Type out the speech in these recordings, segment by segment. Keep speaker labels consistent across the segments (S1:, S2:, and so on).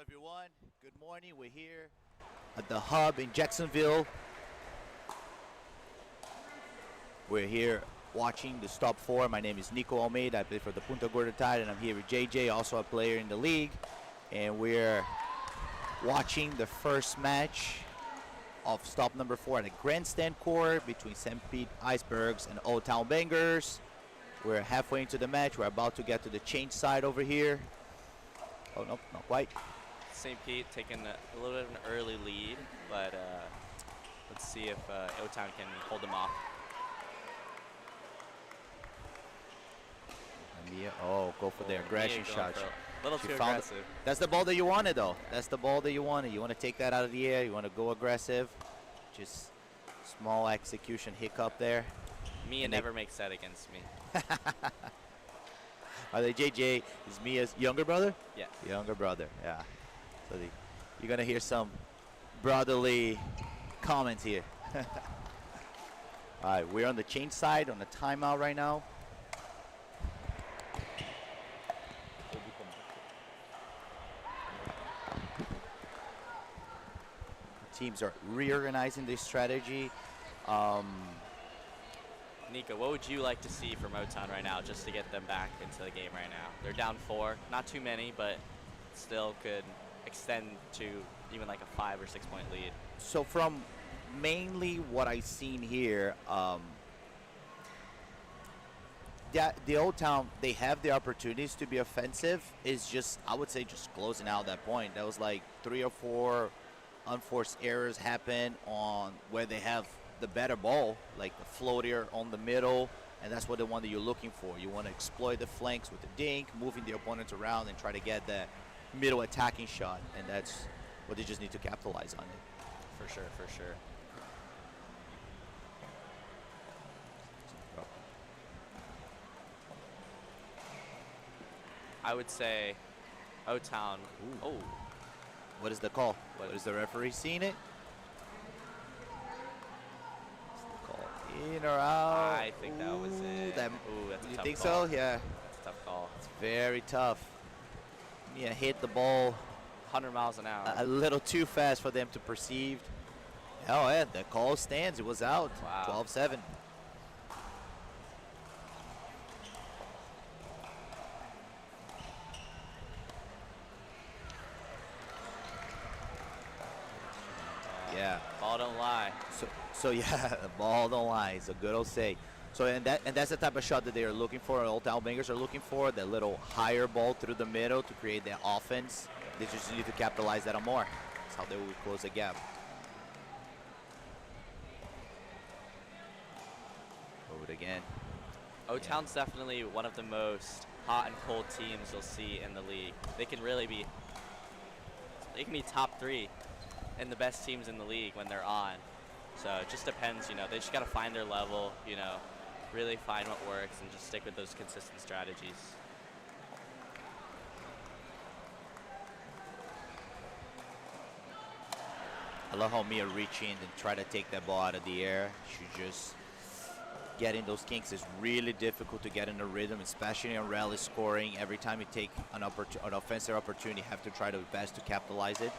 S1: everyone. Good morning. We're here at the Hub in Jacksonville. We're here watching the Stop 4. My name is Nico Almeida. I play for the Punta Gorda Tide, and I'm here with JJ, also a player in the league. And we're watching the first match of Stop number 4 at a Grandstand court between St. Pete Iceburgs and Old Town Bangers. We're halfway into the match. We're about to get to the change side over here. Oh, nope, not quite.
S2: St. Pete taking a little bit of an early lead, but let's see if O-Town can hold them off.
S1: Oh, go for the aggression shot.
S2: A little too aggressive.
S1: That's the ball that you wanted, though. That's the ball that you wanted. You want to take that out of the air. You want to go aggressive. Just small execution hiccup there.
S2: Mia never makes that against me.
S1: Are they JJ? Is Mia's younger brother?
S2: Yes.
S1: Younger brother, yeah. So you're going to hear some brotherly comments here. All right, we're on the change side, on the timeout right now. Teams are reorganizing their strategy.
S2: Nico, what would you like to see from O-Town right now just to get them back into the game right now? They're down 4, not too many, but still could extend to even like a 5 or 6 point lead.
S1: So from mainly what I've seen here, the Old Town, they have the opportunities to be offensive. It's just, I would say, just closing out that point. That was like 3 or 4 unforced errors happen on where they have the better ball, like the floater on the middle, and that's what the one that you're looking for. You want to exploit the flanks with the dink, moving the opponents around and try to get that middle attacking shot, and that's what they just need to capitalize on it.
S2: For sure, for sure. I would say O-Town. Oh.
S1: What is the call? What is the referee seeing it? In or out?
S2: I think that was it.
S1: That's
S2: a
S1: you
S2: tough
S1: think
S2: call.
S1: so? Yeah.
S2: That's a tough call.
S1: It's very tough. Yeah, hit the ball
S2: 100 miles an hour.
S1: a little too fast for them to perceive. Oh, yeah, the call stands. It was out.
S2: Wow.
S1: 12-7. Yeah.
S2: Ball don't lie.
S1: So yeah, the ball don't lie. It's a good old say. So and that's the type of shot that they are looking for. Old Town Bangers are looking for that little higher ball through the middle to create their offense. They just need to capitalize that on more. That's how they will close the gap. Move it again.
S2: O-Town's definitely one of the most hot and cold teams you'll see in the league. They can really be. They can be top 3 and the best teams in the league when they're on. So it just depends, you know, they just got to find their level, you know, really find what works and just stick with those consistent strategies.
S1: I love how Mia reach in and try to take that ball out of the air. She just getting those kinks is really difficult to get in a rhythm, especially on rally scoring. Every time you take an offensive opportunity, you have to try the best to capitalize it.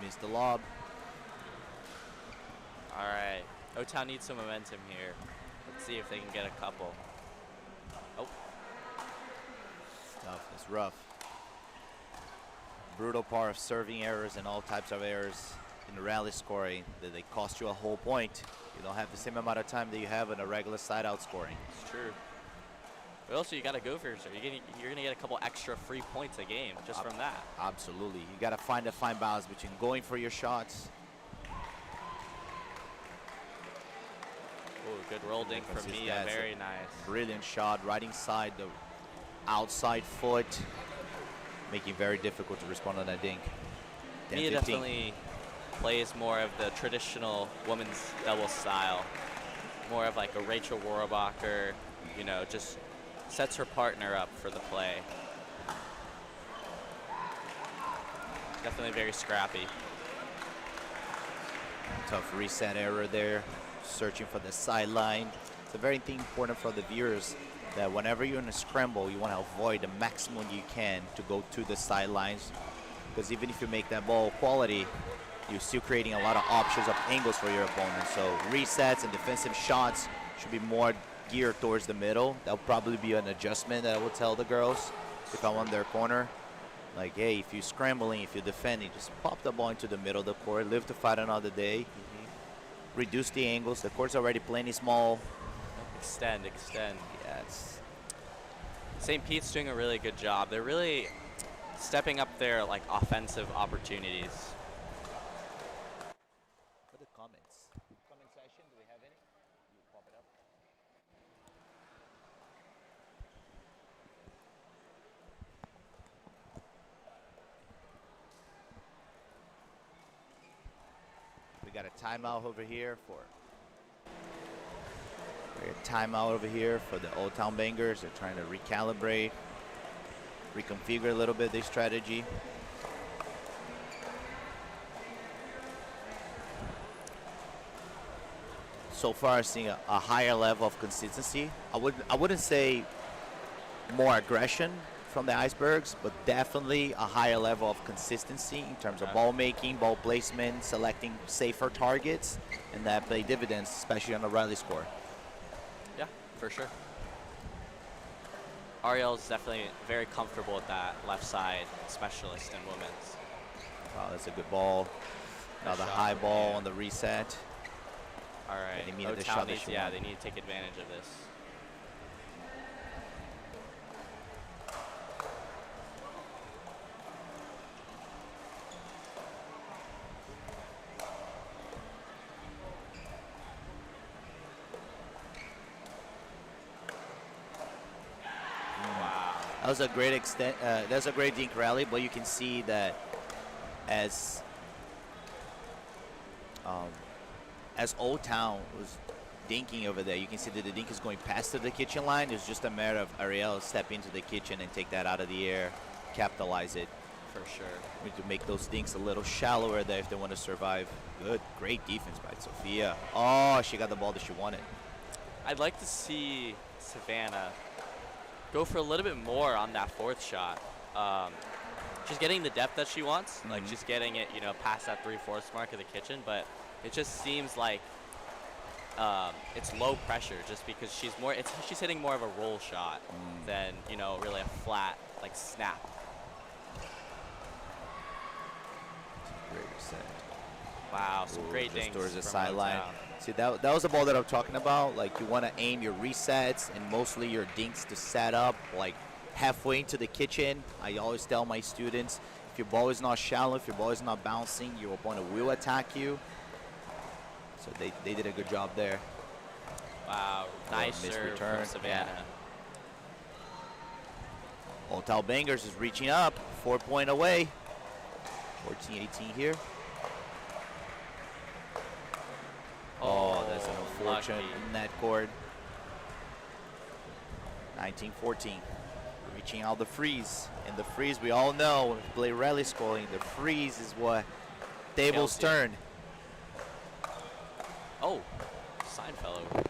S1: Missed the lob.
S2: All right, O-Town needs some momentum here. Let's see if they can get a couple. Oh.
S1: It's tough, it's rough. Brutal part of serving errors and all types of errors in the rally scoring that they cost you a whole point. You don't have the same amount of time that you have in a regular side-out scoring.
S2: It's true. But also, you got to go for yourself. You're gonna get a couple extra free points a game just from that.
S1: Absolutely. You got to find a fine balance between going for your shots.
S2: Oh, good roll dink from Mia. Very nice.
S1: Brilliant shot right inside the outside foot, making it very difficult to respond on that dink.
S2: Mia definitely plays more of the traditional women's double style, more of like a Rachel Warbacher, you know, just sets her partner up for the play. Definitely very scrappy.
S1: Tough reset error there. Searching for the sideline. It's a very thing important for the viewers that whenever you're in a scramble, you want to avoid the maximum you can to go to the sidelines. Because even if you make that ball quality, you're still creating a lot of options of angles for your opponent. So resets and defensive shots should be more geared towards the middle. That'll probably be an adjustment that I will tell the girls if I'm on their corner. Like, hey, if you're scrambling, if you're defending, just pop the ball into the middle of the court, live to fight another day. Reduce the angles. The court's already plenty small.
S2: Extend.
S1: Yeah, it's
S2: St. Pete's doing a really good job. They're really stepping up their like offensive opportunities.
S1: What are the comments? Comment section, do we have any? You pop it up. We got a timeout over here for the Old Town Bangers. They're trying to recalibrate, reconfigure a little bit their strategy. So far, seeing a higher level of consistency. I wouldn't say more aggression from the Icebergs, but definitely a higher level of consistency in terms of ball making, ball placement, selecting safer targets, and that play dividends, especially on the rally score.
S2: Yeah, for sure. Ariel's definitely very comfortable with that left side specialist in women's.
S1: Wow, that's a good ball. Now the high ball on the reset.
S2: All right.
S1: They needed the shot that she wanted.
S2: They need to take advantage of this.
S1: That was a great extent. That's a great dink rally, but you can see that as Old Town was dinking over there, you can see that the dink is going past to the kitchen line. It's just a matter of Ariel step into the kitchen and take that out of the air, capitalize it.
S2: For sure.
S1: We need to make those dinks a little shallower there if they want to survive. Great defense by Sophia. Oh, she got the ball that she wanted.
S2: I'd like to see Savannah go for a little bit more on that fourth shot. She's getting the depth that she wants, like just getting it, you know, past that 3/4 mark of the kitchen, but it just seems like it's low pressure just because she's hitting more of a roll shot than, you know, really a flat, like, snap.
S1: Great reset.
S2: Wow, some great dinks
S1: towards the
S2: from
S1: sideline.
S2: Old Town.
S1: See, that was the ball that I'm talking about. Like, you want to aim your resets and mostly your dinks to set up, like, halfway into the kitchen. I always tell my students, if your ball is not shallow, if your ball is not bouncing, your opponent will attack you. So they did a good job there.
S2: Wow, nice serve from Savannah.
S1: Old Town Bangers is reaching up, 4-point away. 14-18 here. Oh, that's an unfortunate net cord. 19-14. Reaching out the freeze. And the freeze, we all know, when we play rally scoring, the freeze is what tables turn.
S2: Oh, sign fell over.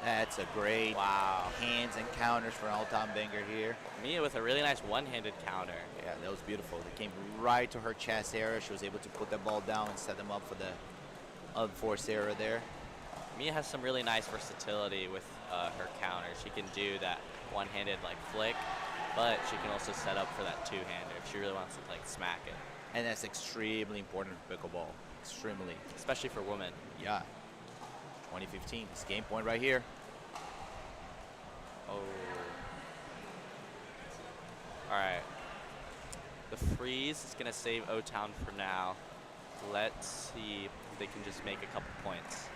S1: That's a great hands and counters for Old Town Banger here.
S2: Mia with a really nice one-handed counter.
S1: Yeah, that was beautiful. They came right to her chest area. She was able to put the ball down and set them up for the unforced error there.
S2: Mia has some really nice versatility with her counter. She can do that one-handed like flick, but she can also set up for that two-hander if she really wants to like smack it.
S1: And that's extremely important for pickleball. Extremely.
S2: Especially for women.
S1: Yeah. 2015. This game point right here.
S2: Oh. All right. The freeze is going to save O-Town for now. Let's see if they can just make a couple points.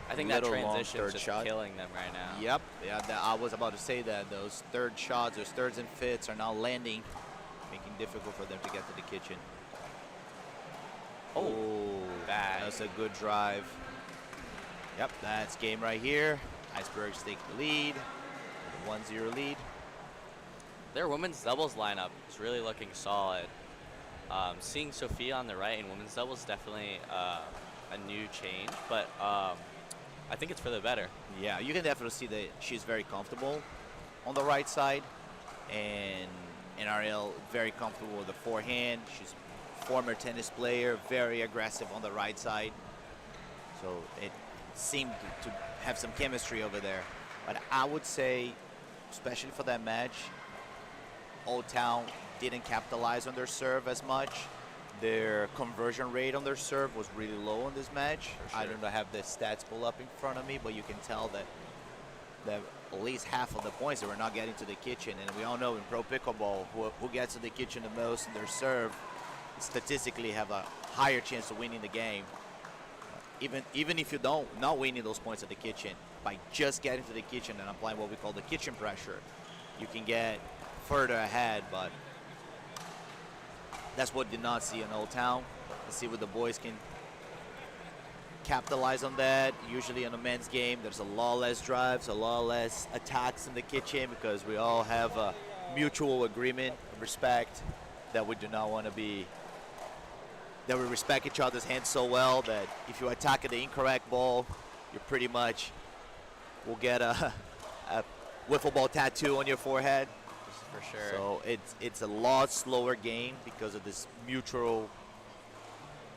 S2: I think that transition is just killing them right now.
S1: Yep. Yeah, I was about to say that. Those third shots, those thirds and fifths are now landing, making it difficult for them to get to the kitchen. Oh,
S2: bad.
S1: That's a good drive. Yep, that's game right here. Iceburgs take the lead. 1-0 lead.
S2: Their women's doubles lineup is really looking solid. Seeing Sophia on the right in women's doubles definitely a new change, but I think it's for the better.
S1: Yeah, you can definitely see that she's very comfortable on the right side, and Ariel very comfortable with the forehand. She's a former tennis player, very aggressive on the right side. So it seemed to have some chemistry over there. But I would say, especially for that match, Old Town didn't capitalize on their serve as much. Their conversion rate on their serve was really low in this match.
S2: Sure.
S1: I don't have the stats pulled up in front of me, but you can tell that at least half of the points they were not getting to the kitchen. And we all know in pro pickleball, who gets to the kitchen the most in their serve statistically have a higher chance of winning the game. Even if you not winning those points at the kitchen, by just getting to the kitchen and applying what we call the kitchen pressure, you can get further ahead. But that's what did not see in Old Town. Let's see what the boys can capitalize on that. Usually in a men's game, there's a lot less drives, a lot less attacks in the kitchen, because we all have a mutual agreement of respect that we do not want to be, that we respect each other's hands so well that if you attack at the incorrect ball, you pretty much will get a wiffle ball tattoo on your forehead.
S2: For sure.
S1: So it's a lot slower game because of this mutual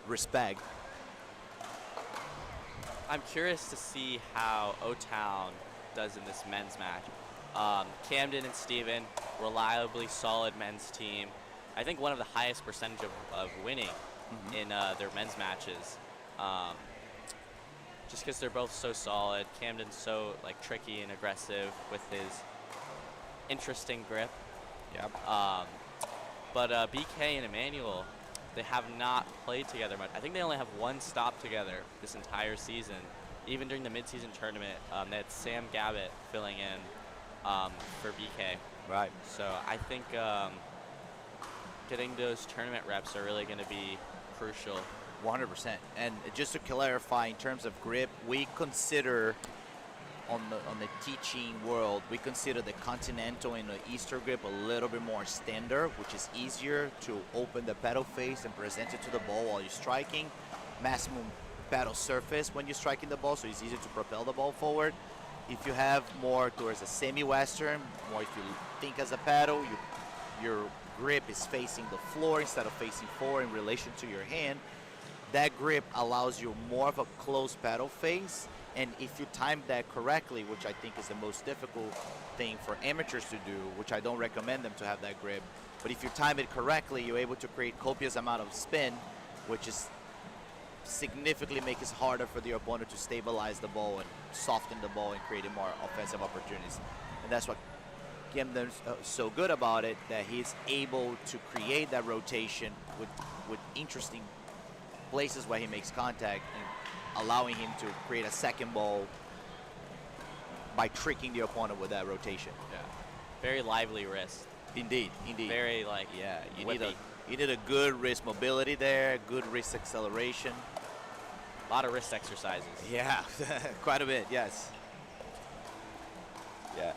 S1: respect.
S2: I'm curious to see how O-Town does in this men's match. Camden and Steven, reliably solid men's team. I think one of the highest percentage of winning in their men's matches. Just because they're both so solid. Camden's so tricky and aggressive with his interesting grip.
S1: Yep.
S2: But BK and Emmanuel, they have not played together much. I think they only have one stop together this entire season. Even during the midseason tournament, they had Sam Gabbett filling in for BK.
S1: Right.
S2: So I think getting those tournament reps are really going to be crucial.
S1: 100%. And just to clarify, in terms of grip, we consider on the teaching world, we consider the continental and the Easter grip a little bit more standard, which is easier to open the pedal face and present it to the ball while you're striking. Maximum pedal surface when you're striking the ball, so it's easier to propel the ball forward. If you have more towards a semi-western, more if you think as a paddle, your grip is facing the floor instead of facing forward in relation to your hand. That grip allows you more of a closed paddle face, and if you time that correctly, which I think is the most difficult thing for amateurs to do, which I don't recommend them to have that grip, but if you time it correctly, you're able to create copious amount of spin, which is significantly makes it harder for the opponent to stabilize the ball and soften the ball and create more offensive opportunities. And that's what Camden's so good about it, that he's able to create that rotation with interesting places where he makes contact and allowing him to create a second ball by tricking the opponent with that rotation.
S2: Yeah. Very lively wrist.
S1: Indeed, indeed.
S2: Very
S1: yeah, you
S2: whippy.
S1: need a good wrist mobility there, good wrist acceleration.
S2: A lot of wrist exercises.
S1: Yeah, quite a bit, yes. Yeah.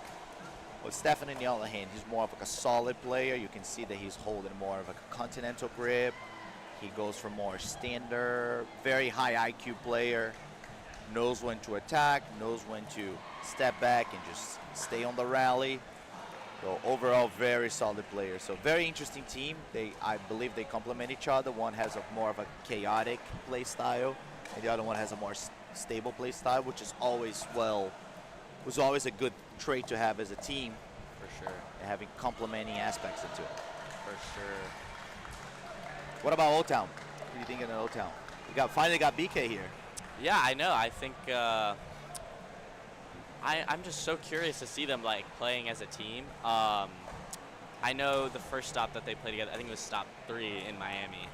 S1: Well, Stefan, on the other hand, he's more of a solid player. You can see that he's holding more of a continental grip. He goes for more standard, very high IQ player. Knows when to attack, knows when to step back and just stay on the rally. So overall, very solid player. So very interesting team. I believe they complement each other. One has more of a chaotic play style, and the other one has a more stable play style, which is always was always a good trait to have as a team.
S2: For sure.
S1: And having complementing aspects into it.
S2: For sure.
S1: What about Old Town? What do you think of Old Town? We finally got BK here.
S2: Yeah, I know. I think I'm just so curious to see them playing as a team. I know the first stop that they played together, I think it was stop 3 in Miami.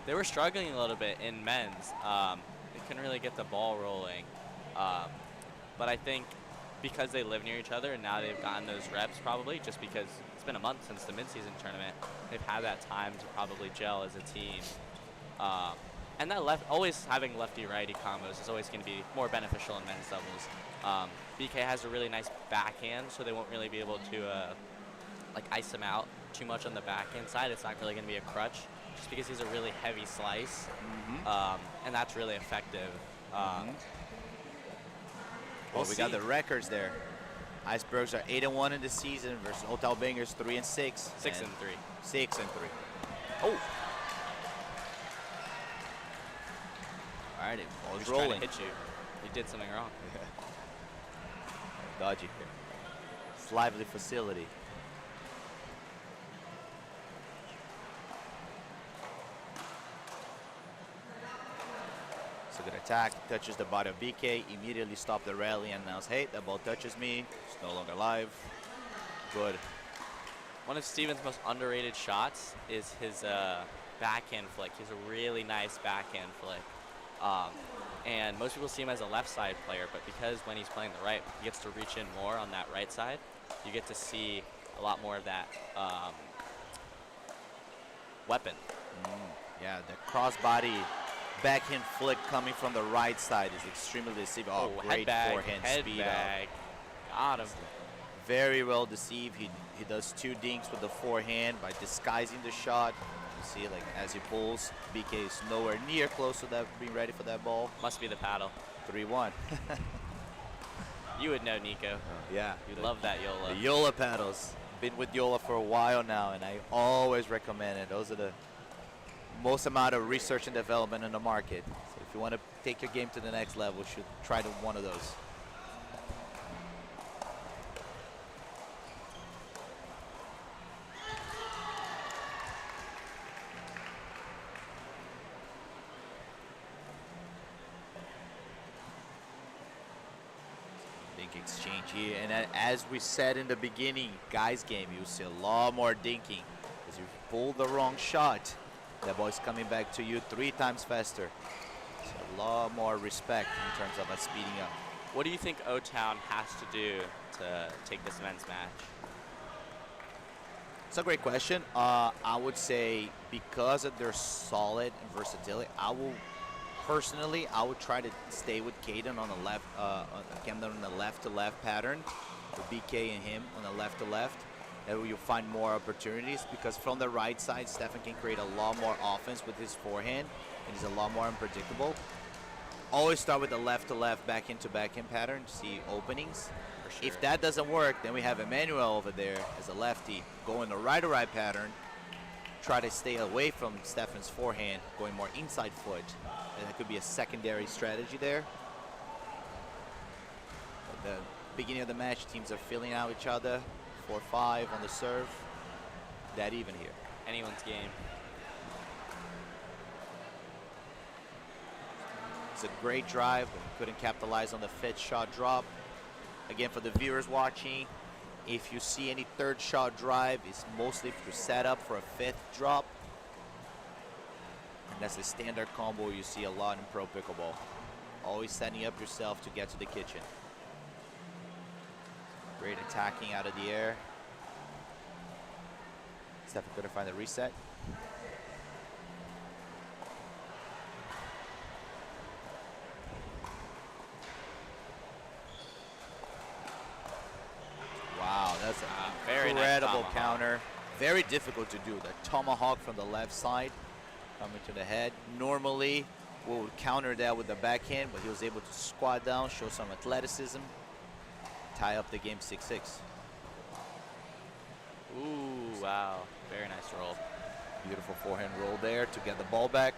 S2: They were struggling a little bit in men's. They couldn't really get the ball rolling. But I think because they live near each other and now they've gotten those reps, probably just because it's been a month since the midseason tournament, they've had that time to probably gel as a team. And that always having lefty-righty combos is always going to be more beneficial in men's doubles. BK has a really nice backhand, so they won't really be able to like ice him out too much on the backhand side. It's not really going to be a crutch, just because he's a really heavy slice, and that's really effective.
S1: Well, we got the records there. Iceburgs are 8-1 in the season versus Old Town Bangers 3-6.
S2: 6-3.
S1: 6-3. Oh. All right, ball's rolling.
S2: Trying to hit you. You did something wrong.
S1: Dodgy here. It's lively facility. It's a good attack. Touches the body of BK. Immediately stop the rally and announce, hey, that ball touches me. It's no longer live. Good.
S2: One of Steven's most underrated shots is his backhand flick. He's a really nice backhand flick. And most people see him as a left side player, but because when he's playing the right, he gets to reach in more on that right side, you get to see a lot more of that weapon.
S1: Yeah, the crossbody backhand flick coming from the right side is extremely deceiving. Oh, great forehand speed up.
S2: Got him.
S1: Very well deceived. He does 2 dinks with the forehand by disguising the shot. You see, like, as he pulls, BK is nowhere near close to that, being ready for that ball.
S2: Must be the paddle.
S1: 3-1.
S2: You would know, Nico.
S1: Yeah.
S2: You love that Yola.
S1: The Yola paddles. Been with Yola for a while now, and I always recommend it. Those are the most amount of research and development in the market. So if you want to take your game to the next level, you should try one of those. Exchange here, and as we said in the beginning, guys game, you see a lot more dinking. Because if you pull the wrong shot, that ball's coming back to you 3 times faster. So a lot more respect in terms of us speeding up.
S2: What do you think O-Town has to do to take this men's match?
S1: It's a great question. I would say because of their solid and versatility, personally, I would try to stay with Caden on the left, Camden on the left-to-left pattern, with BK and him on the left-to-left. That way you'll find more opportunities, because from the right side, Stefan can create a lot more offense with his forehand, and he's a lot more unpredictable. Always start with the left-to-left, backhand pattern to see openings.
S2: For sure.
S1: If that doesn't work, then we have Emmanuel over there as a lefty, going the right-to-right pattern, try to stay away from Stefan's forehand, going more inside foot. And that could be a secondary strategy there. At the beginning of the match, teams are filling out each other. 4-5 on the serve. That even here.
S2: Anyone's game.
S1: It's a great drive, but couldn't capitalize on the 5th shot drop. Again, for the viewers watching, if you see any 3rd shot drive, it's mostly if you set up for a 5th drop. And that's a standard combo you see a lot in pro pickleball. Always setting up yourself to get to the kitchen. Great attacking out of the air. Stefan couldn't find the reset. Wow, that's an
S2: very
S1: incredible
S2: nice
S1: counter. Very difficult to do. The tomahawk from the left side coming to the head. Normally, we would counter that with the backhand, but he was able to squat down, show some athleticism, tie up the game 6-6.
S2: Ooh, wow. Very nice roll.
S1: Beautiful forehand roll there to get the ball back.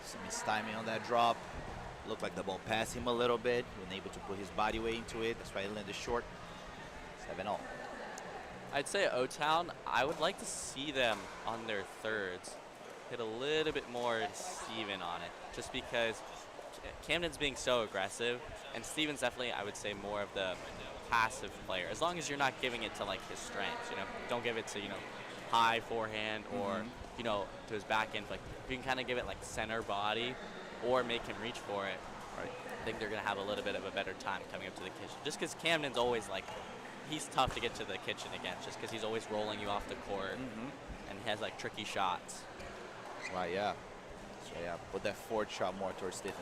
S1: Some stymie on that drop. Looked like the ball passed him a little bit. Wasn't able to put his body weight into it. That's why he landed short. 7-0.
S2: I'd say O-Town, I would like to see them on their thirds hit a little bit more Steven on it, just because Camden's being so aggressive, and Steven's definitely, I would say, more of the passive player. As long as you're not giving it to like his strengths, you know, don't give it to, you know, high forehand or, you know, to his backhand. Like, you can kind of give it like center body or make him reach for it.
S1: Right.
S2: I think they're going to have a little bit of a better time coming up to the kitchen. Just because Camden's always like, he's tough to get to the kitchen against, just because he's always rolling you off the court, and he has like tricky shots.
S1: Right, yeah. So yeah, put that forward shot more towards Stephen.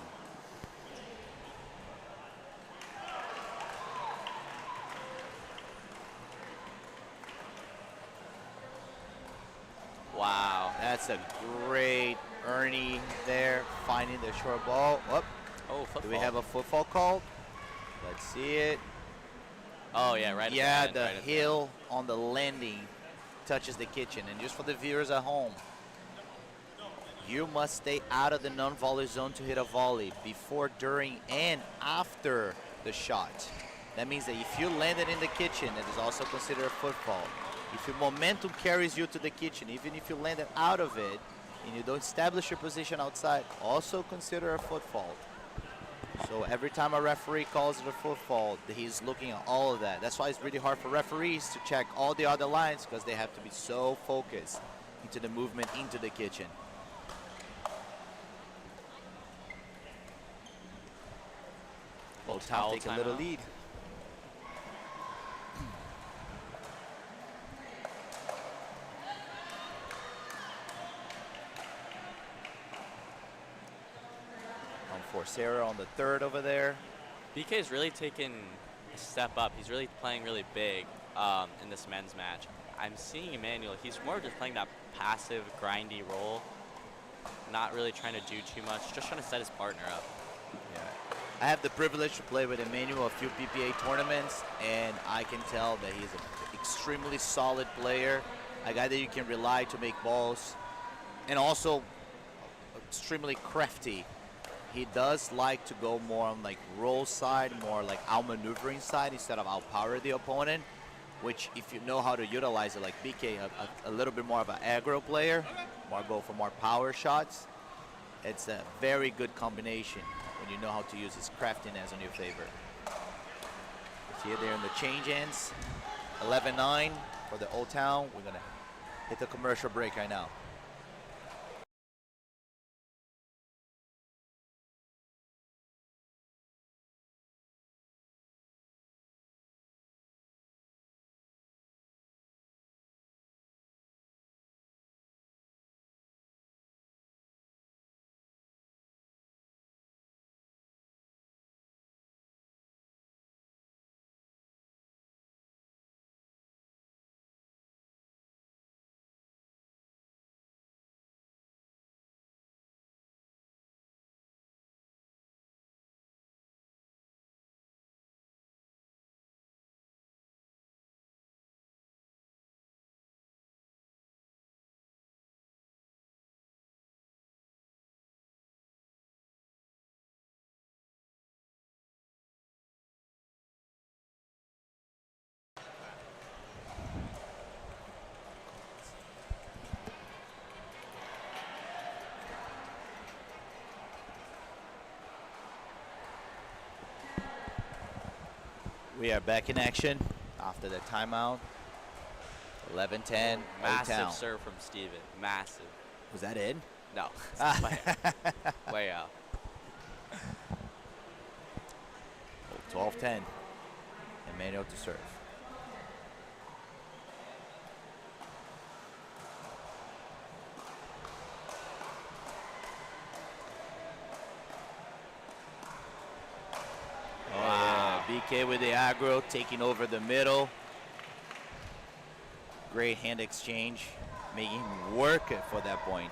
S2: Wow.
S1: That's a great Ernie there, finding the short ball. Oh,
S2: football.
S1: do we have a football called? Let's see it.
S2: Oh, yeah, right
S1: Yeah,
S2: at the
S1: the
S2: end, right
S1: heel on the landing touches the kitchen. And just for the viewers at home, you must stay out of the non-volley zone to hit a volley before, during, and after the shot. That means that if you land it in the kitchen, it is also considered a football. If your momentum carries you to the kitchen, even if you land it out of it, and you don't establish your position outside, also consider a foot fault. So every time a referee calls it a foot fault, he's looking at all of that. That's why it's really hard for referees to check all the other lines, because they have to be so focused into the movement into the kitchen. Old Town take a little lead. For Sarah on the third over there.
S2: BK's really taken a step up. He's really playing really big in this men's match. I'm seeing Emmanuel, he's more just playing that passive, grindy role, not really trying to do too much, just trying to set his partner up.
S1: Yeah. I have the privilege to play with Emmanuel a few PPA tournaments, and I can tell that he's an extremely solid player, a guy that you can rely to make balls, and also extremely crafty. He does like to go more on like roll side, more like outmaneuvering side instead of outpower the opponent, which if you know how to utilize it, like BK, a little bit more of an aggro player, more go for more power shots. It's a very good combination when you know how to use his craftiness in your favor. See it there in the change ends. 11-9 for the Old Town. We're gonna hit the commercial break right now. We are back in action after the timeout. 11-10.
S2: Massive serve from Steven. Massive.
S1: Was that in?
S2: No. Way out.
S1: 12-10. Emmanuel to serve. BK with the aggro, taking over the middle. Great hand exchange, making him work it for that point.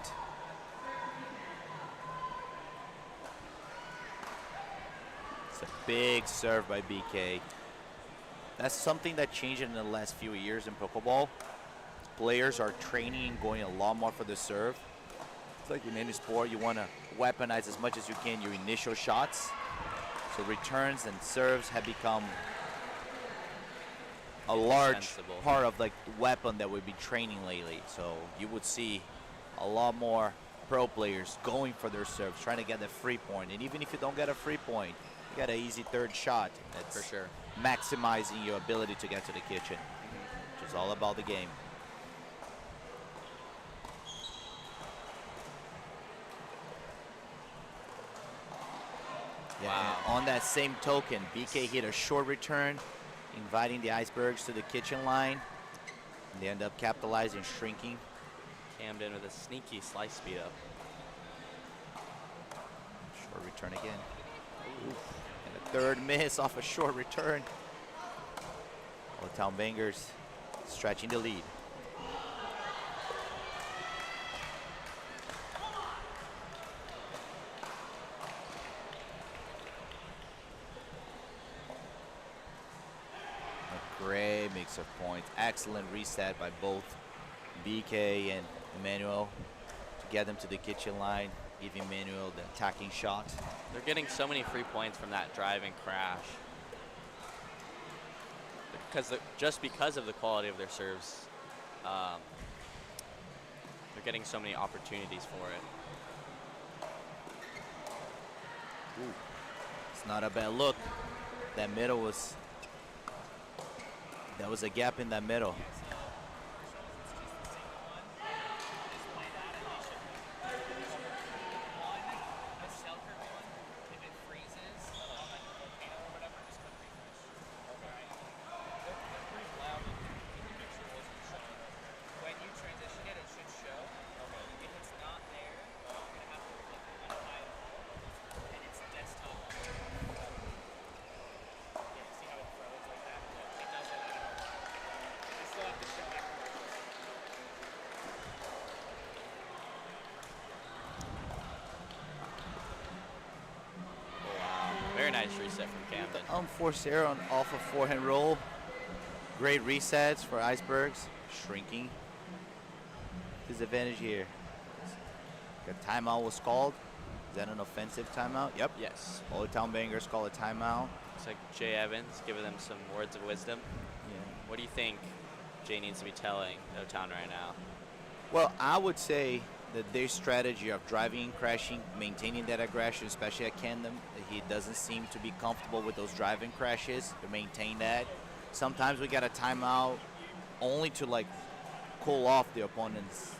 S1: It's a big serve by BK. That's something that changed in the last few years in pickleball. Players are training and going a lot more for the serve. It's like in any sport, you want to weaponize as much as you can your initial shots. So returns and serves have become a large part of like the weapon that we've been training lately. So you would see a lot more pro players going for their serves, trying to get the free point. And even if you don't get a free point, you got an easy third shot. That's
S2: for sure
S1: maximizing your ability to get to the kitchen, which is all about the game. Yeah,
S2: Wow.
S1: and on that same token, BK hit a short return, inviting the Icebergs to the kitchen line. And they end up capitalizing, shrinking.
S2: Camden with a sneaky slice speed up.
S1: Short return again. Oof. And a third miss off a short return. Old Town Bangers stretching the lead. A great mix of points. Excellent reset by both BK and Emmanuel to get them to the kitchen line, give Emmanuel the attacking shot.
S2: They're getting so many free points from that driving crash. Just because of the quality of their serves, they're getting so many opportunities for it.
S1: Ooh. It's not a bad look. That middle was, there was a gap in that middle.
S2: Very nice reset from Camden.
S1: Unforced error on off a forehand roll. Great resets for Icebergs. Shrinking. Disadvantage here. A timeout was called. Is that an offensive timeout? Yep.
S2: Yes.
S1: Old Town Bangers call a timeout.
S2: Looks like Jay Evans giving them some words of wisdom.
S1: Yeah.
S2: What do you think Jay needs to be telling O-Town right now?
S1: Well, I would say that their strategy of driving and crashing, maintaining that aggression, especially at Camden, he doesn't seem to be comfortable with those driving crashes to maintain that. Sometimes we got a timeout only to like cool off the opponent's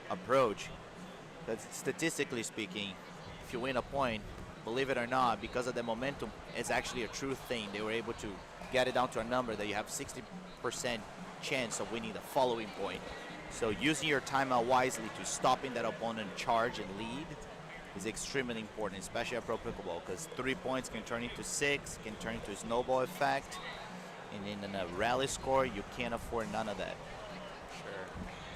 S1: approach. But statistically speaking, if you win a point, believe it or not, because of the momentum, it's actually a true thing. They were able to get it down to a number that you have 60% chance of winning the following point. So using your timeout wisely to stopping that opponent charge and lead is extremely important, especially at Pro Pickleball, because 3 points can turn into 6, can turn into a snowball effect. And in a rally score, you can't afford none of that.
S2: Sure.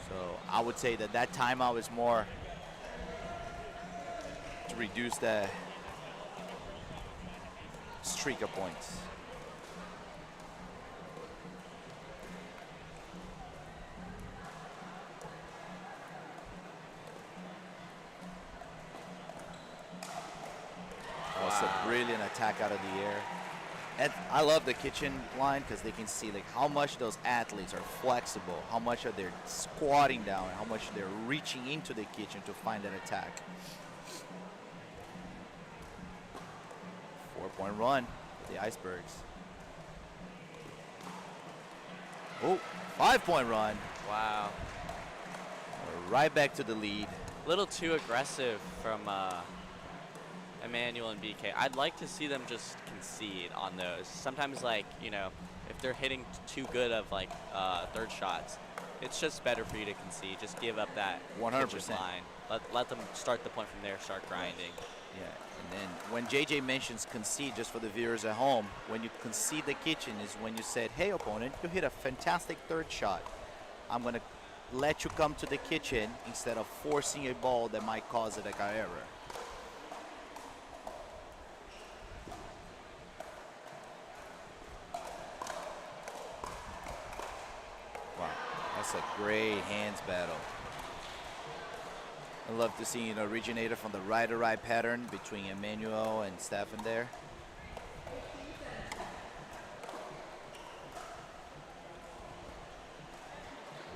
S1: So I would say that that timeout is more to reduce the streak of points. Also, brilliant attack out of the air. And I love the kitchen line because they can see like how much those athletes are flexible, how much are they squatting down, how much they're reaching into the kitchen to find that attack. 4-point run for the Icebergs. Oh, 5-point run.
S2: Wow.
S1: We're right back to the lead.
S2: A little too aggressive from Emmanuel and BK. I'd like to see them just concede on those. Sometimes, like, you know, if they're hitting too good of like third shots, it's just better for you to concede. Just give up that
S1: 100%.
S2: kitchen line. Let them start the point from there, start grinding.
S1: Yeah, and then when JJ mentions concede, just for the viewers at home, when you concede the kitchen is when you said, hey opponent, you hit a fantastic third shot. I'm gonna let you come to the kitchen instead of forcing a ball that might cause a error. Wow, that's a great hands battle. I love to see an originator from the right-to-right pattern between Emmanuel and Stefan there.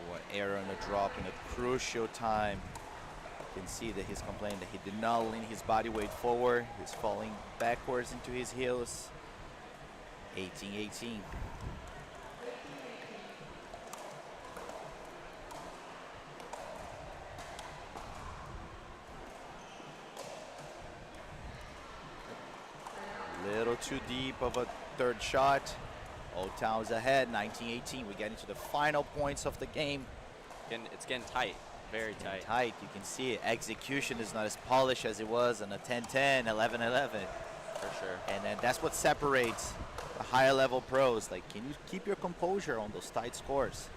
S1: What error on the drop in a crucial time. You can see that he's complaining that he did not lean his body weight forward. He's falling backwards into his heels. 18-18. Little too deep of a third shot. Old Town's ahead, 19-18. We get into the final points of the game.
S2: It's getting tight, very tight.
S1: Tight, you can see it. Execution is not as polished as it was on a 10-10, 11-11.
S2: For sure.
S1: And then that's what separates the higher level pros. Like, can you keep your composure on those tight scores?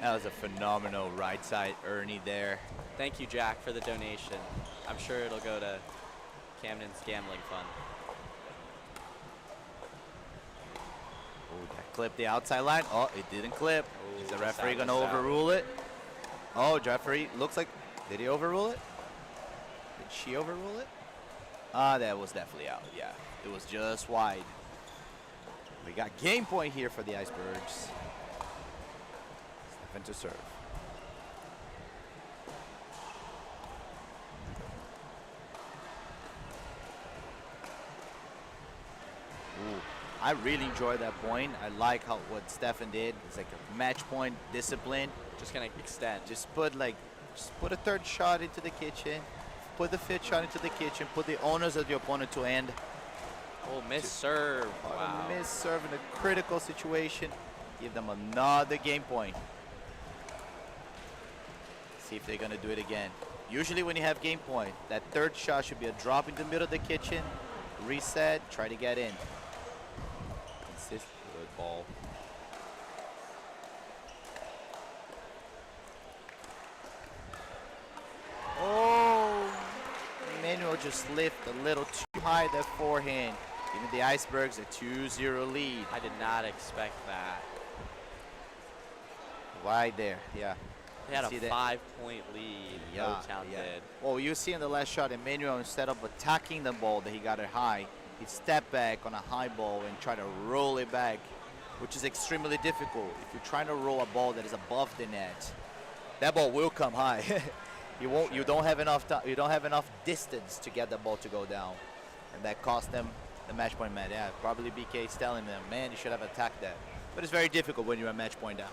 S1: That was a phenomenal right side Ernie there.
S2: Thank you, Jack, for the donation. I'm sure it'll go to Camden's gambling fund.
S1: Oh, that clipped the outside line. Oh, it didn't clip. Is the referee going to
S2: out.
S1: overrule it? Oh, referee looks like, did he overrule it? Did she overrule it? Ah, that was definitely out, yeah. It was just wide. We got game point here for the Icebergs. Stefan to serve. Ooh, I really enjoy that point. I like what Stefan did. It's like a match point discipline.
S2: Just gonna extend.
S1: Just put a third shot into the kitchen. Put the fifth shot into the kitchen. Put the owners of the opponent to end.
S2: Oh, miss serve. Wow.
S1: Miss serve in a critical situation. Give them another game point. See if they're gonna do it again. Usually when you have game point, that third shot should be a drop in the middle of the kitchen. Reset, try to get in. Good ball. Oh, Manuel just lifted a little too high that forehand. Giving the Icebergs a 2-0 lead.
S2: I did not expect that.
S1: Wide there, yeah.
S2: They had a 5-point lead. Town did.
S1: Well, you see in the last shot, Emmanuel, instead of attacking the ball that he got it high, he stepped back on a high ball and tried to roll it back, which is extremely difficult. If you're trying to roll a ball that is above the net, that ball will come high. You won't.
S2: Sure.
S1: You don't have enough time. You don't have enough distance to get the ball to go down, and that cost them the match point. Man, yeah, probably BK's telling them, man, you should have attacked that. But it's very difficult when you're a match point down.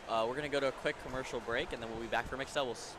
S2: We're gonna go to a quick commercial break, and then we'll be back for mixed doubles.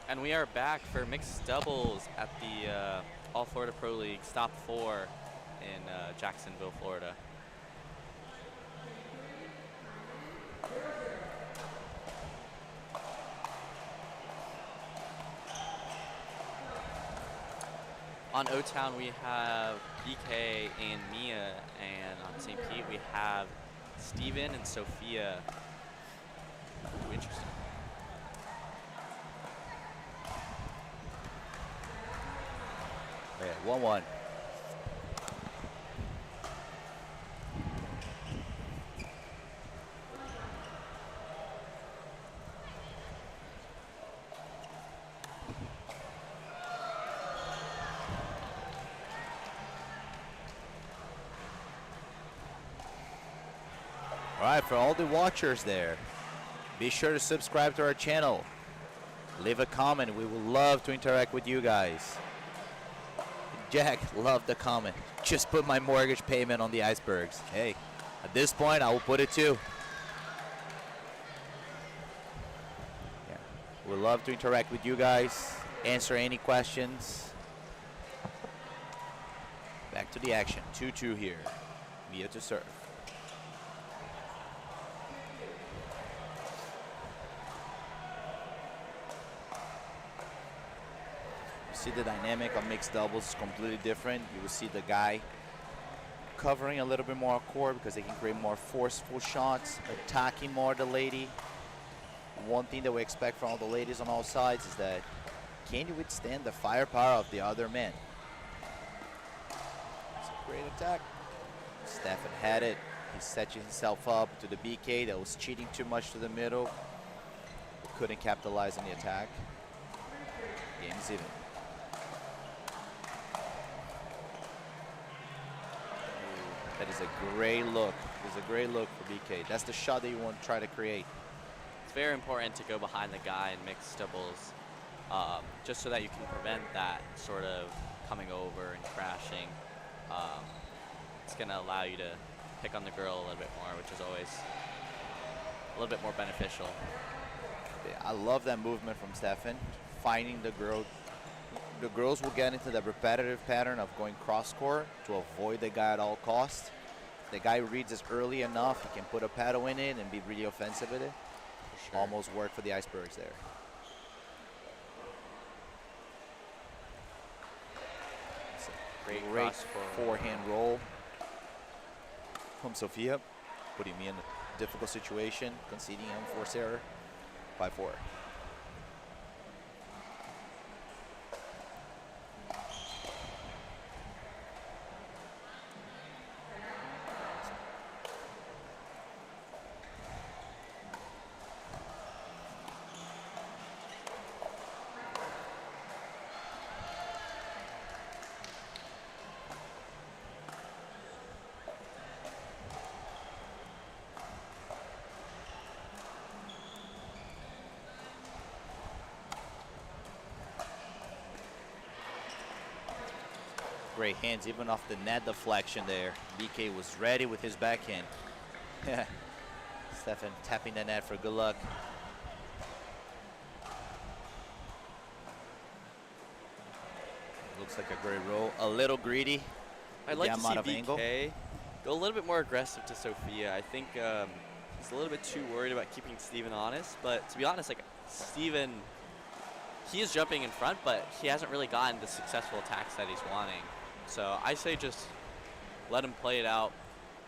S2: And we are back for mixed doubles at the All Florida Pro League Stop 4 in Jacksonville, Florida. On O-Town, we have BK and Mia, and on St. Pete, we have Steven and Sophia. Ooh, interesting.
S1: Yeah, 1-1. All right, for all the watchers there, be sure to subscribe to our channel. Leave a comment. We would love to interact with you guys. Jack, love the comment. Just put my mortgage payment on the Iceburgs. Hey, at this point, I will put it too. Yeah, we'd love to interact with you guys, answer any questions. Back to the action. 2-2 here. Mia to serve. See the dynamic of mixed doubles is completely different. You will see the guy covering a little bit more court because they can create more forceful shots, attacking more the lady. One thing that we expect from all the ladies on all sides is that can you withstand the firepower of the other men? It's a great attack. Stefan had it. He's setting himself up to the BK that was cheating too much to the middle. Couldn't capitalize on the attack. Game's even. That is a great look. It's a great look for BK. That's the shot that you want to try to create.
S2: It's very important to go behind the guy in mixed doubles, just so that you can prevent that sort of coming over and crashing. It's going to allow you to pick on the girl a little bit more, which is always a little bit more beneficial.
S1: Yeah, I love that movement from Stefan, finding the girl. The girls will get into the repetitive pattern of going cross-court to avoid the guy at all costs. If the guy reads this early enough, he can put a paddle in it and be really offensive with it. Sure. Almost worked for the Iceburgs there. It's a great forehand roll from Sophia, putting me in a difficult situation, conceding unforced error by 4. Great hands, even off the net deflection there. BK was ready with his backhand. Stefan tapping the net for good luck. Looks like a great roll. A little greedy.
S2: I'd like to see BK go a little bit more aggressive to Sophia. I think he's a little bit too worried about keeping Steven honest. But to be honest, like Steven, he is jumping in front, but he hasn't really gotten the successful attacks that he's wanting. So I say just let him play it out.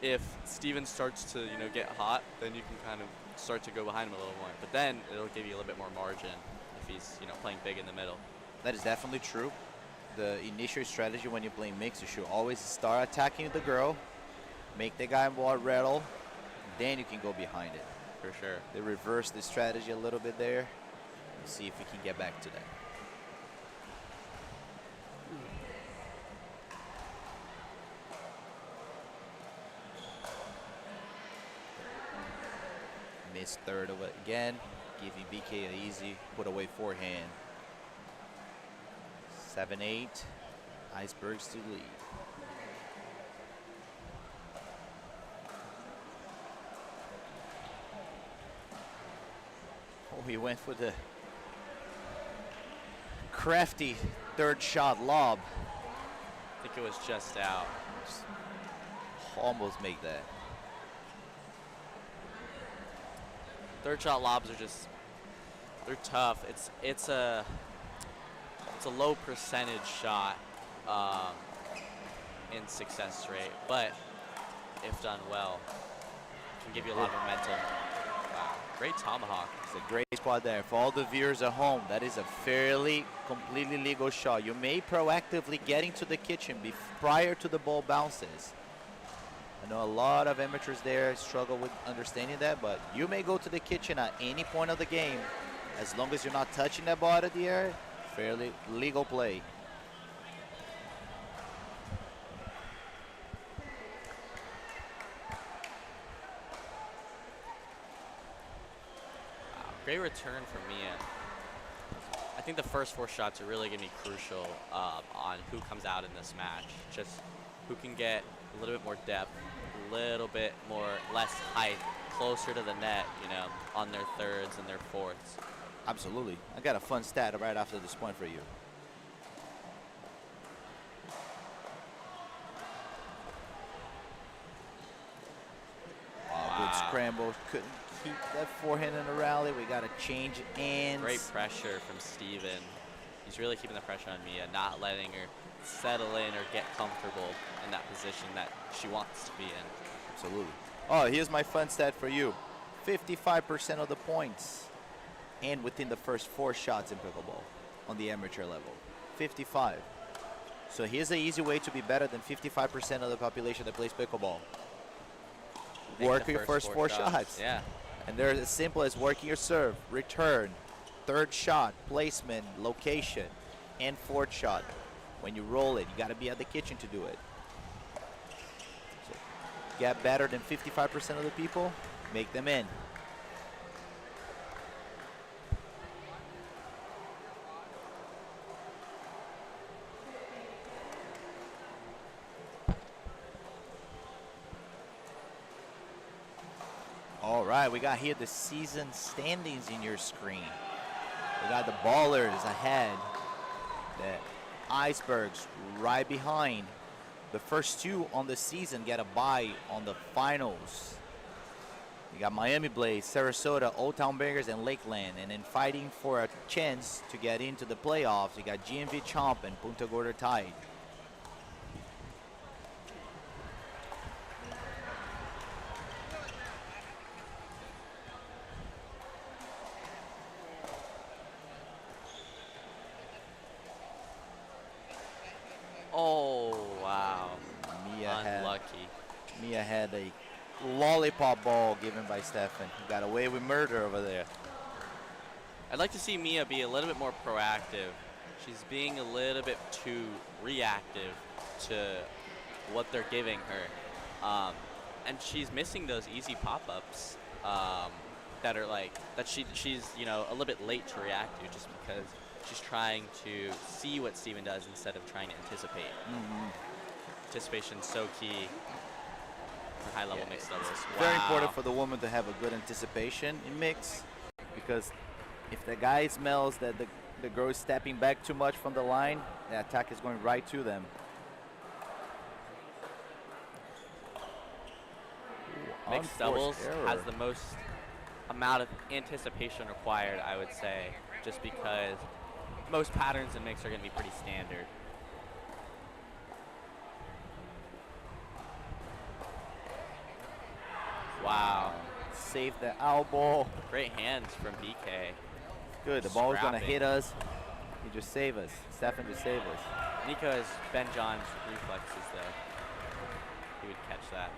S2: If Steven starts to get hot, then you can kind of start to go behind him a little more. But then it'll give you a little bit more margin if he's playing big in the middle.
S1: That is definitely true. The initial strategy when you're playing mix, you should always start attacking the girl, make the guy more rattle, then you can go behind it.
S2: For sure.
S1: They reverse the strategy a little bit there. Let's see if we can get back to that. Missed third of it again, giving BK an easy put away forehand. 7-8, Iceburgs to lead. Oh, he went for the crafty third shot lob.
S2: I think it was just out.
S1: Just almost make that.
S2: Third shot lobs are just, they're tough. It's a low percentage shot in success rate, but if done well, can give you a lot of momentum. Wow, great tomahawk.
S1: It's a great spot there. For all the viewers at home, that is a fairly completely legal shot. You may proactively get into the kitchen prior to the ball bounces. I know a lot of amateurs there struggle with understanding that, but you may go to the kitchen at any point of the game. As long as you're not touching that ball out of the air, fairly legal play.
S2: Great return from Mia. I think the first 4 shots are really going to be crucial on who comes out in this match. Just who can get a little bit more depth, a little bit less height, closer to the net, you know, on their thirds and their fourths.
S1: Absolutely. I got a fun stat right after this point for you. Wow. Good scramble. Couldn't keep that forehand in the rally. We got to change ends.
S2: Great pressure from Steven. He's really keeping the pressure on Mia, not letting her settle in or get comfortable in that position that she wants to be in.
S1: Absolutely. Oh, here's my fun stat for you. 55% of the points and within the first 4 shots in pickleball on the amateur level. 55. So here's an easy way to be better than 55% of the population that plays pickleball. Work your first 4 shots.
S2: Yeah.
S1: And they're as simple as working your serve, return, third shot, placement, location, and fourth shot. When you roll it, you got to be at the kitchen to do it. So get better than 55% of the people, make them in. All right, we got here the season standings in your screen. We got the Ballers ahead, the Iceburgs right behind. The first 2 on the season get a bye on the finals. You got Miami Blaze, Sarasota, Old Town Bangers, and Lakeland. And then fighting for a chance to get into the playoffs, you got GMV Chomp and Punta Gorda Tide.
S2: Oh, wow.
S1: Unlucky. Mia had a lollipop ball given by Stefan. He got away with murder over there.
S2: I'd like to see Mia be a little bit more proactive. She's being a little bit too reactive to what they're giving her. And she's missing those easy pop-ups that are like, that she's, you know, a little bit late to react to just because she's trying to see what Steven does instead of trying to anticipate. Anticipation's so key for high-level mixed doubles.
S1: Very important for the woman to have a good anticipation in mix, because if the guy smells that the girl is stepping back too much from the line, the attack is going right to them.
S2: Mixed doubles has the most amount of anticipation required, I would say, just because most patterns in mix are going to be pretty standard. Wow.
S1: Save the elbow.
S2: Great hands from BK.
S1: Good. The ball is going to hit us. He just save us. Stefan just save us.
S2: Nico has Ben John's reflexes, though. He would catch that.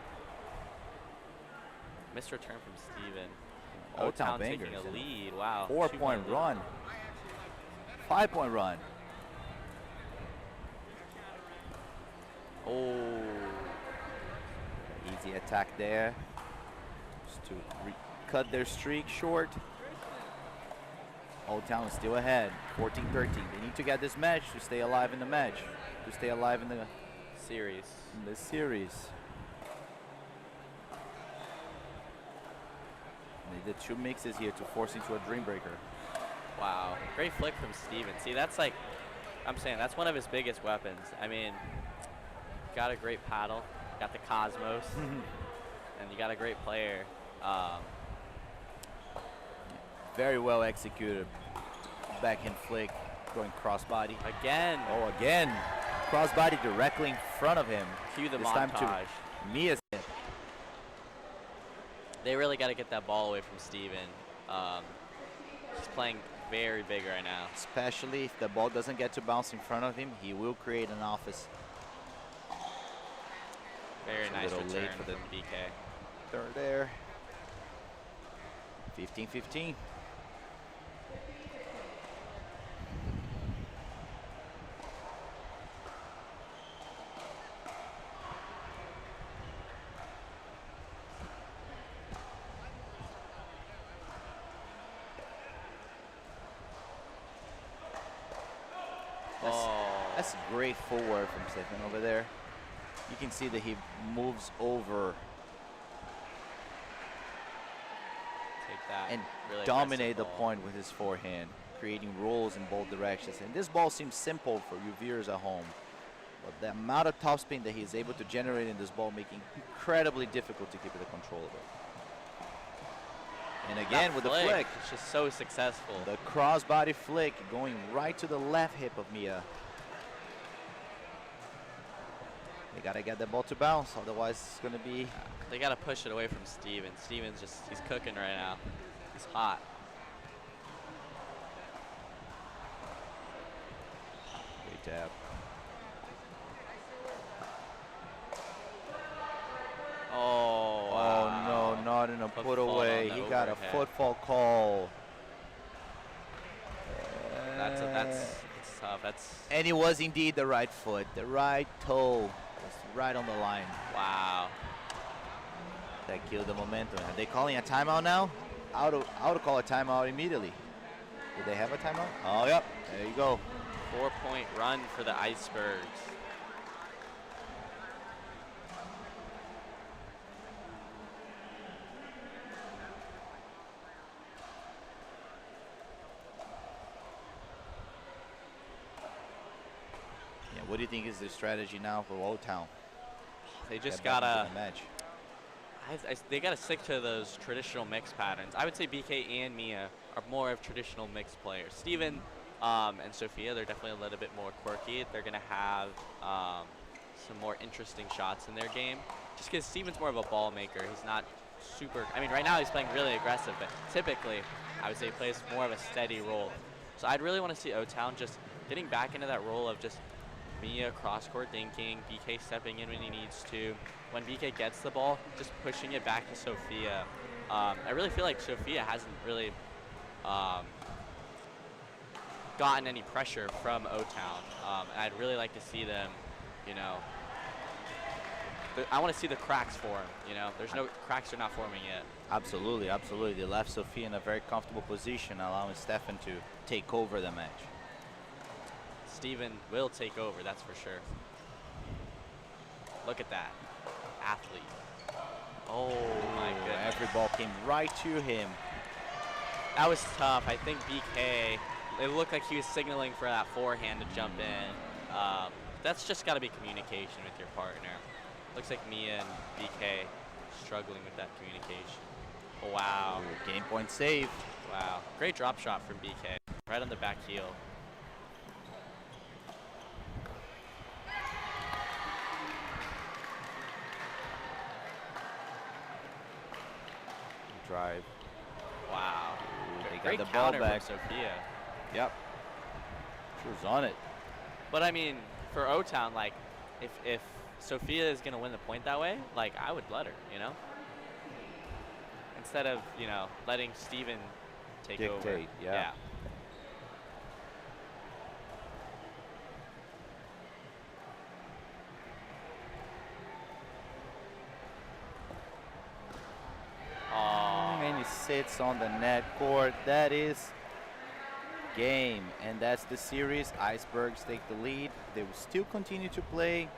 S2: Missed return from Steven.
S1: Old Town
S2: taking a lead. Wow.
S1: 4-point run. 5-point run.
S2: Oh.
S1: Easy attack there. Just to cut their streak short. Old Town is still ahead. 14-13. They need to get this match to stay alive in the match. To stay alive in the
S2: series.
S1: In the series. They did 2 mixes here to force into a Dreambreaker.
S2: Wow. Great flick from Steven. See, that's like, I'm saying, that's one of his biggest weapons. I mean, got a great paddle, got the Cosmos, and you got a great player.
S1: Very well executed. Backhand flick, going crossbody.
S2: Again.
S1: Oh, again. Crossbody directly in front of him.
S2: Cue the
S1: this
S2: montage.
S1: time to Mia's hit.
S2: They really got to get that ball away from Steven. He's playing very big right now.
S1: Especially if the ball doesn't get to bounce in front of him, he will create an office.
S2: Very nice
S1: little
S2: return
S1: late for
S2: from BK.
S1: Third there. 15-15. That's great footwork from Stephen over there. You can see that he moves over and
S2: really
S1: dominate the
S2: ball.
S1: point with his forehand, creating rolls in both directions. And this ball seems simple for you viewers at home, but the amount of topspin that he's able to generate in this ball making incredibly difficult to keep the control of it. And again
S2: that
S1: with the flick.
S2: It's just so successful.
S1: The crossbody flick going right to the left hip of Mia. They got to get the ball to bounce, otherwise it's going to be...
S2: They got to push it away from Steven. Steven's just, he's cooking right now. He's hot.
S1: Great tap.
S2: Oh, wow.
S1: Oh, no, not in a put away. He got a footfall call.
S2: That's tough.
S1: And it was indeed the right foot. The right toe was right on the line.
S2: Wow.
S1: That killed the momentum. Are they calling a timeout now? I would call a timeout immediately. Did they have a timeout? Oh, yep. There you go.
S2: 4-point run for the Iceburgs.
S1: Yeah, what do you think is the strategy now for Old Town?
S2: They just gotta
S1: match.
S2: They gotta stick to those traditional mix patterns. I would say BK and Mia are more of traditional mix players. Steven and Sophia, they're definitely a little bit more quirky. They're gonna have some more interesting shots in their game. Just because Steven's more of a ball maker. He's not super, I mean, right now he's playing really aggressive, but typically I would say he plays more of a steady role. So I'd really want to see O-Town just getting back into that role of just Mia cross-court thinking, BK stepping in when he needs to. When BK gets the ball, just pushing it back to Sophia. I really feel like Sophia hasn't really gotten any pressure from O-Town. And I'd really like to see them, you know, I want to see the cracks form, you know. There's no cracks are not forming yet.
S1: Absolutely, absolutely. They left Sophia in a very comfortable position, allowing Stefan to take over the match.
S2: Steven will take over, that's for sure. Look at that. Athlete. Oh my goodness.
S1: Every ball came right to him.
S2: That was tough. I think BK, it looked like he was signaling for that forehand to jump in. That's just got to be communication with your partner. Looks like Mia and BK struggling with that communication. Oh, wow.
S1: Ooh, game point save.
S2: Wow. Great drop shot from BK. Right on the back heel.
S1: Drive.
S2: Wow.
S1: Ooh, they
S2: Great
S1: got the ball
S2: counter
S1: back.
S2: from Sophia.
S1: Yep. She was on it.
S2: But I mean, for O-Town, like, if Sophia is going to win the point that way, like, I would let her, you know? Instead of, you know, letting Steven take over.
S1: Dictate, yeah. And he sits on the net court. That is game, and that's the series. Icebergs take the lead. They will still continue to play,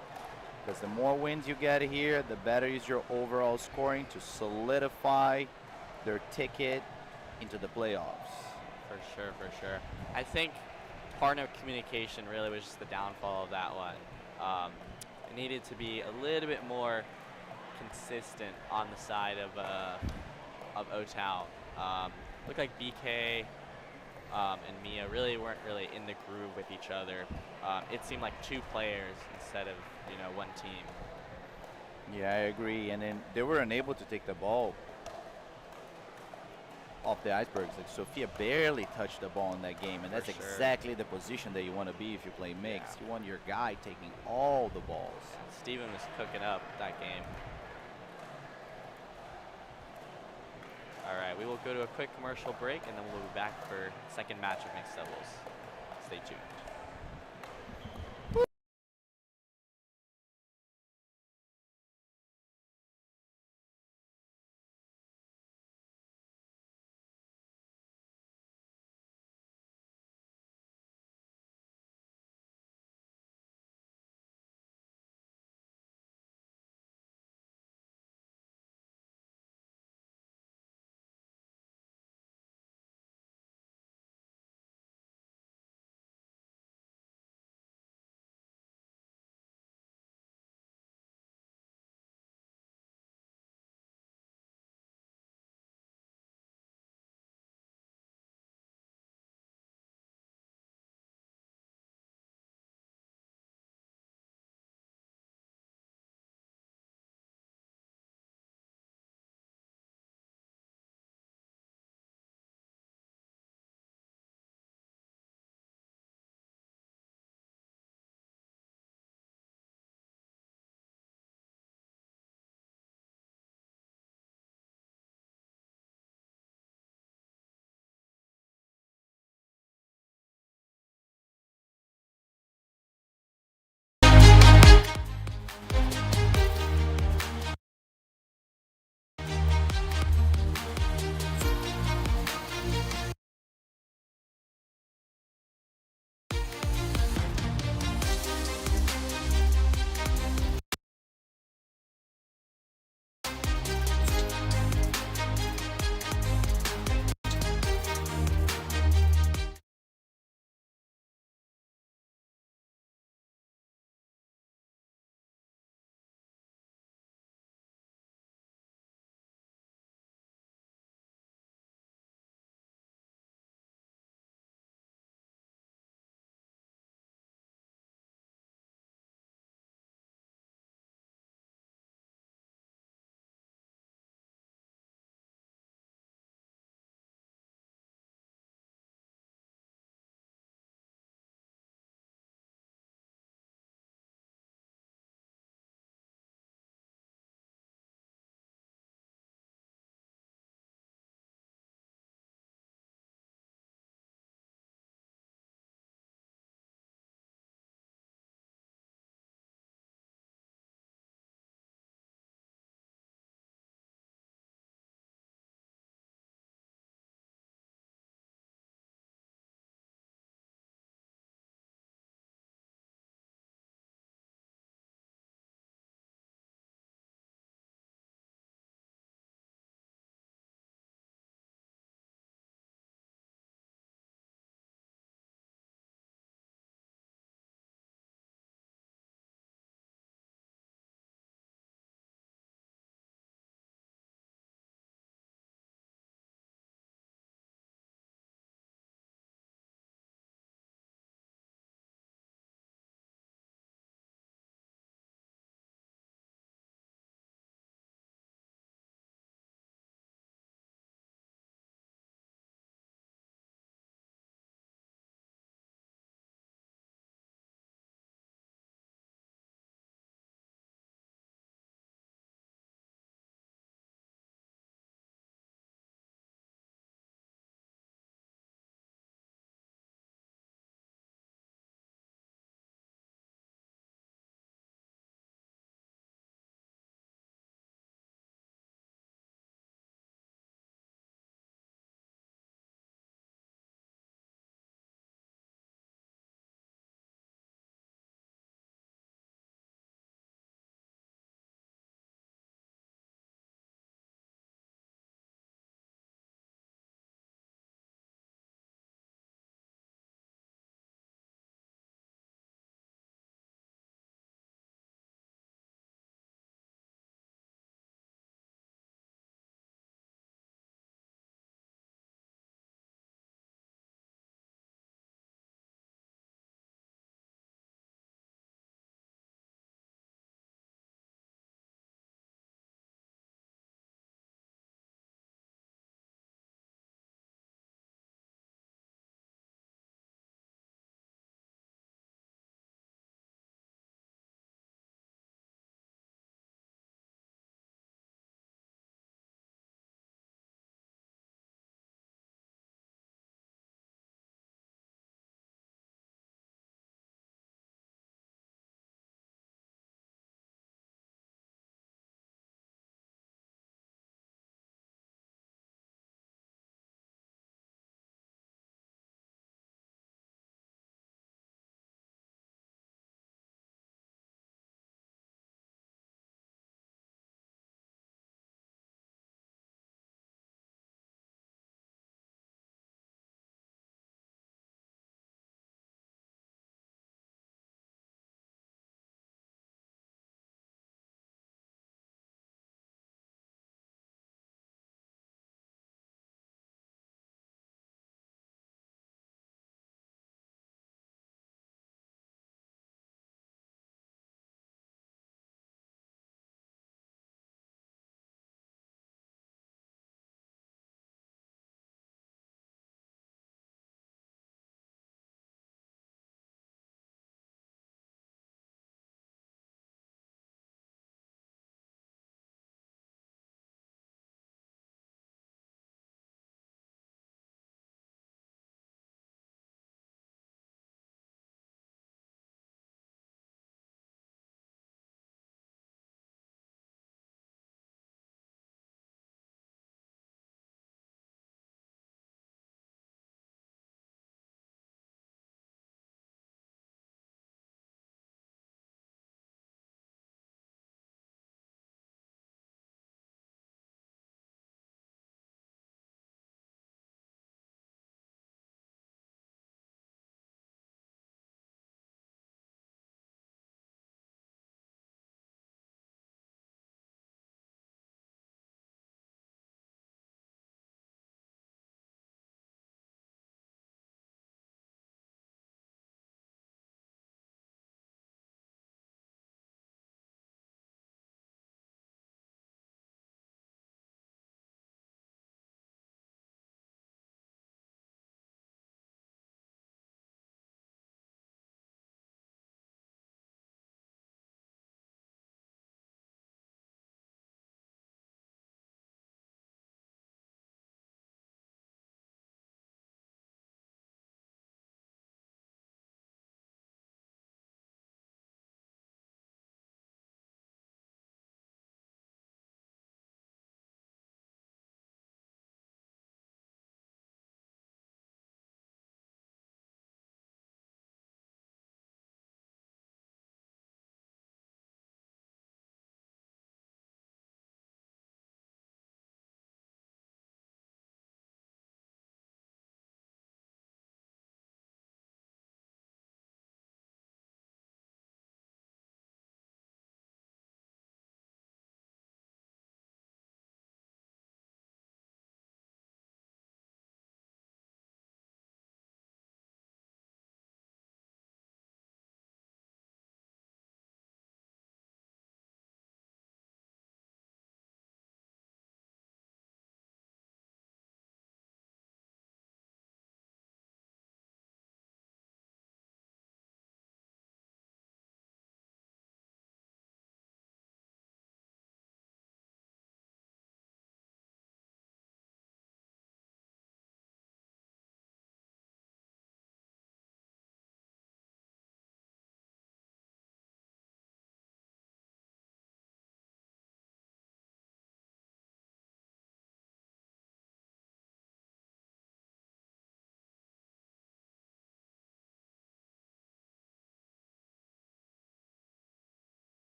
S1: because the more wins you get here, the better is your overall scoring to solidify their ticket into the playoffs.
S2: For sure, for sure. I think partner communication really was just the downfall of that one. It needed to be a little bit more consistent on the side of O-Town. Looked like BK and Mia really weren't really in the groove with each other. It seemed like two players instead of, you know, one team.
S3: Yeah, I agree. And then they were unable to take the ball off the Icebergs. Like Sophia barely touched the ball in that game, and that's
S2: sure.
S3: exactly the position that you want to be if you play mixed.
S2: Yeah.
S3: You want your guy taking all the balls.
S2: Steven was cooking up that game. All right, we will go to a quick commercial break, and then we'll be back for second match of mixed doubles. Stay tuned.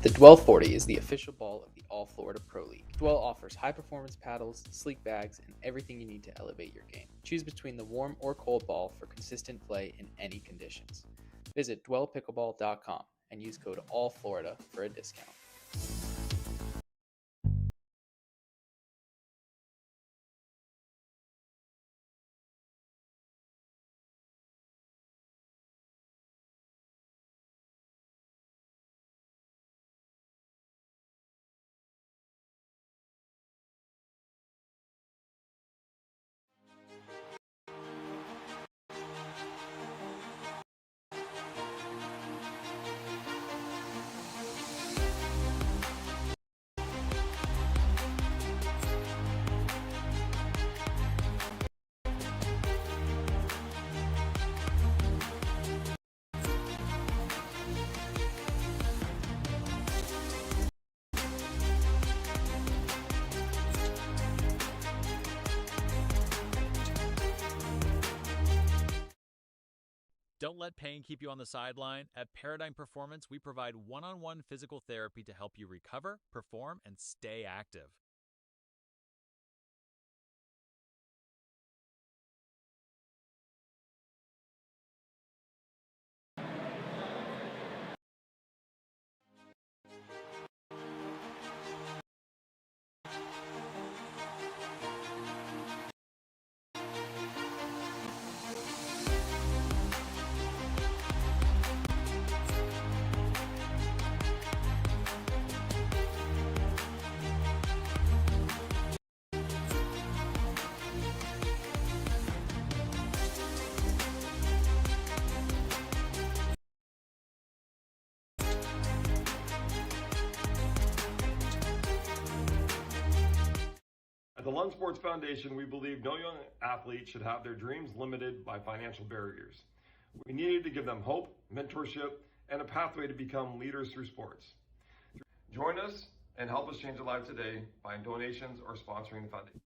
S4: The Dwell 40 is the official ball of the All Florida Pro League. Dwell offers high-performance paddles, sleek bags, and everything you need to elevate your game. Choose between the warm or cold ball for consistent play in any conditions. Visit dwellpickleball.com and use code ALLFLORIDA for a discount.
S5: Don't let pain keep you on the sideline. At Paradigm Performance, we provide one-on-one physical therapy to help you recover, perform, and stay active.
S6: At the Lund Sports Foundation, we believe no young athlete should have their dreams limited by financial barriers. We needed to give them hope, mentorship, and a pathway to become leaders through sports. Join us and help us change a life today by donations or sponsoring the foundation.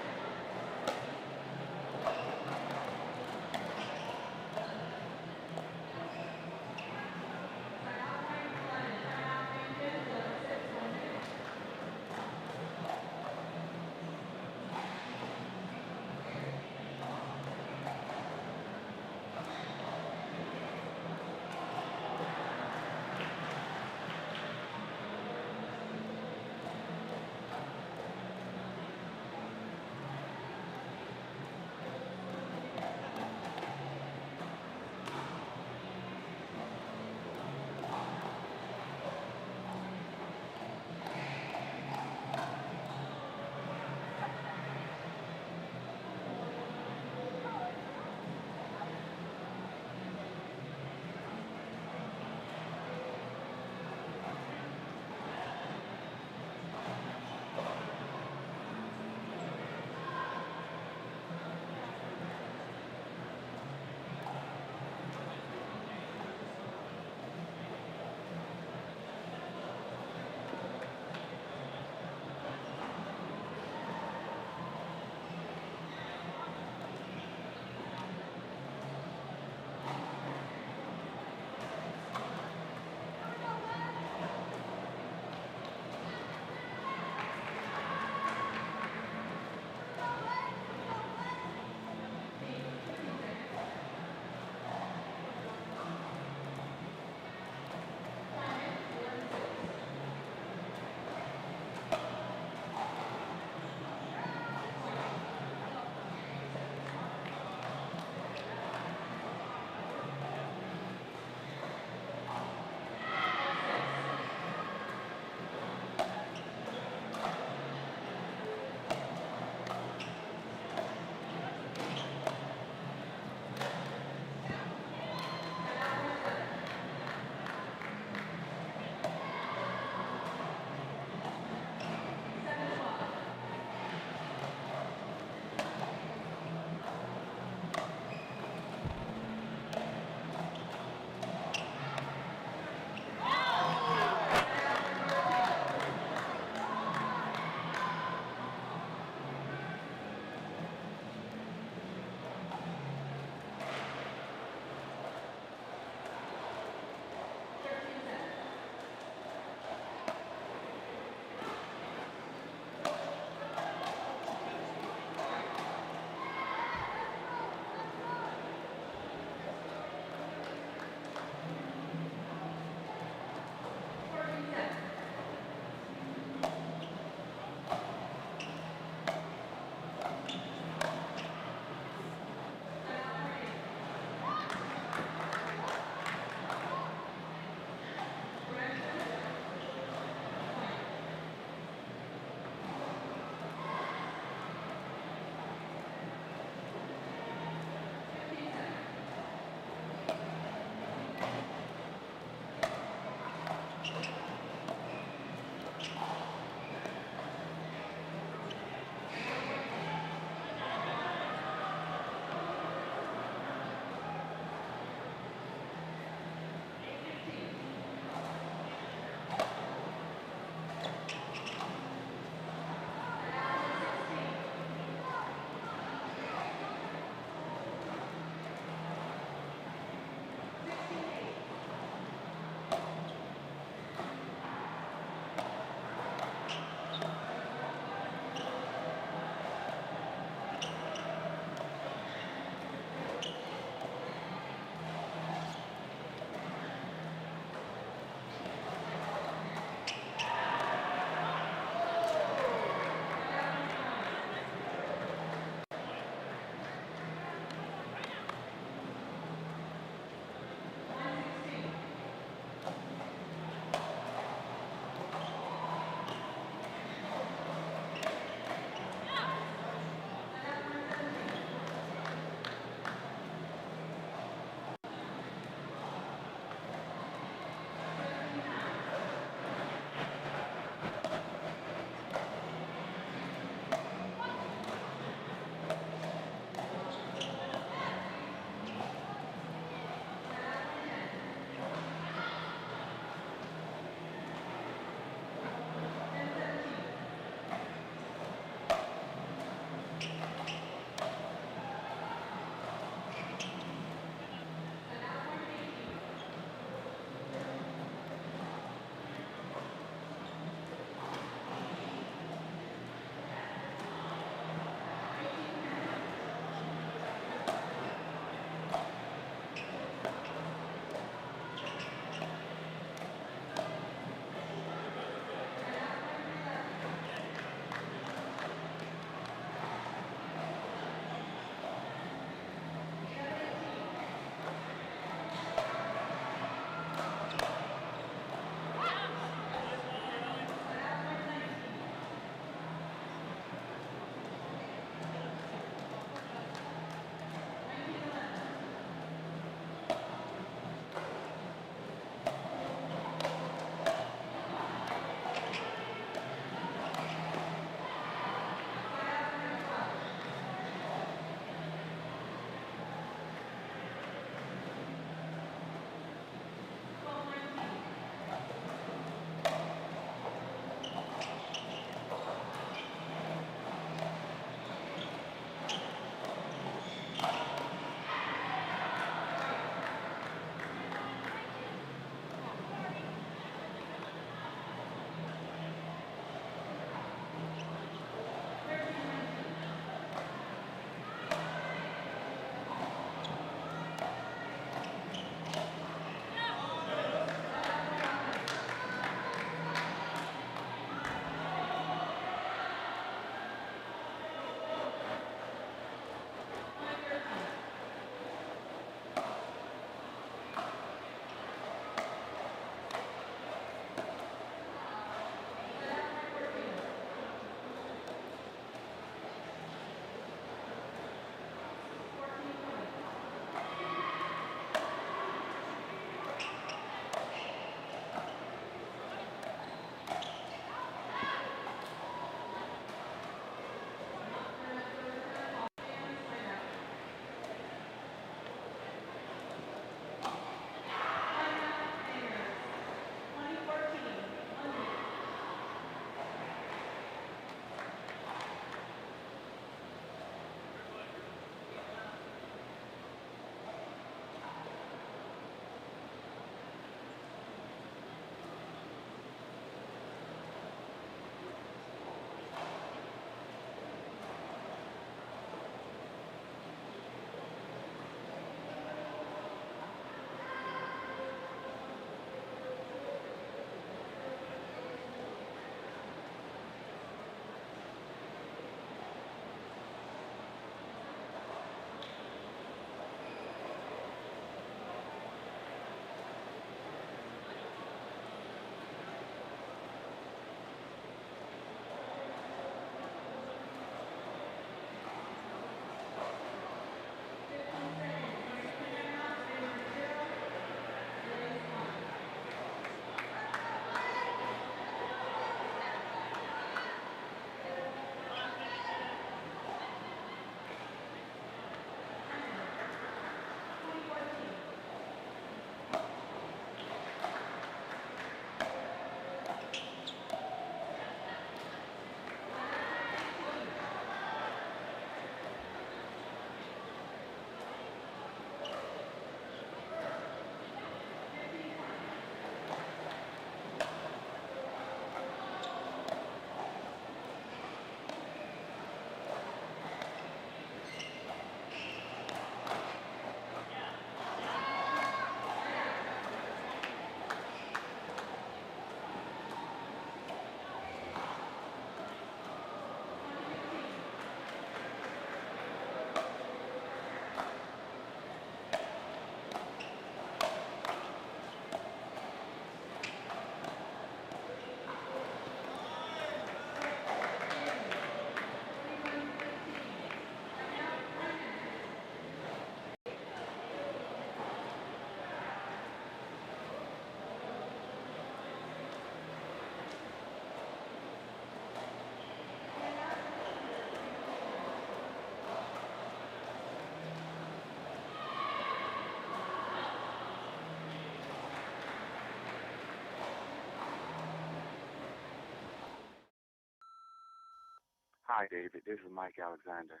S7: Hi, David. This is Mike Alexander.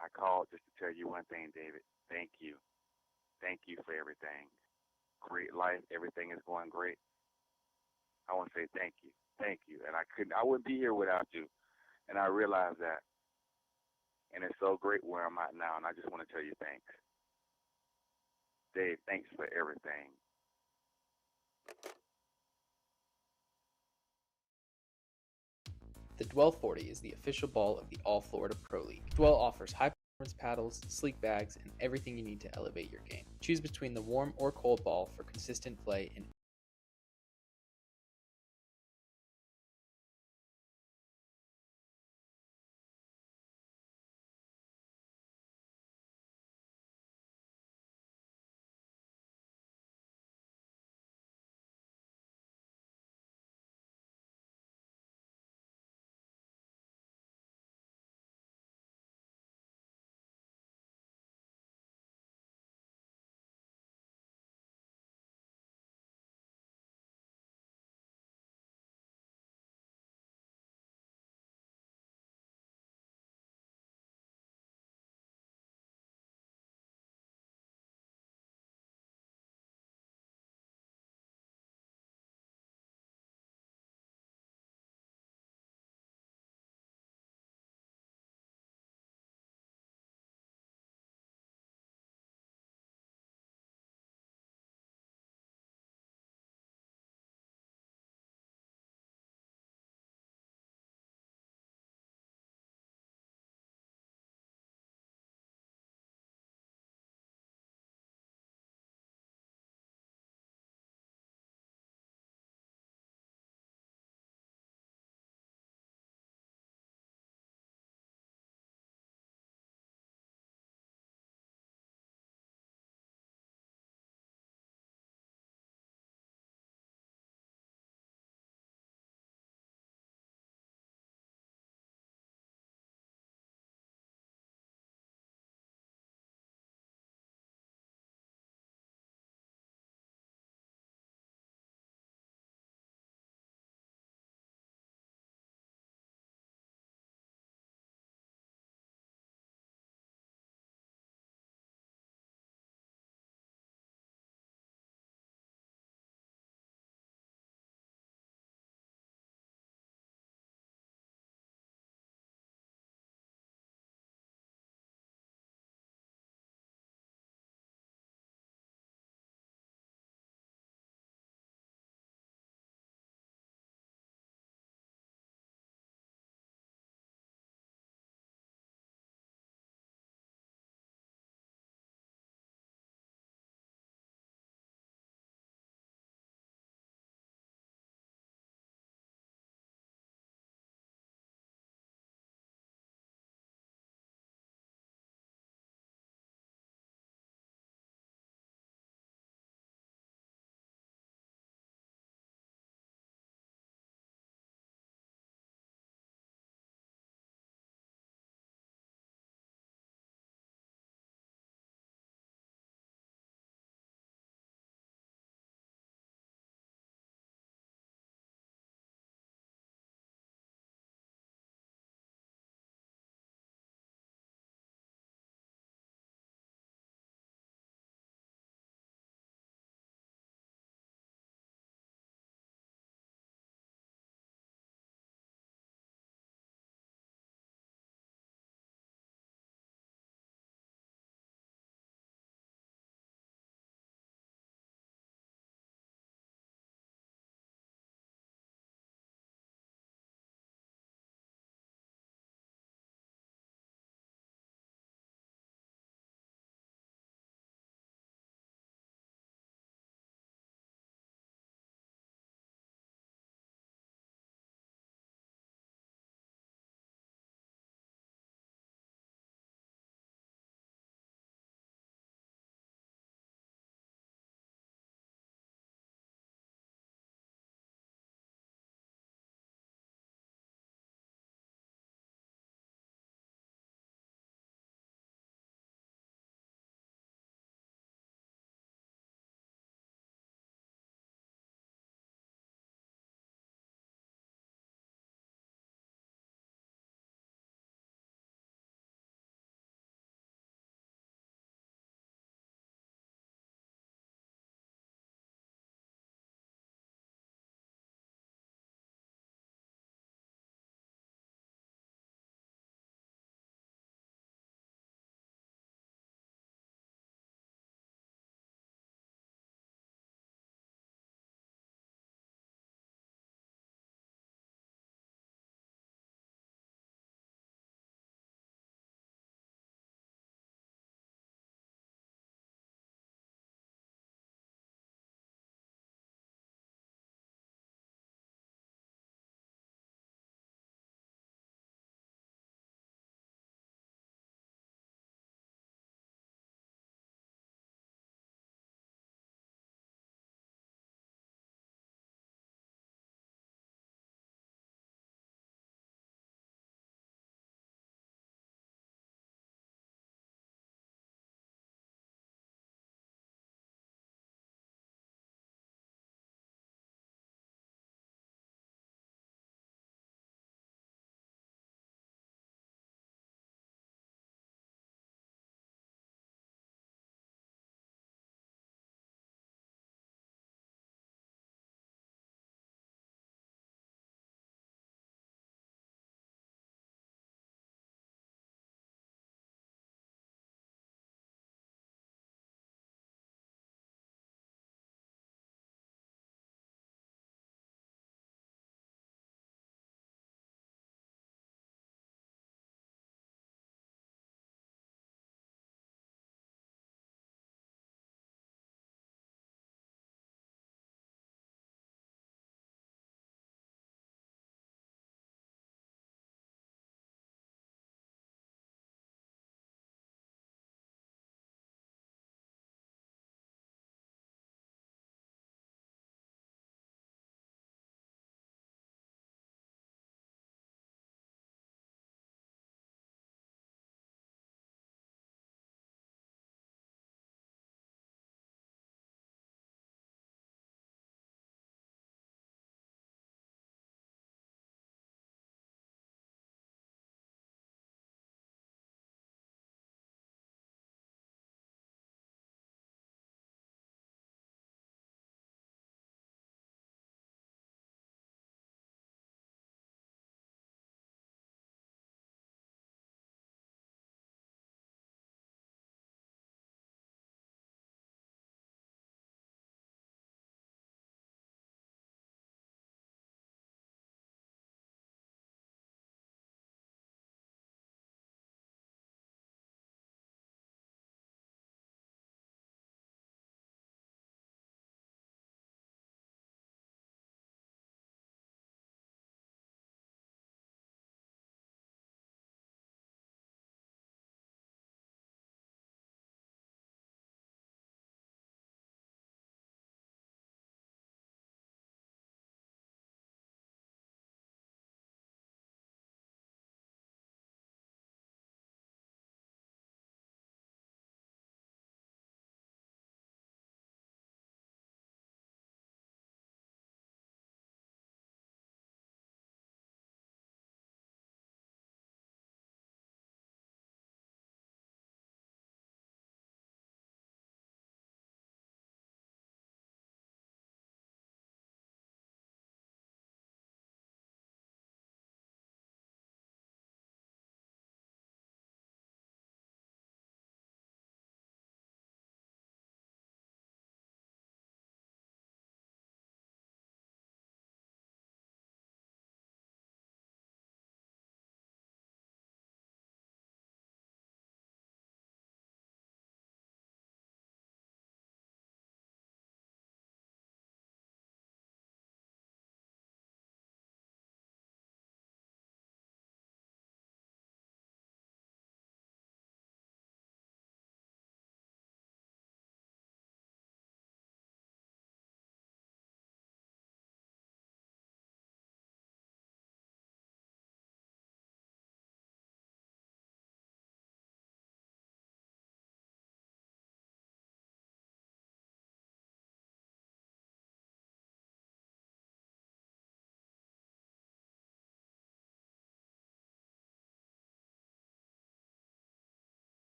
S7: I called just to tell you one thing, David. Thank you. Thank you for everything. Great life. Everything is going great. I want to say thank you. Thank you. And I wouldn't be here without you. And I realize that. And it's so great where I'm at now. And I just want to tell you thanks. Dave, thanks for everything.
S4: The Dwell 40 is the official ball of the All Florida Pro League. Dwell offers high performance paddles, sleek bags, and everything you need to elevate your game. Choose between the warm or cold ball for consistent play in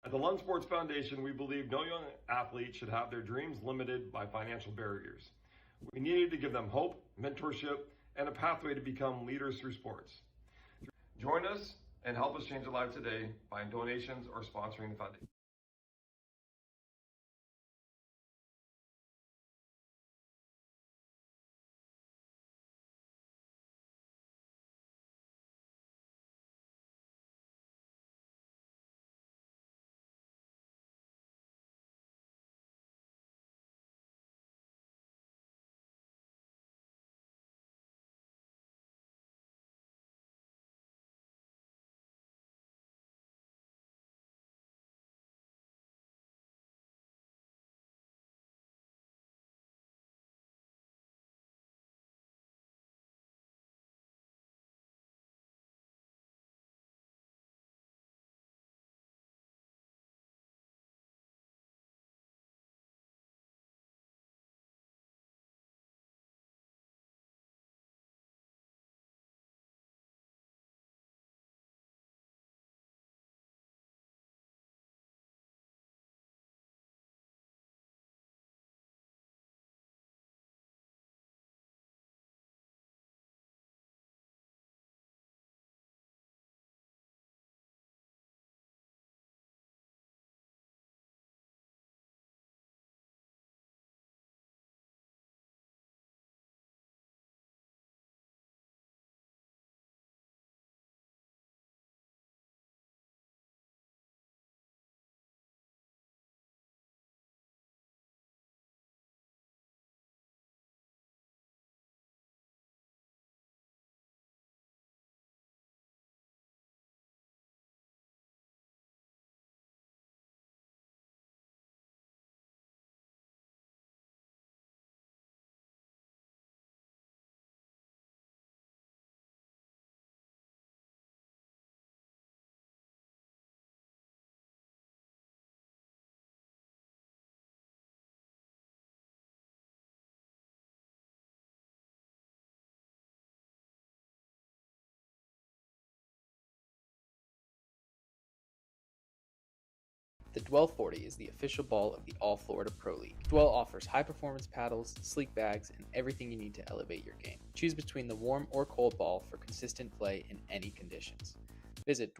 S6: At the Lund Sports Foundation, we believe no young athlete should have their dreams limited by financial barriers. We needed to give them hope, mentorship, and a pathway to become leaders through sports. Join us and help us change their lives today by donations or sponsoring the foundation.
S4: The Dwell 40 is the official ball of the All Florida Pro League. Dwell offers high-performance paddles, sleek bags, and everything you need to elevate your game. Choose between the warm or cold ball for consistent play in any conditions. Visit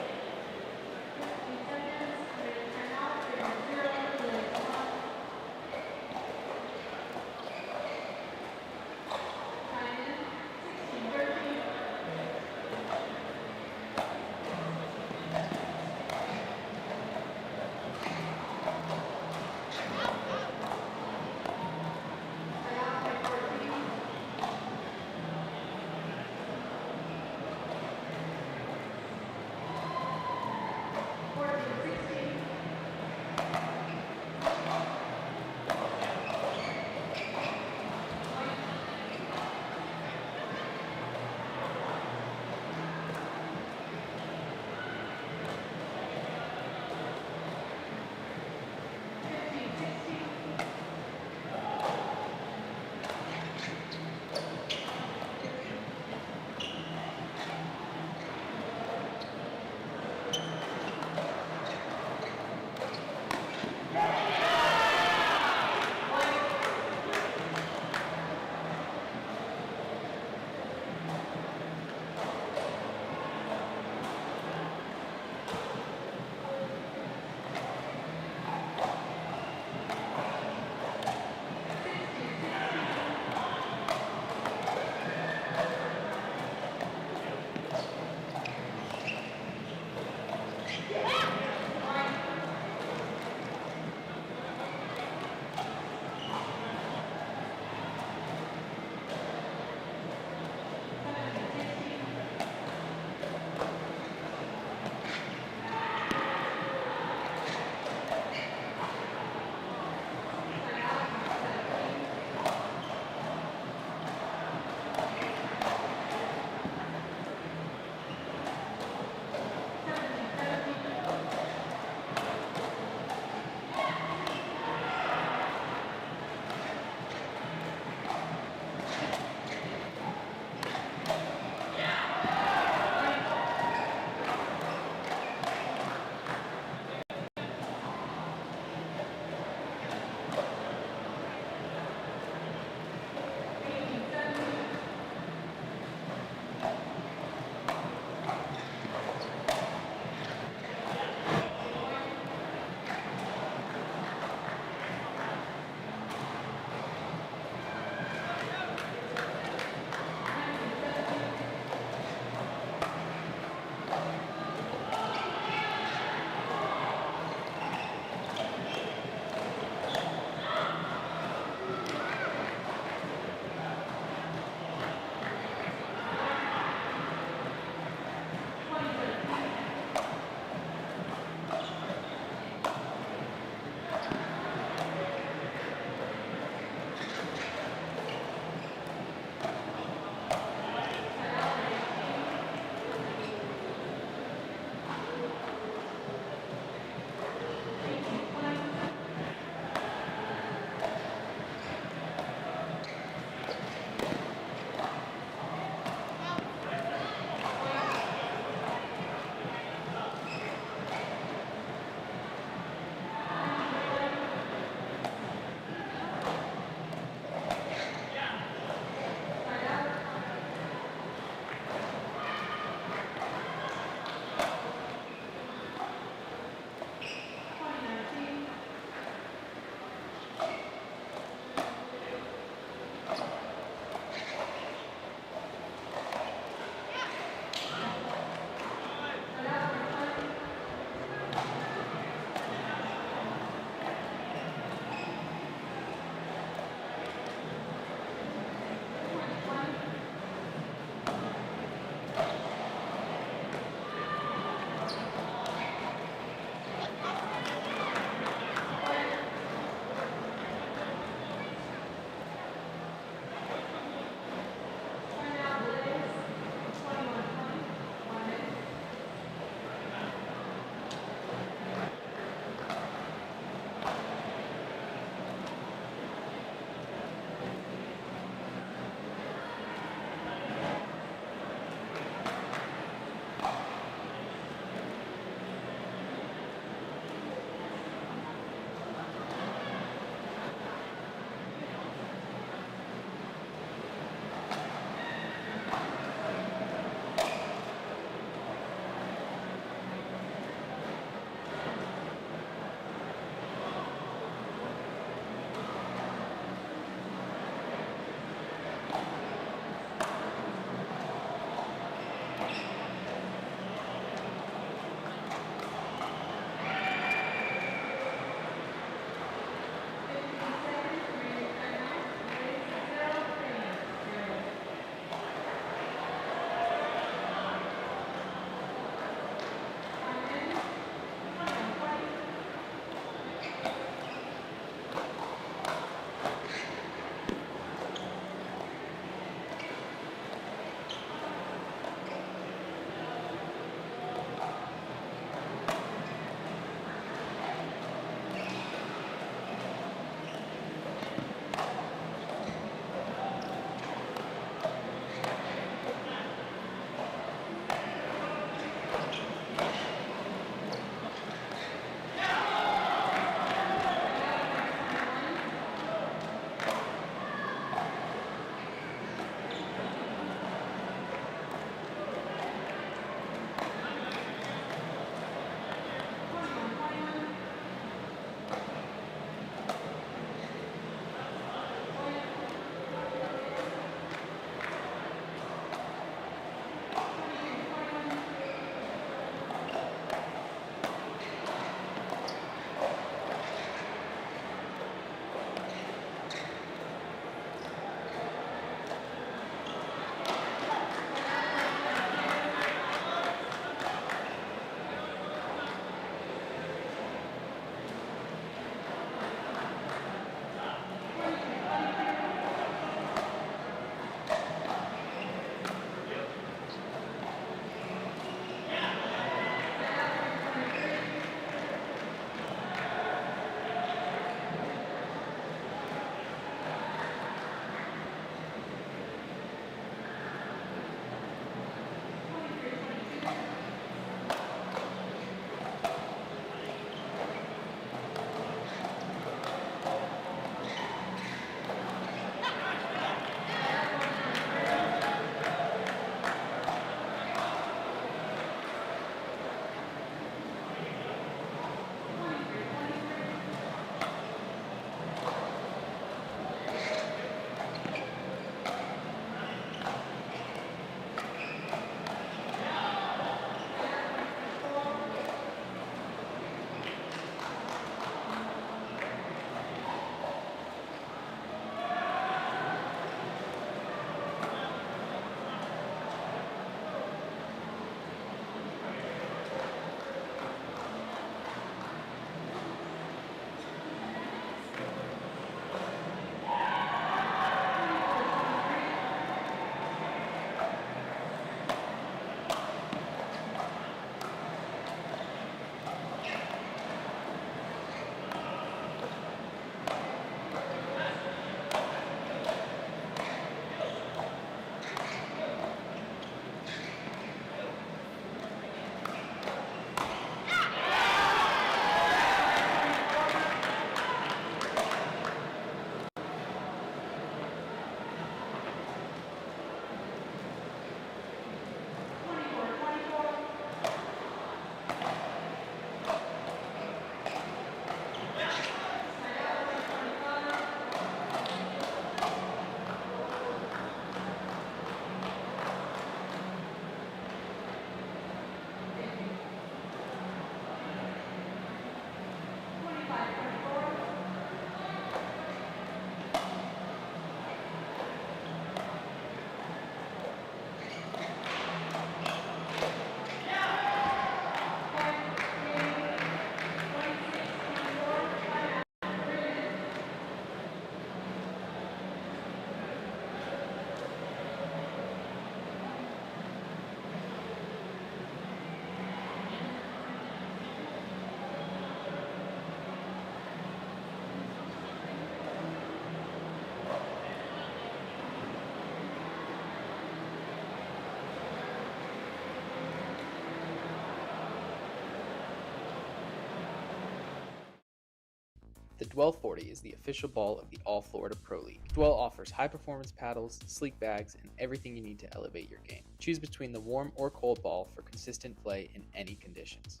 S4: Dwell 40 is the official ball of the All Florida Pro League. Dwell offers high-performance paddles, sleek bags, and everything you need to elevate your game. Choose between the warm or cold ball for consistent play in any conditions.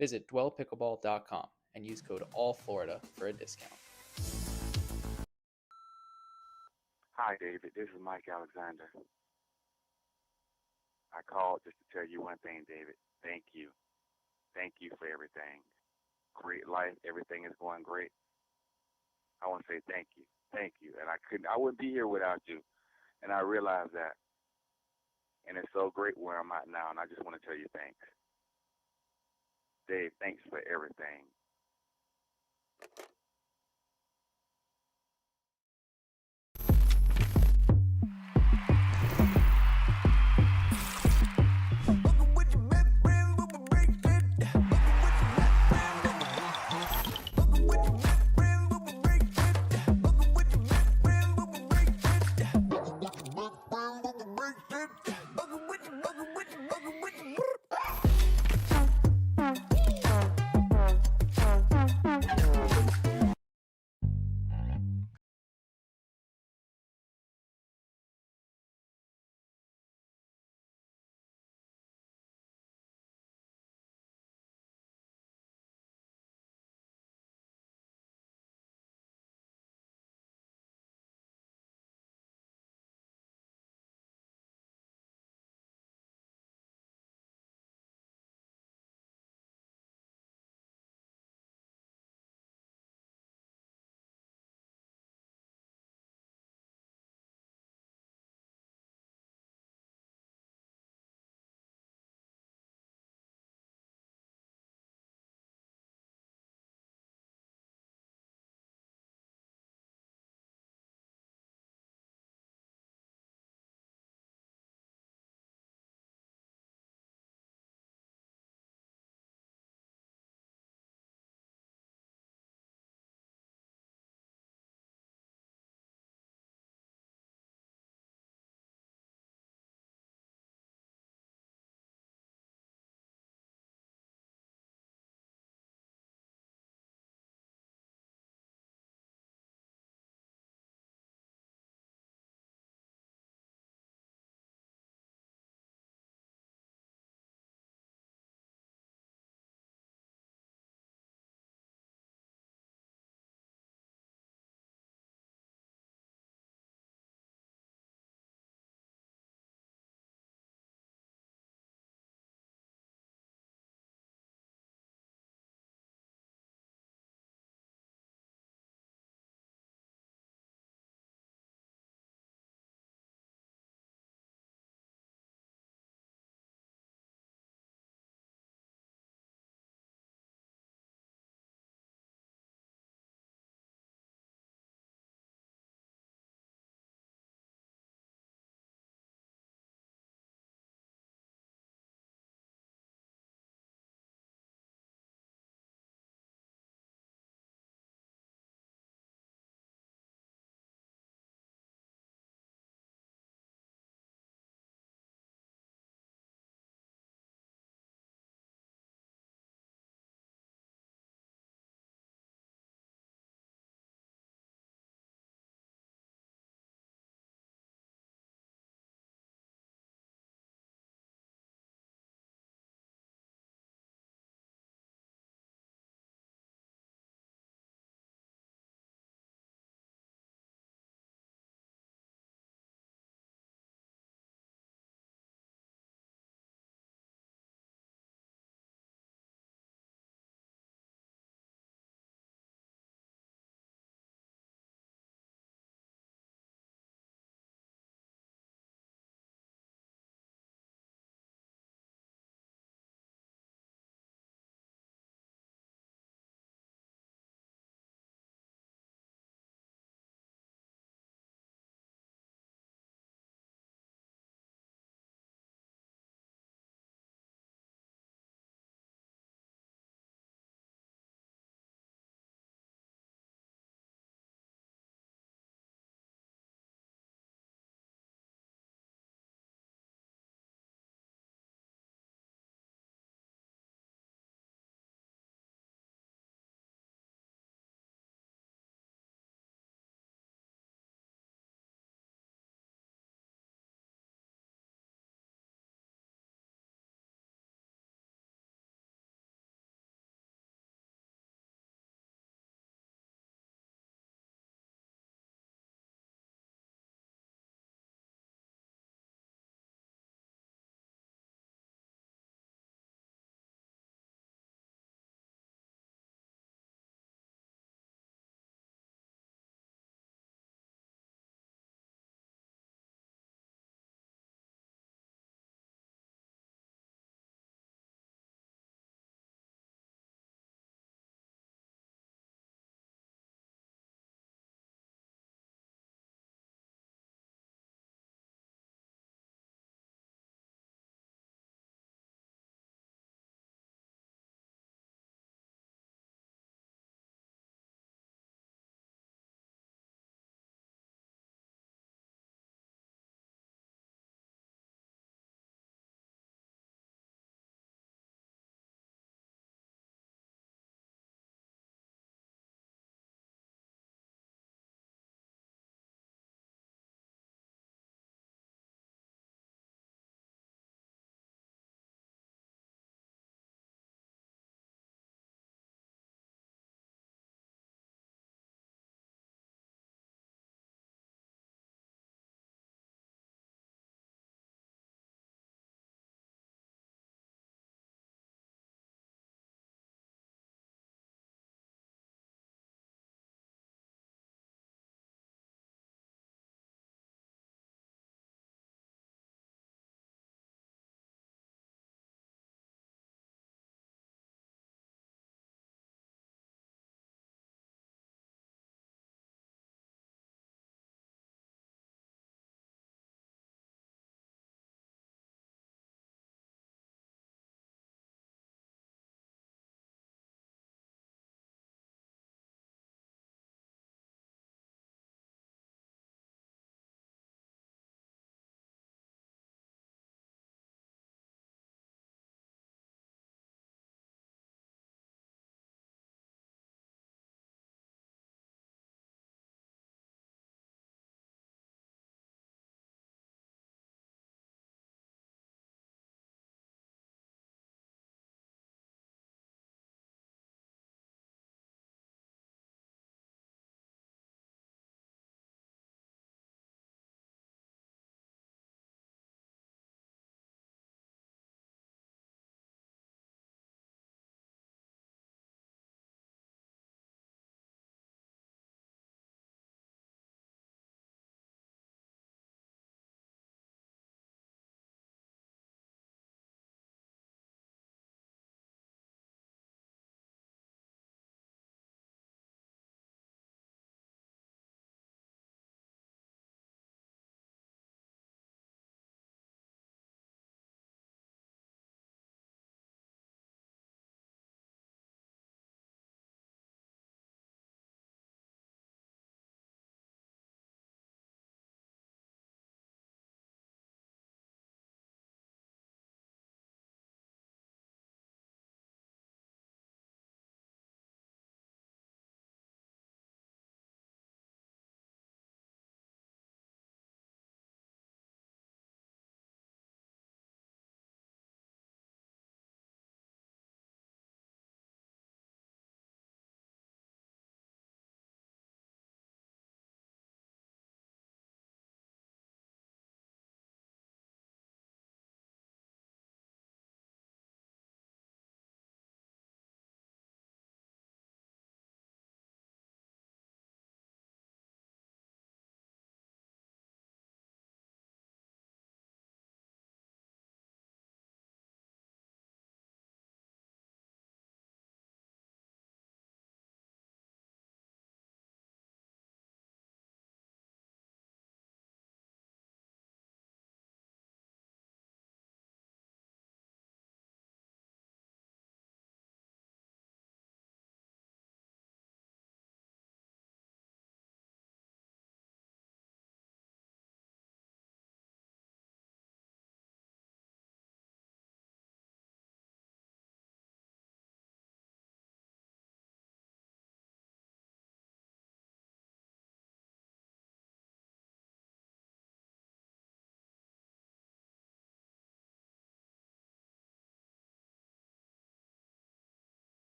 S4: Visit dwellpickleball.com and use code ALLFLORIDA for a discount.
S7: Hi, David. This is Mike Alexander. I called just to tell you one thing, David. Thank you. Thank you for everything. Great life. Everything is going great. I want to say thank you. Thank you. And I wouldn't be here without you. And I realize that. And it's so great where I'm at now. And I just want to tell you thanks. Dave, thanks for everything.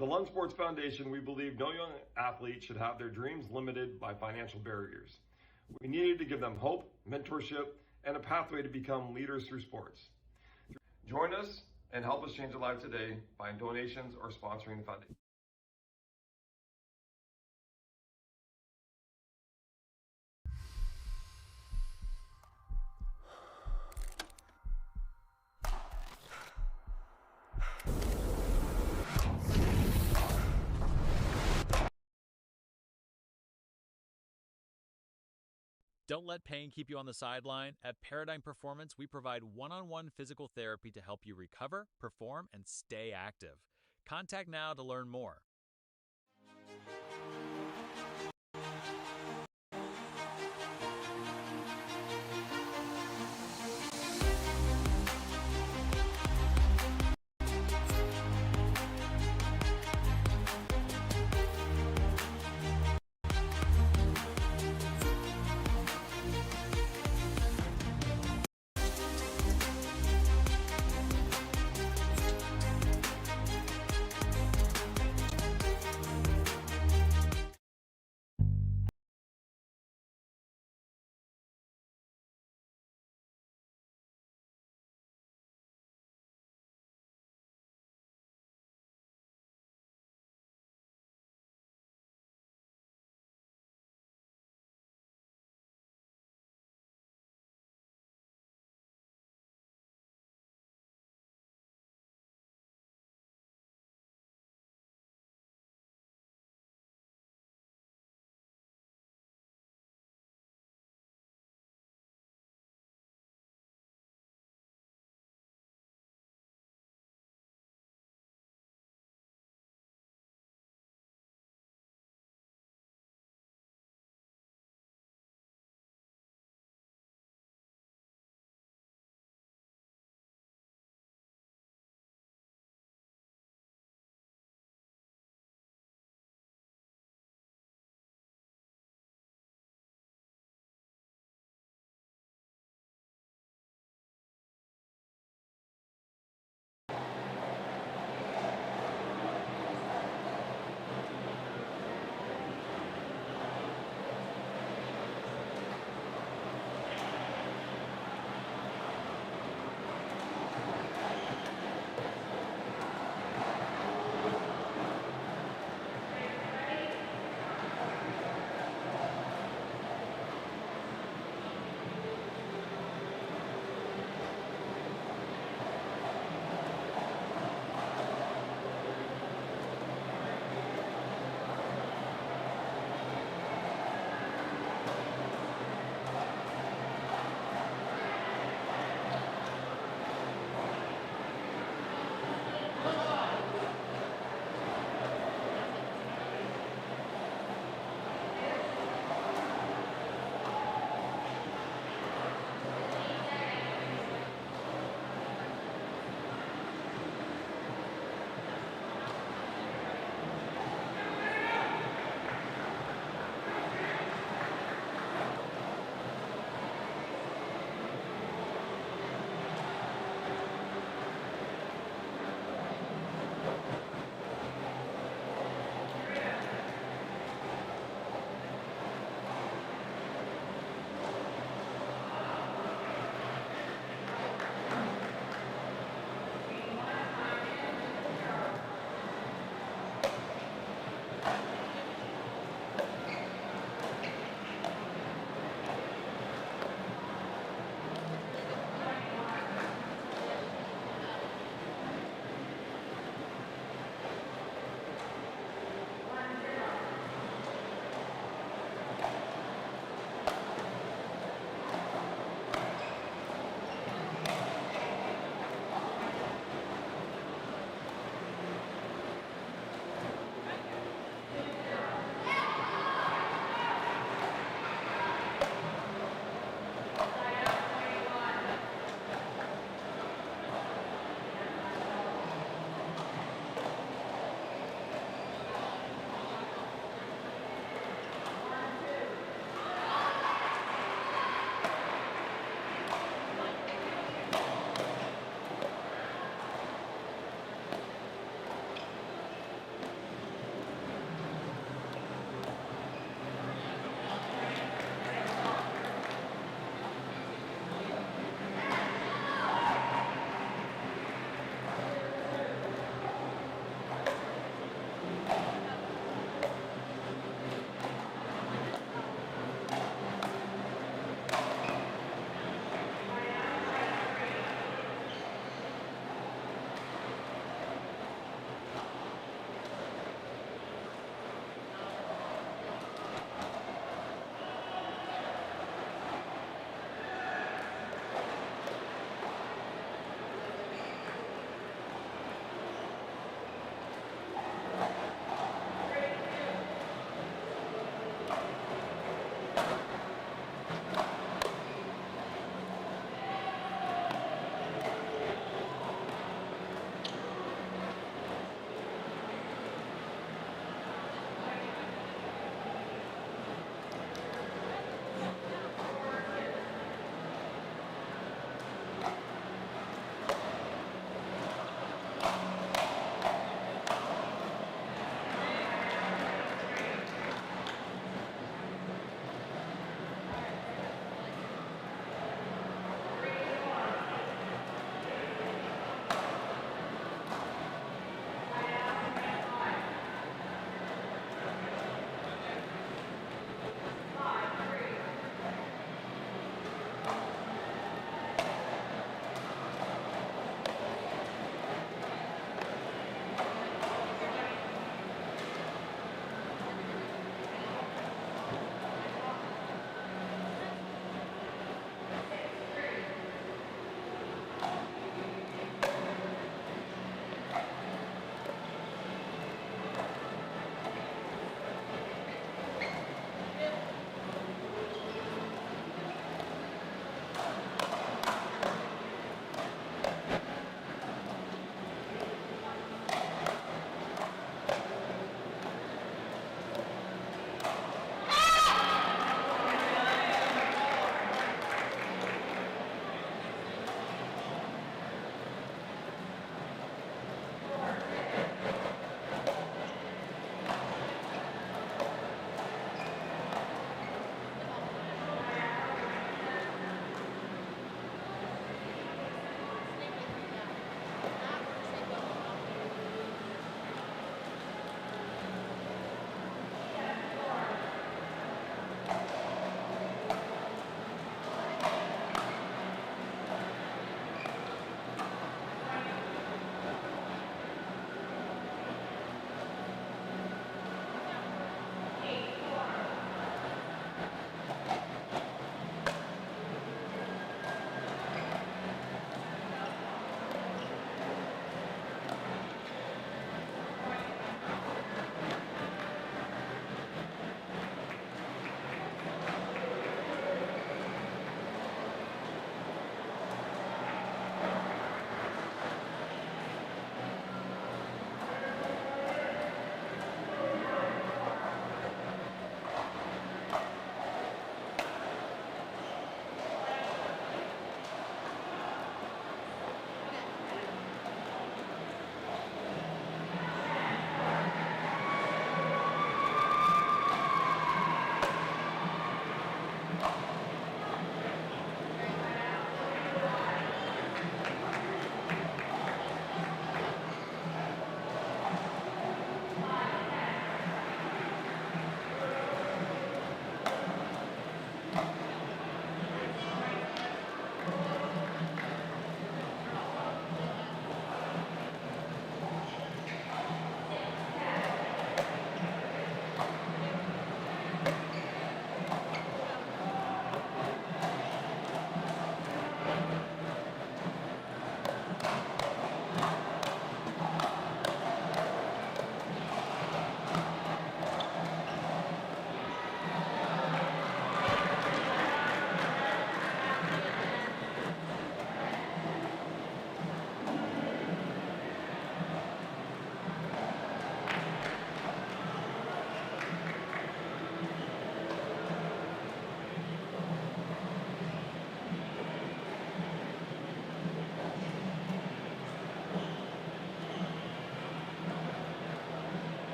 S6: At the Lung Sports Foundation, we believe no young athlete should have their dreams limited by financial barriers. We needed to give them hope, mentorship, and a pathway to become leaders through sports. Join us and help us change a life today by donations or sponsoring the foundation.
S5: Don't let pain keep you on the sideline. At Paradigm Performance, we provide one-on-one physical therapy to help you recover, perform, and stay active. Contact now to learn more.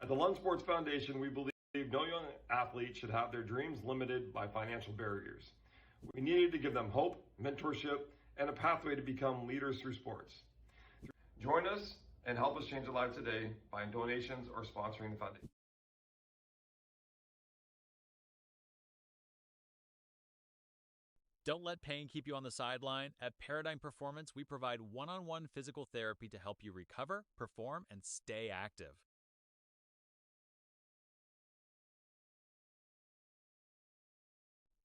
S6: At the Lund Sports Foundation, we believe no young athlete should have their dreams limited by financial barriers. We needed to give them hope, mentorship, and a pathway to become leaders through sports. Join us and help us change their lives today by donations or sponsoring the foundation.
S5: Don't let pain keep you on the sideline. At Paradigm Performance, we provide one-on-one physical therapy to help you recover, perform, and stay active.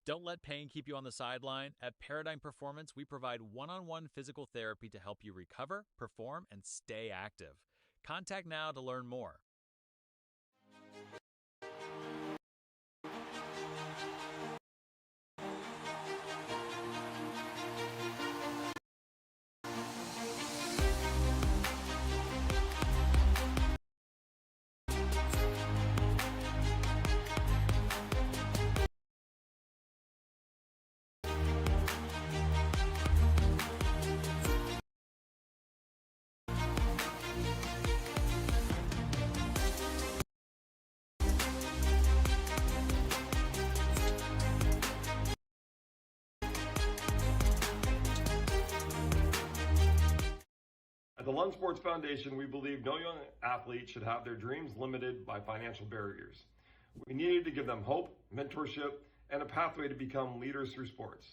S5: Don't let pain keep you on the sideline. At Paradigm Performance, we provide one-on-one physical therapy to help you recover, perform, and stay active. Contact now to learn more.
S6: At the Lund Sports Foundation, we believe no young athlete should have their dreams limited by financial barriers. We needed to give them hope, mentorship, and a pathway to become leaders through sports.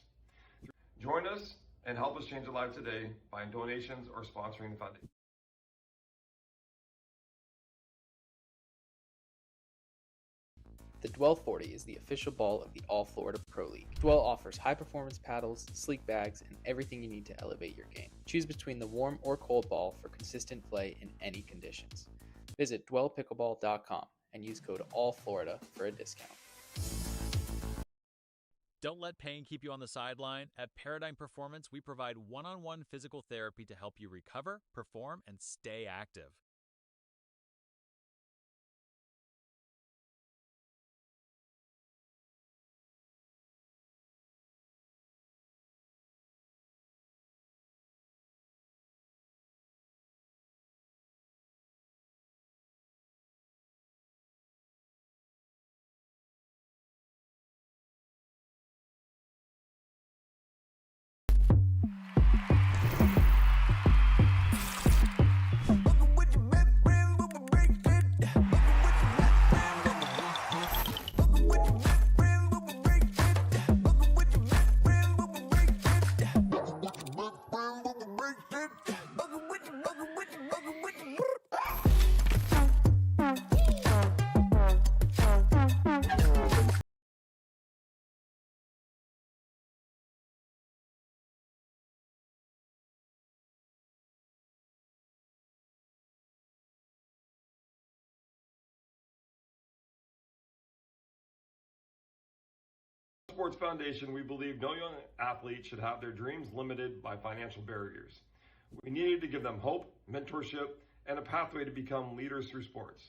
S6: Join us and help us change their lives today by donations or sponsoring the foundation.
S4: The Dwell 40 is the official ball of the All Florida Pro League. Dwell offers high-performance paddles, sleek bags, and everything you need to elevate your game. Choose between the warm or cold ball for consistent play in any conditions. Visit dwellpickleball.com and use code ALLFLORIDA for a discount.
S5: Don't let pain keep you on the sideline. At Paradigm Performance, we provide one-on-one physical therapy to help you recover, perform, and stay active.
S6: Sports Foundation, we believe no young athlete should have their dreams limited by financial barriers. We needed to give them hope, mentorship, and a pathway to become leaders through sports.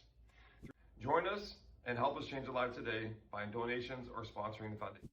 S6: Join us and help us change their lives today by donations or sponsoring the foundation.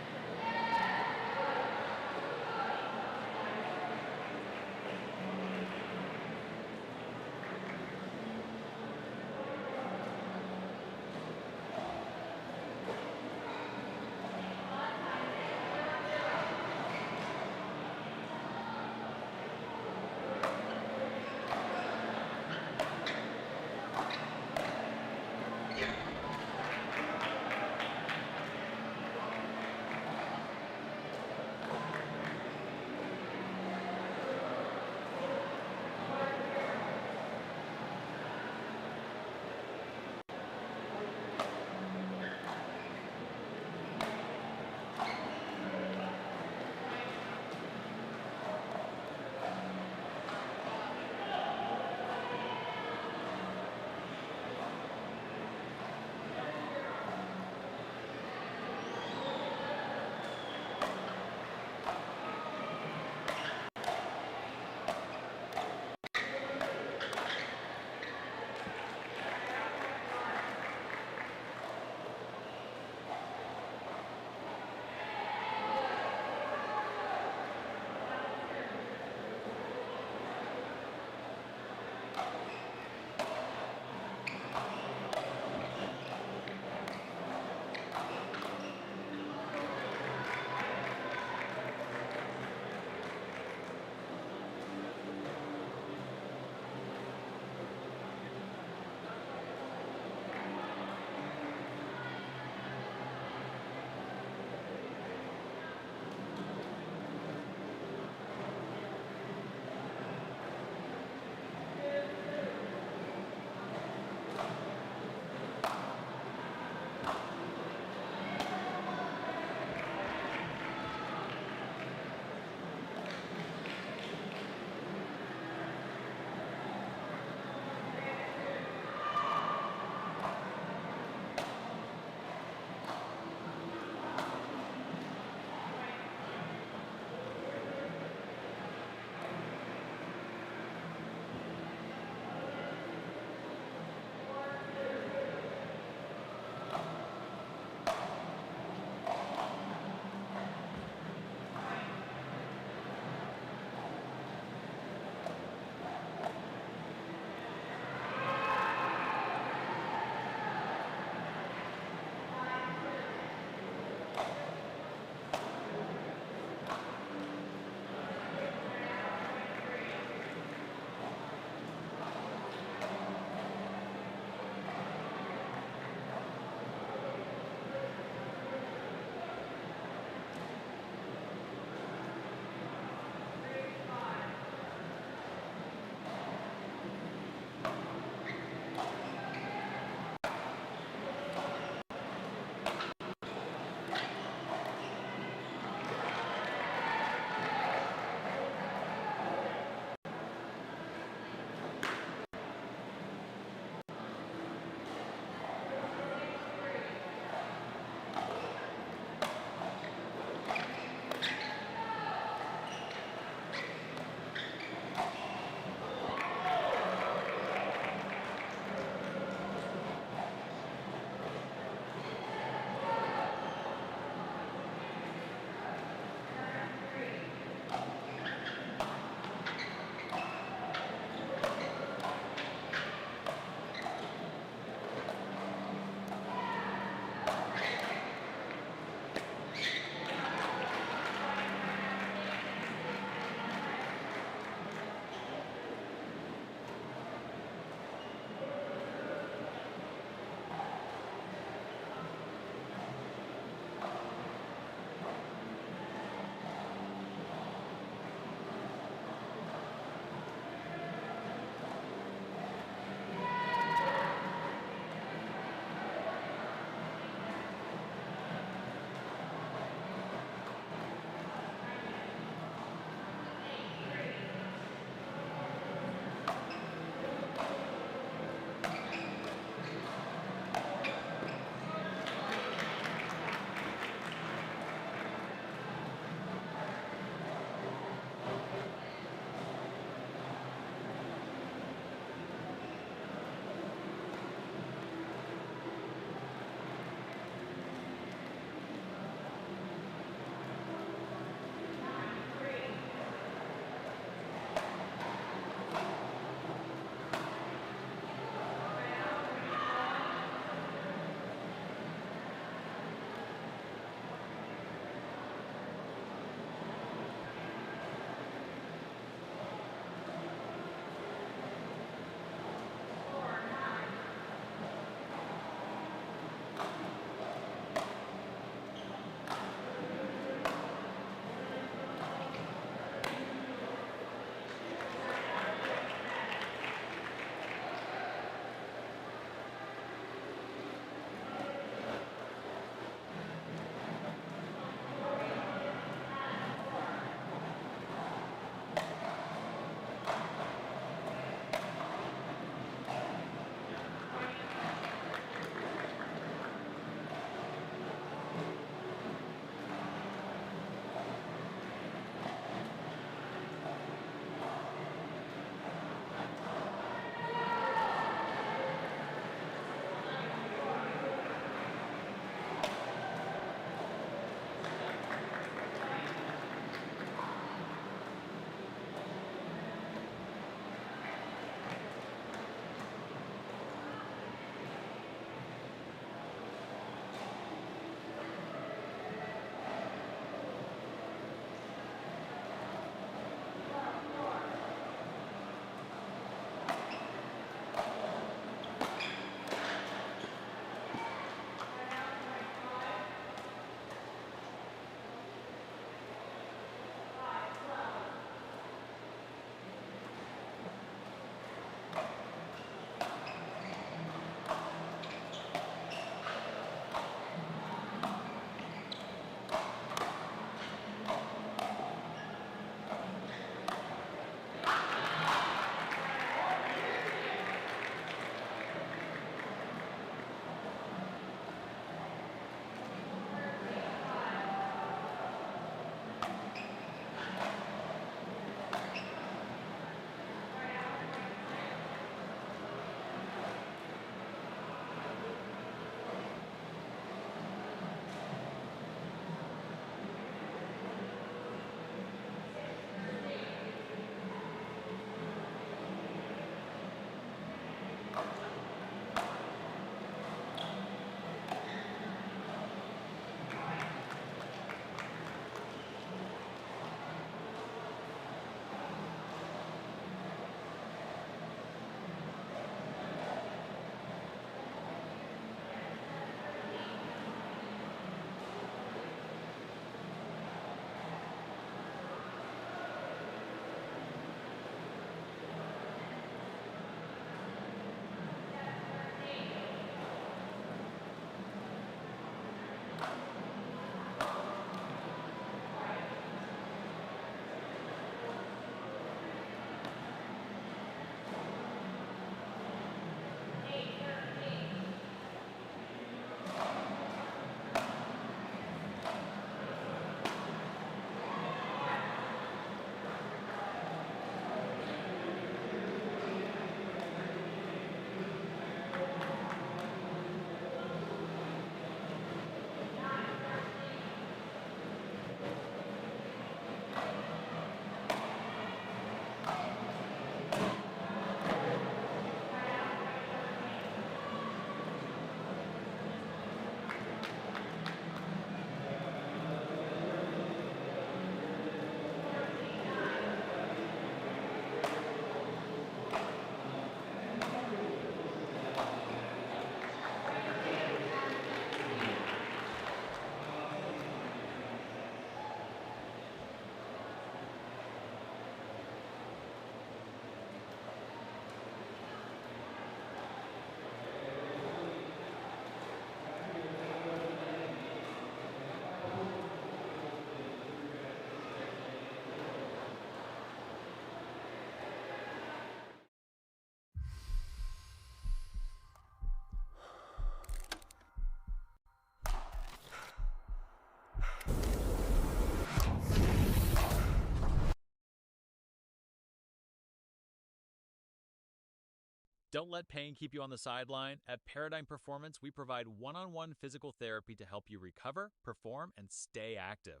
S5: Don't let pain keep you on the sideline. At Paradigm Performance, we provide one-on-one physical therapy to help you recover, perform, and stay active.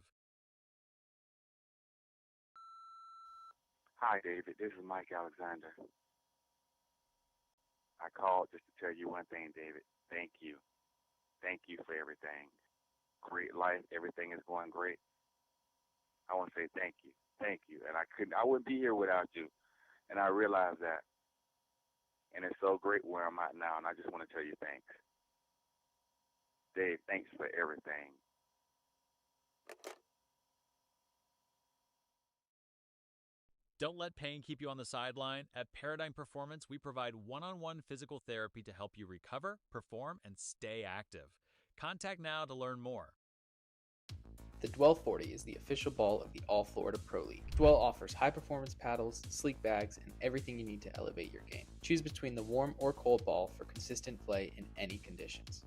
S7: Hi, David. This is Mike Alexander. I called just to tell you one thing, David. Thank you. Thank you for everything. Great life. Everything is going great. I want to say thank you. Thank you. And I wouldn't be here without you. And I realize that. And it's so great where I'm at now, and I just want to tell you thanks. Dave, thanks for everything.
S5: Don't let pain keep you on the sideline. At Paradigm Performance, we provide one-on-one physical therapy to help you recover, perform, and stay active. Contact now to learn more.
S4: The Dwell 40 is the official ball of the All Florida Pro League. Dwell offers high-performance paddles, sleek bags, and everything you need to elevate your game. Choose between the warm or cold ball for consistent play in any conditions.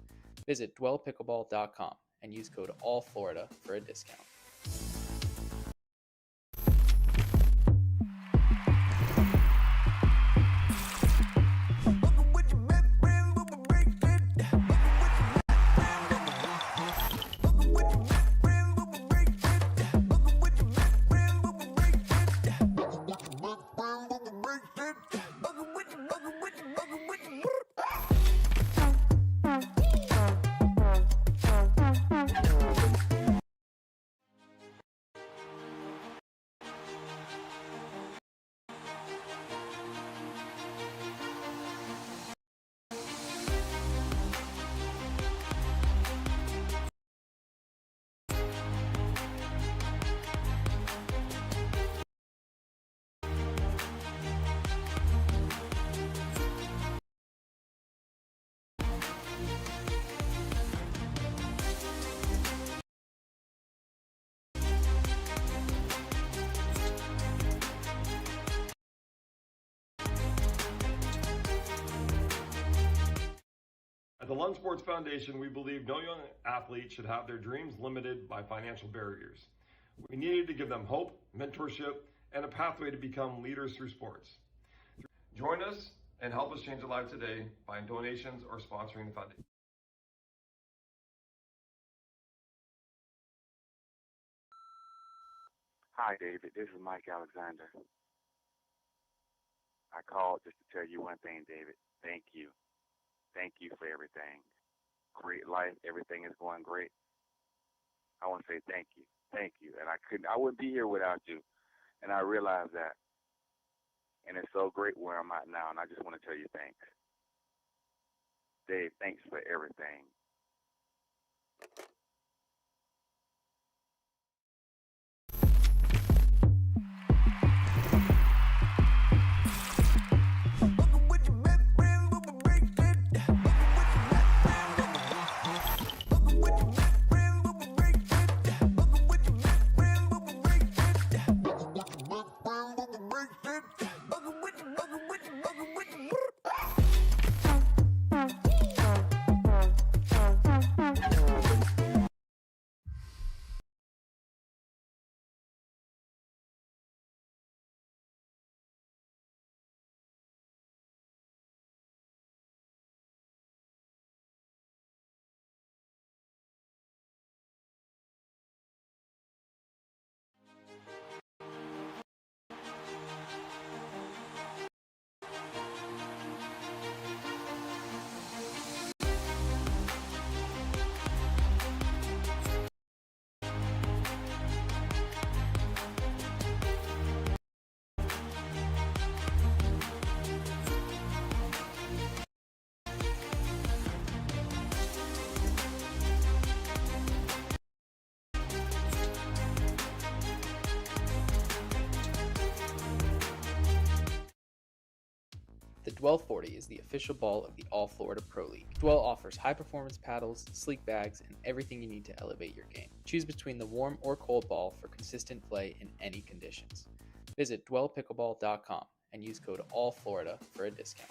S4: Visit dwellpickleball.com and use code ALLFLORIDA for a discount.
S6: At the Lund Sports Foundation, we believe no young athlete should have their dreams limited by financial barriers. We needed to give them hope, mentorship, and a pathway to become leaders through sports. Join us and help us change their lives today by donations or sponsoring the foundation.
S7: Hi, David. This is Mike Alexander. I called just to tell you one thing, David. Thank you. Thank you for everything. Great life. Everything is going great. I want to say thank you. Thank you. And I wouldn't be here without you. And I realize that. And it's so great where I'm at now, and I just want to tell you thanks. Dave, thanks for everything.
S4: The Dwell 40 is the official ball of the All Florida Pro League. Dwell offers high-performance paddles, sleek bags, and everything you need to elevate your game. Choose between the warm or cold ball for consistent play in any conditions. Visit dwellpickleball.com and use code ALLFLORIDA for a discount.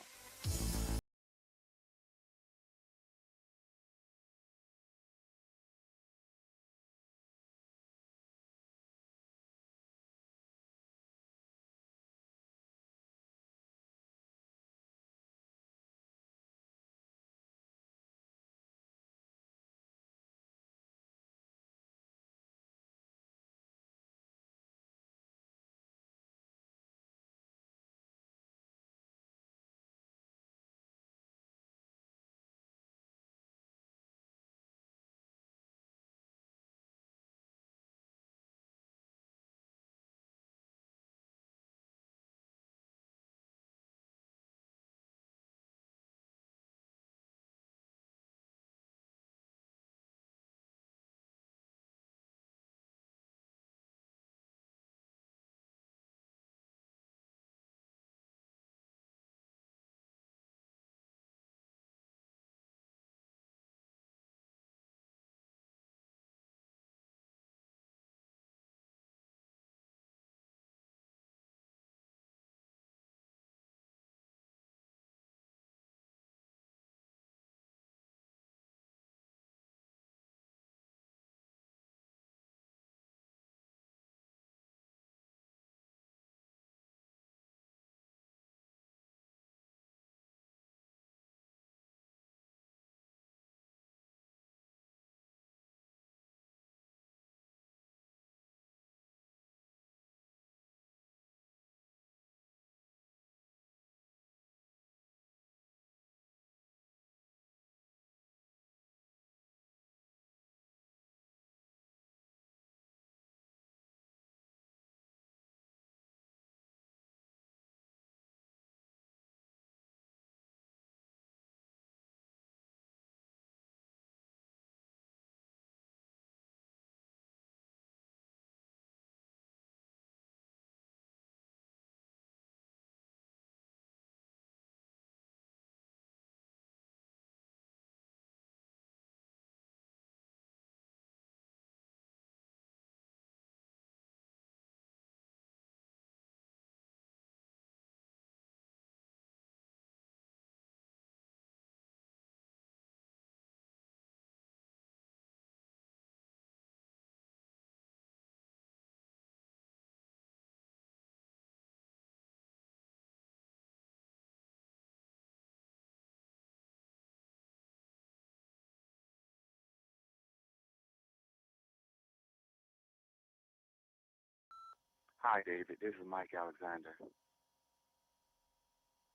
S7: Hi, David. This is Mike Alexander.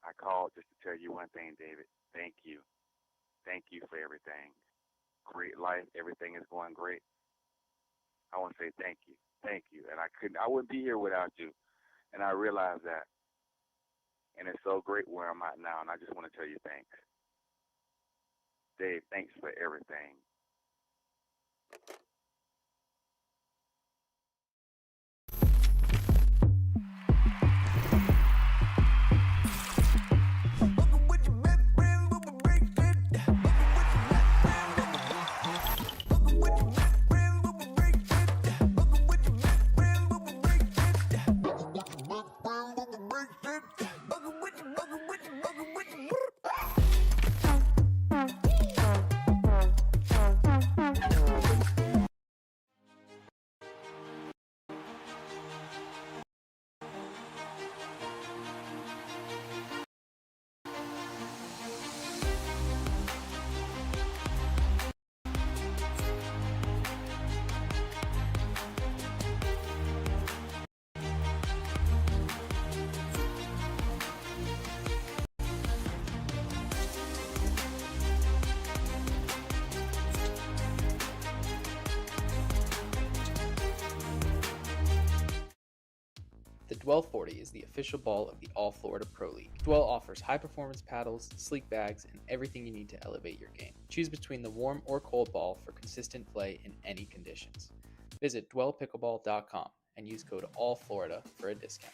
S7: I called just to tell you one thing, David. Thank you. Thank you for everything. Great life. Everything is going great. I want to say thank you. Thank you. And I wouldn't be here without you. And I realize that. And it's so great where I'm at now. And I just want to tell you thanks. Dave, thanks for everything.
S4: The Dwell 40 is the official ball of the All Florida Pro League. Dwell offers high-performance paddles, sleek bags, and everything you need to elevate your game. Choose between the warm or cold ball for consistent play in any conditions. Visit dwellpickleball.com and use code ALLFLORIDA for a discount.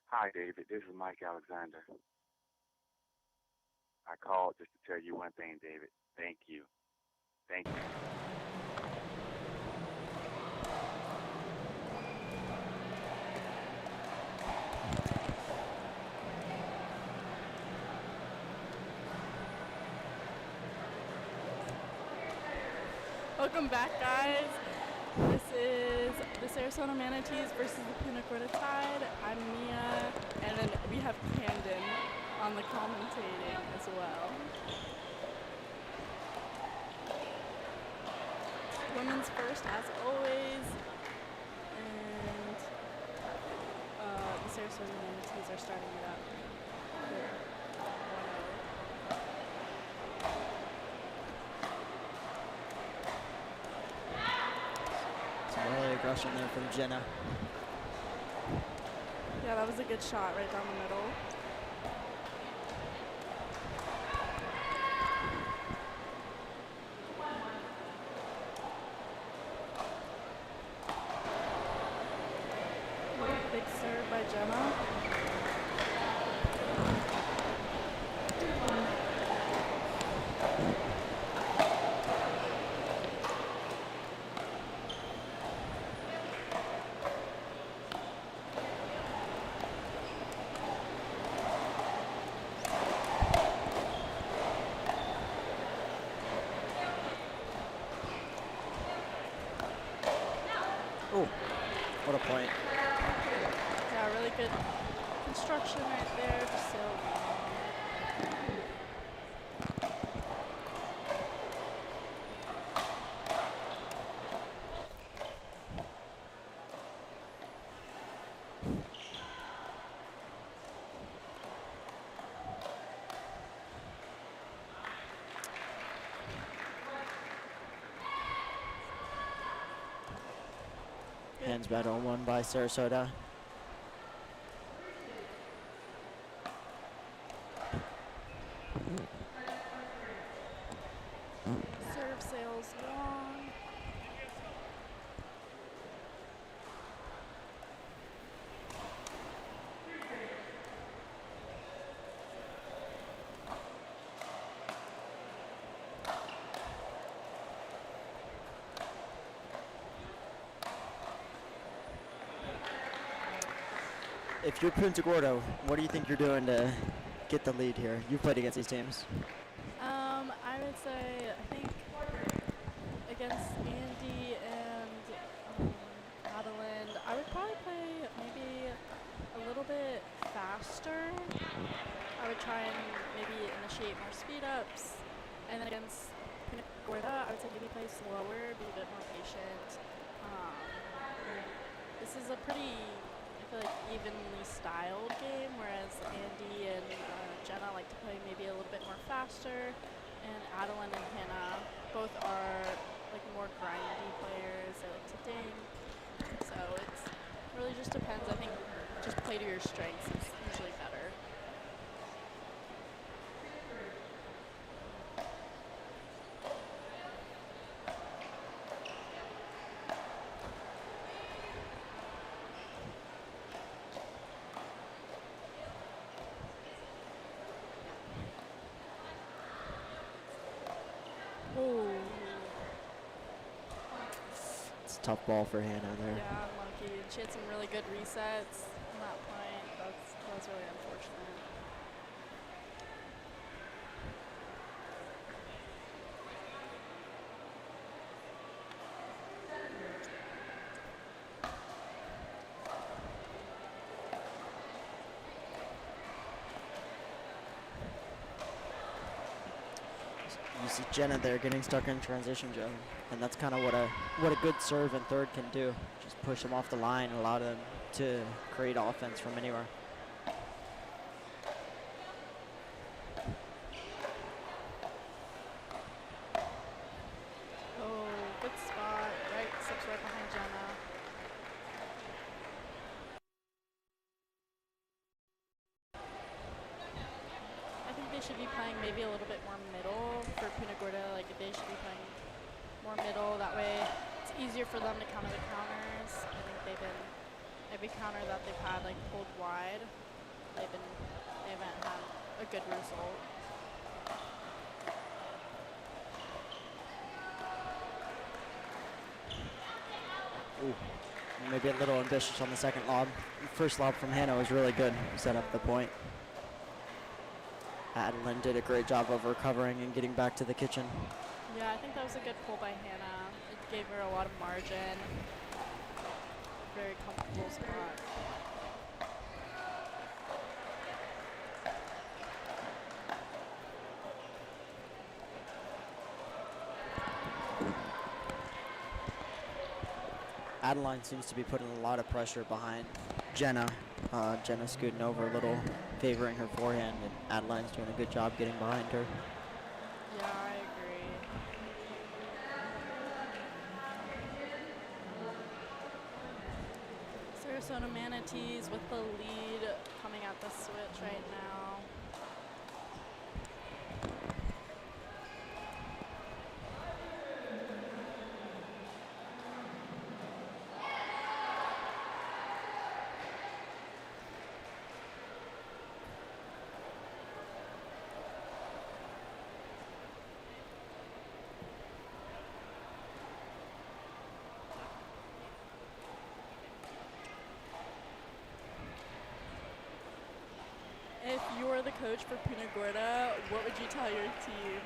S7: Hi, David. This is Mike Alexander. I called just to tell you one thing, David. Thank you. Thank you.
S8: Welcome back, guys. This is the Sarasota Manatees versus the Punta Tide. I'm Mia, and then we have Camden on the commentating as well. Women's first, as always, and the Sarasota Manatees are starting it up.
S9: Early aggression there from Jenna.
S8: Yeah, that was a good shot right down the middle. Big serve by Jenna.
S9: Oh, what a point.
S8: Yeah, really good construction right there. Just so
S9: Hands battle won by Sarasota.
S8: serve sails long.
S9: If you're Punta Gorda, what do you think you're doing to get the lead here? You've played against these teams.
S8: I would say, I think against Andy and Madeline, I would probably play maybe a little bit faster. I would try and maybe initiate more speed ups. And then against Gorda, I would say maybe play slower, be a bit more patient. this is a pretty, I feel like, evenly styled game, whereas Andy and Jenna like to play maybe a little bit more faster, and Adeline and Hannah both are like more grindy players. They like to ding. So it really just depends. I think just play to your strengths is usually better.
S9: It's a tough ball for Hannah there.
S8: Yeah, lucky. She had some really good resets on that point. That was really unfortunate.
S9: You see Jenna there getting stuck in transition zone, and that's kind of what a good serve and third can do. Just push them off the line, allow them to create offense from anywhere.
S8: Oh, good spot. Right, slips right behind Jenna. I think they should be playing maybe a little bit more middle for Punta Gorda. Like they should be playing more middle. That way it's easier for them to counter the counters. I think every counter that they've had like pulled wide, they haven't had a good result.
S9: Ooh, maybe a little ambitious on the second lob. First lob from Hannah was really good. Set up the point. Adeline did a great job of recovering and getting back to the kitchen.
S8: Yeah, I think that was a good pull by Hannah. It gave her a lot of margin. Very comfortable spot.
S9: Adeline seems to be putting a lot of pressure behind Jenna. Jenna scooting over a little, favoring her forehand, and Adeline's doing a good job getting behind her.
S8: Yeah, I agree. Sarasota Manatees with the lead coming at the switch right now. If you're the coach for Punta Gorda, what would you tell your team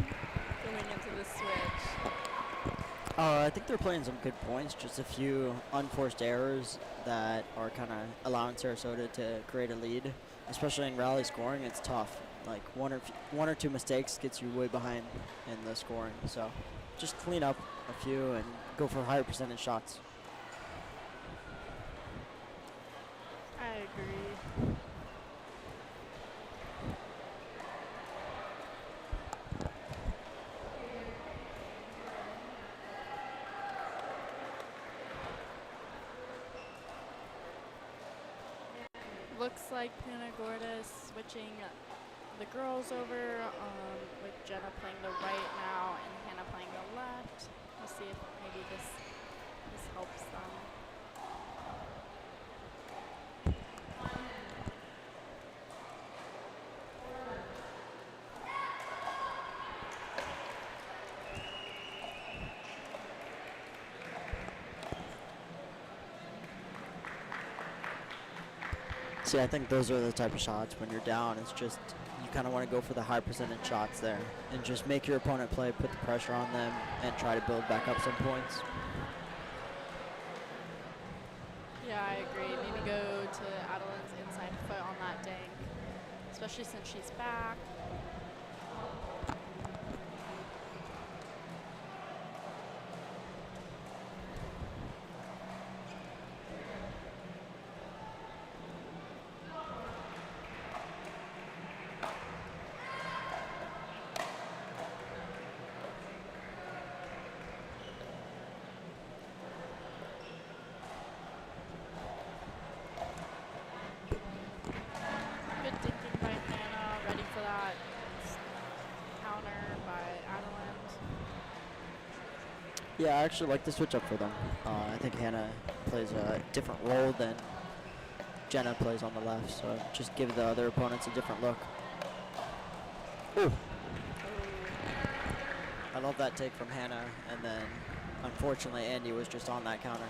S8: going into this switch?
S9: I think they're playing some good points, just a few unforced errors that are kind of allowing Sarasota to create a lead. Especially in rally scoring, it's tough. Like one or two mistakes gets you way behind in the scoring. So just clean up a few and go for higher percentage shots.
S8: I agree. Looks like Punta Gorda is switching the girls over, with Jenna playing the right now and Hannah playing the left. We'll see if maybe this helps them.
S9: See, I think those are the type of shots when you're down. It's just you kind of want to go for the high percentage shots there and just make your opponent play, put the pressure on them, and try to build back up some points.
S8: Yeah, I agree. Maybe go to Adeline's inside foot on that dink, especially since she's back.
S9: Yeah, I actually like the switch up for them. I think Hannah plays a different role than Jenna plays on the left, so just give the other opponents a different look. Ooh. I love that take from Hannah, and then unfortunately Andy was just on that counter.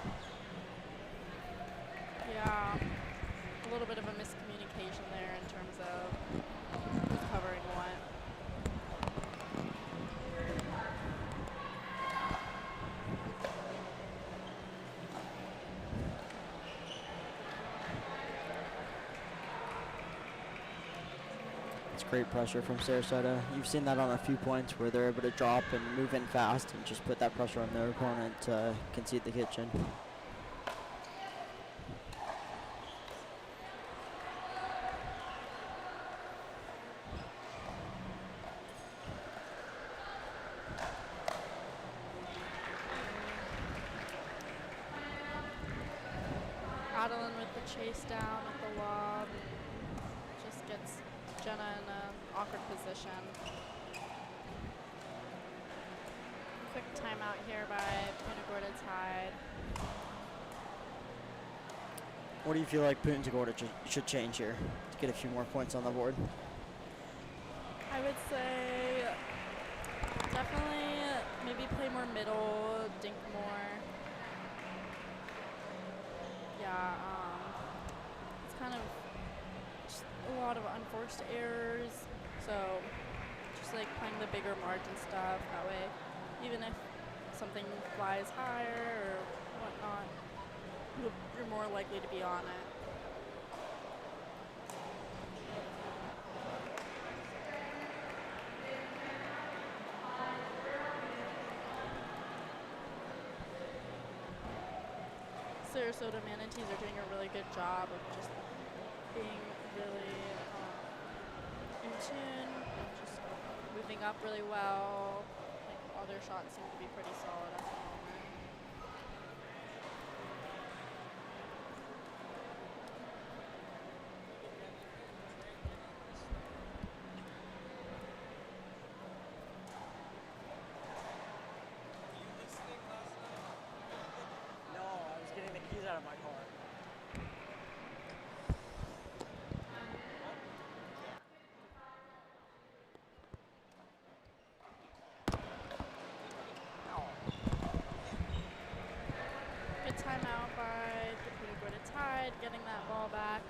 S8: Yeah, a little bit of a miscommunication there in terms of who's covering what.
S9: It's great pressure from Sarasota. You've seen that on a few points where they're able to drop and move in fast and just put that pressure on their opponent to concede the kitchen.
S8: Adeline with the chase down at the lob. Just gets Jenna in an awkward position. Quick timeout here by Punta Gorda Tide.
S9: What do you feel like Punta Gorda should change here to get a few more points on the board?
S8: I would say definitely maybe play more middle, dink more. Yeah, it's kind of just a lot of unforced errors. So just like playing the bigger margin stuff. That way, even if something flies higher or whatnot, you're more likely to be on it. Sarasota Manatees are doing a really good job of just being really in tune, and just moving up really well. Like all their shots seem to be pretty solid at the moment.
S9: No, I was getting the keys out of my car.
S8: Good timeout by the Punta Gorda Tide, getting that ball back.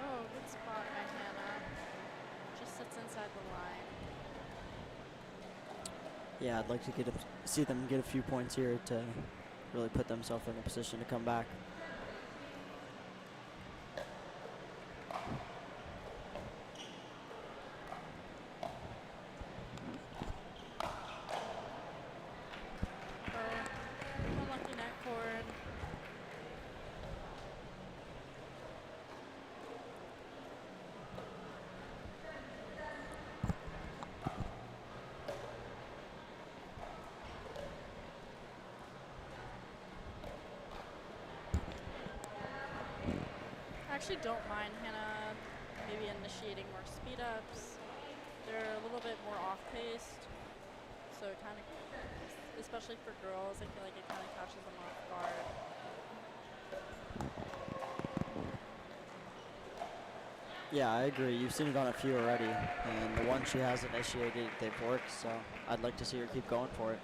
S8: Oh, good spot by Hannah. Just sits inside the line.
S9: Yeah, I'd like to see them get a few points here to really put themselves in a position to come back.
S8: Unlucky net cord. I actually don't mind Hannah maybe initiating more speed ups. They're a little bit more off-paced, so it kind of, especially for girls, I feel like it kind of catches them off guard.
S9: Yeah, I agree. You've seen it on a few already, and the ones she has initiated, they've worked, so I'd like to see her keep going for it.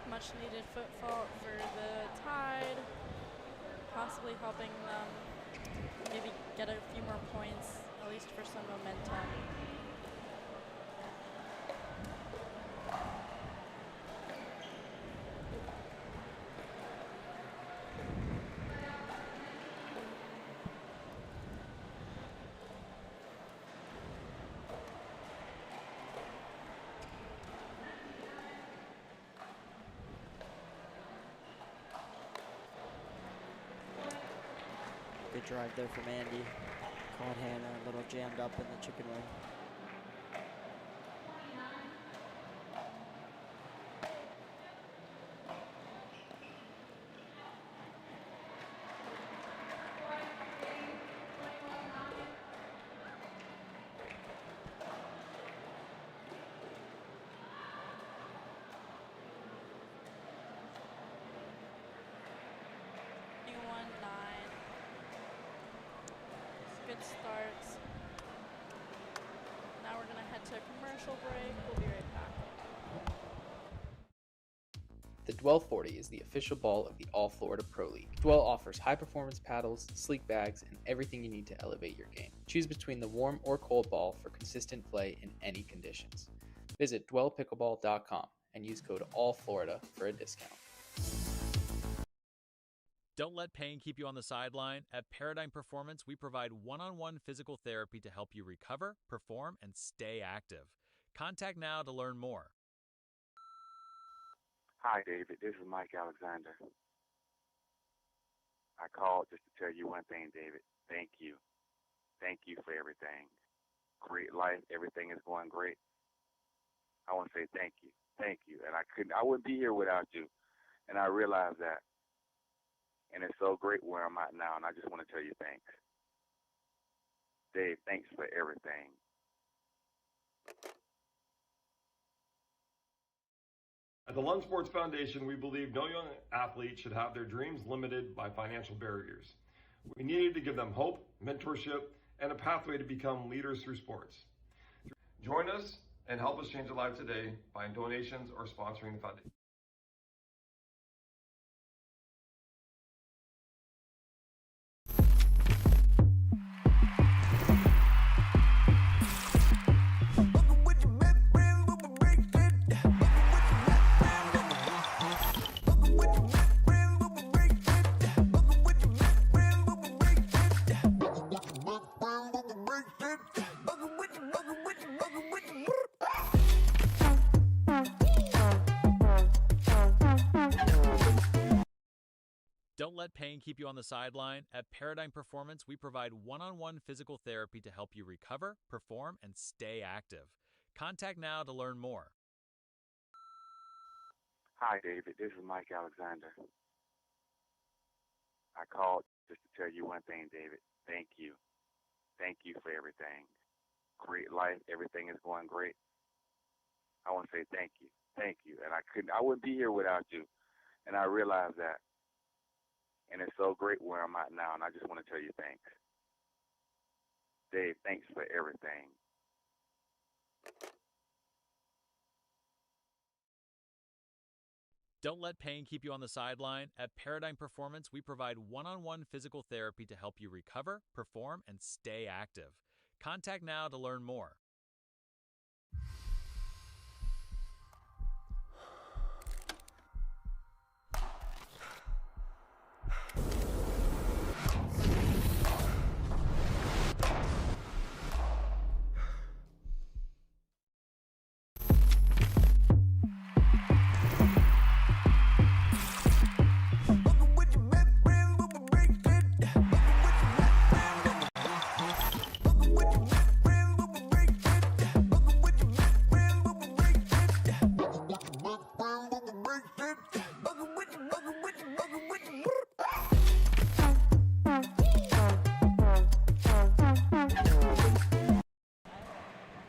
S8: Much needed foot fault for the Tide. possibly helping them maybe get a few more points, at least for some momentum.
S9: Good drive there from Andy. Caught Hannah a little jammed up in the chicken wing.
S8: Good starts. Now we're gonna head to a commercial break. We'll be right back.
S4: The Dwell 40 is the official ball of the All Florida Pro League. Dwell offers high-performance paddles, sleek bags, and everything you need to elevate your game. Choose between the warm or cold ball for consistent play in any conditions. Visit dwellpickleball.com and use code ALLFLORIDA for a discount.
S5: Don't let pain keep you on the sideline. At Paradigm Performance, we provide one-on-one physical therapy to help you recover, perform, and stay active. Contact now to learn more.
S7: Hi, David. This is Mike Alexander. I called just to tell you one thing, David. Thank you. Thank you for everything. Great life. Everything is going great. I want to say thank you. Thank you. And I wouldn't be here without you. And I realize that. And it's so great where I'm at now, and I just want to tell you thanks. Dave, thanks for everything.
S6: At the Lund Sports Foundation, we believe no young athlete should have their dreams limited by financial barriers. We needed to give them hope, mentorship, and a pathway to become leaders through sports. Join us and help us change a life today by donations or sponsoring the foundation.
S5: Don't let pain keep you on the sideline. At Paradigm Performance, we provide one-on-one physical therapy to help you recover, perform, and stay active. Contact now to learn more.
S7: Hi, David. This is Mike Alexander. I called just to tell you one thing, David. Thank you. Thank you for everything. Great life. Everything is going great. I want to say thank you. Thank you. And I wouldn't be here without you. And I realize that. And it's so great where I'm at now, and I just want to tell you thanks. Dave, thanks for everything.
S5: Don't let pain keep you on the sideline. At Paradigm Performance, we provide one-on-one physical therapy to help you recover, perform, and stay active. Contact now to learn more.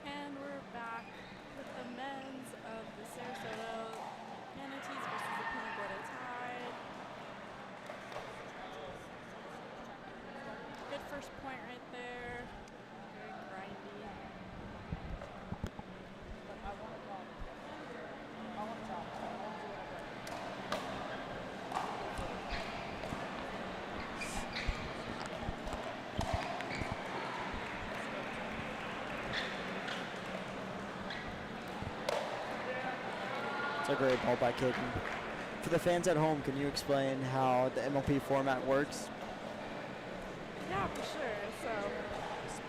S8: And we're back with the men's of the Sarasota Manatees versus the Punta Gorda Tide. Good first point right there. Very grindy.
S9: A great ball by Caden. For the fans at home, can you explain how the MLP format works?
S8: Yeah, for sure. So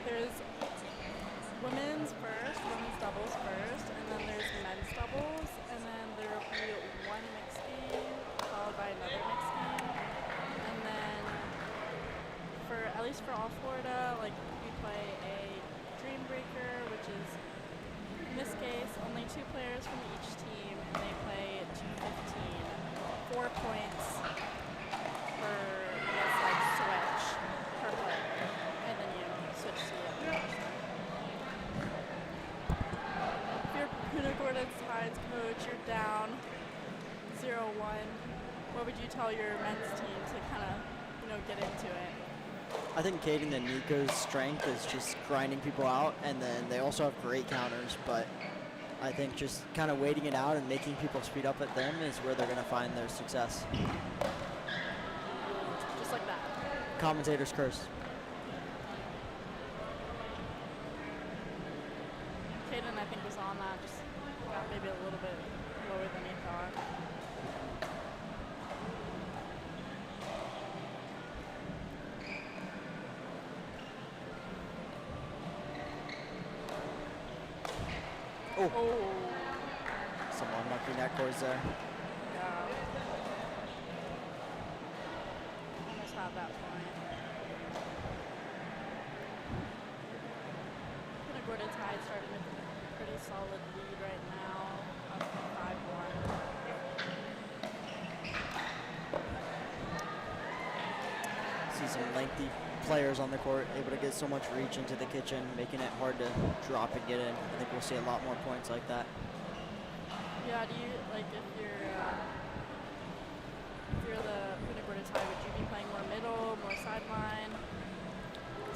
S8: there's women's first, women's doubles first, and then there's men's doubles, and then there will be one mixed game followed by another mixed game, and then at least for all Florida, like we play a Dreambreaker, which is in this case only 2 players from each team, and they play 2-15, 4 points per switch per player, and then you switch to the other person. If you're Punta Gorda Tides coach, you're down 0-1. What would you tell your men's team to kind of, get into it?
S9: I think Caden and Nico's strength is just grinding people out, and then they also have great counters, but I think just kind of waiting it out and making people speed up at them is where they're going to find their success.
S8: Just like that.
S9: Commentator's curse.
S8: Caden, I think, was on that, just got maybe a little bit lower than he thought.
S9: Oh. Some unlucky net course there.
S8: Yeah. Almost had that point. Gorda Tide starting with a pretty solid lead right now, up 5-1.
S9: See some lengthy players on the court, able to get so much reach into the kitchen, making it hard to drop and get in. I think we'll see a lot more points like that.
S8: Yeah, do you, if you're the Punta Gorda Tide, would you be playing more middle, more sideline?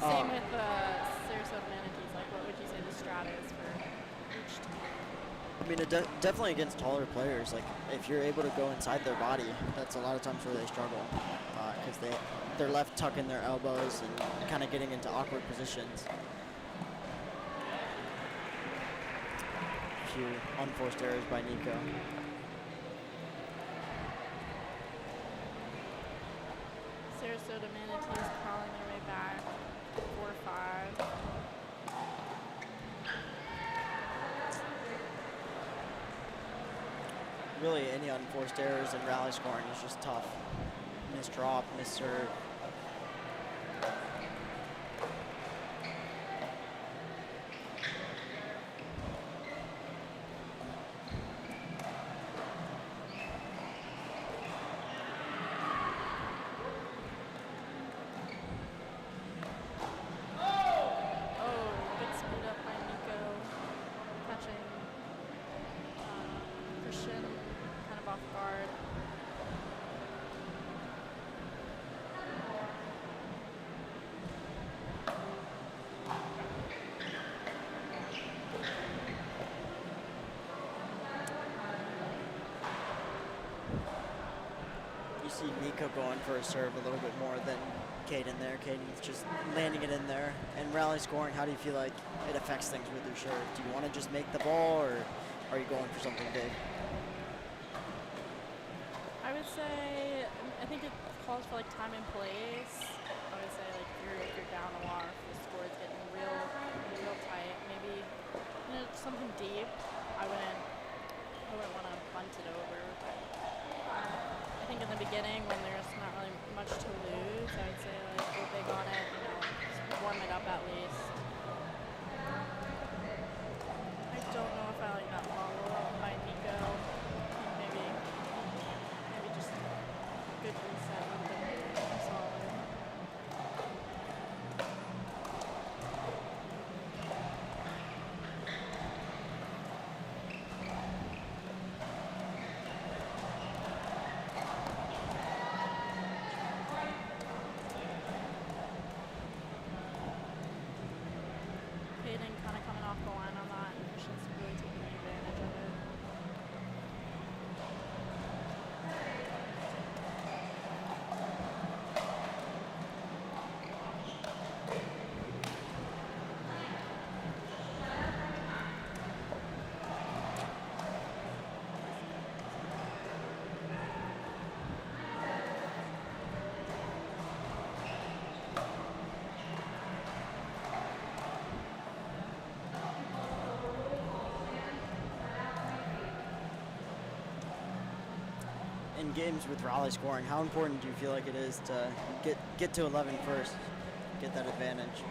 S8: Same with the Sarasota Manatees, what would you say the strat is for each team?
S9: I mean, definitely against taller players. If you're able to go inside their body, that's a lot of times where they struggle, because they're left tucking their elbows and kind of getting into awkward positions. A few unforced errors by Nico.
S8: Sarasota Manatees crawling their way back, 4-5.
S9: Really, any unforced errors in rally scoring is just tough. Miss drop, miss serve. See Nico going for a serve a little bit more than Caden there. Caden's just landing it in there. And rally scoring, how do you feel like it affects things with your serve? Do you want to just make the ball, or are you going for something big?
S8: I would say, I think it calls for time and place. I would say if you're down a lot, if the score is getting real tight, maybe something deep. I wouldn't want to bunt it over. But I think in the beginning, when there's not really much to lose, I would say go big on it. Just warm it up at least. I don't know if I like that follow-up by Nico. Maybe just good reset with the solid.
S9: in games with rally scoring, how important do you feel like it is to get to 11 first, get that advantage?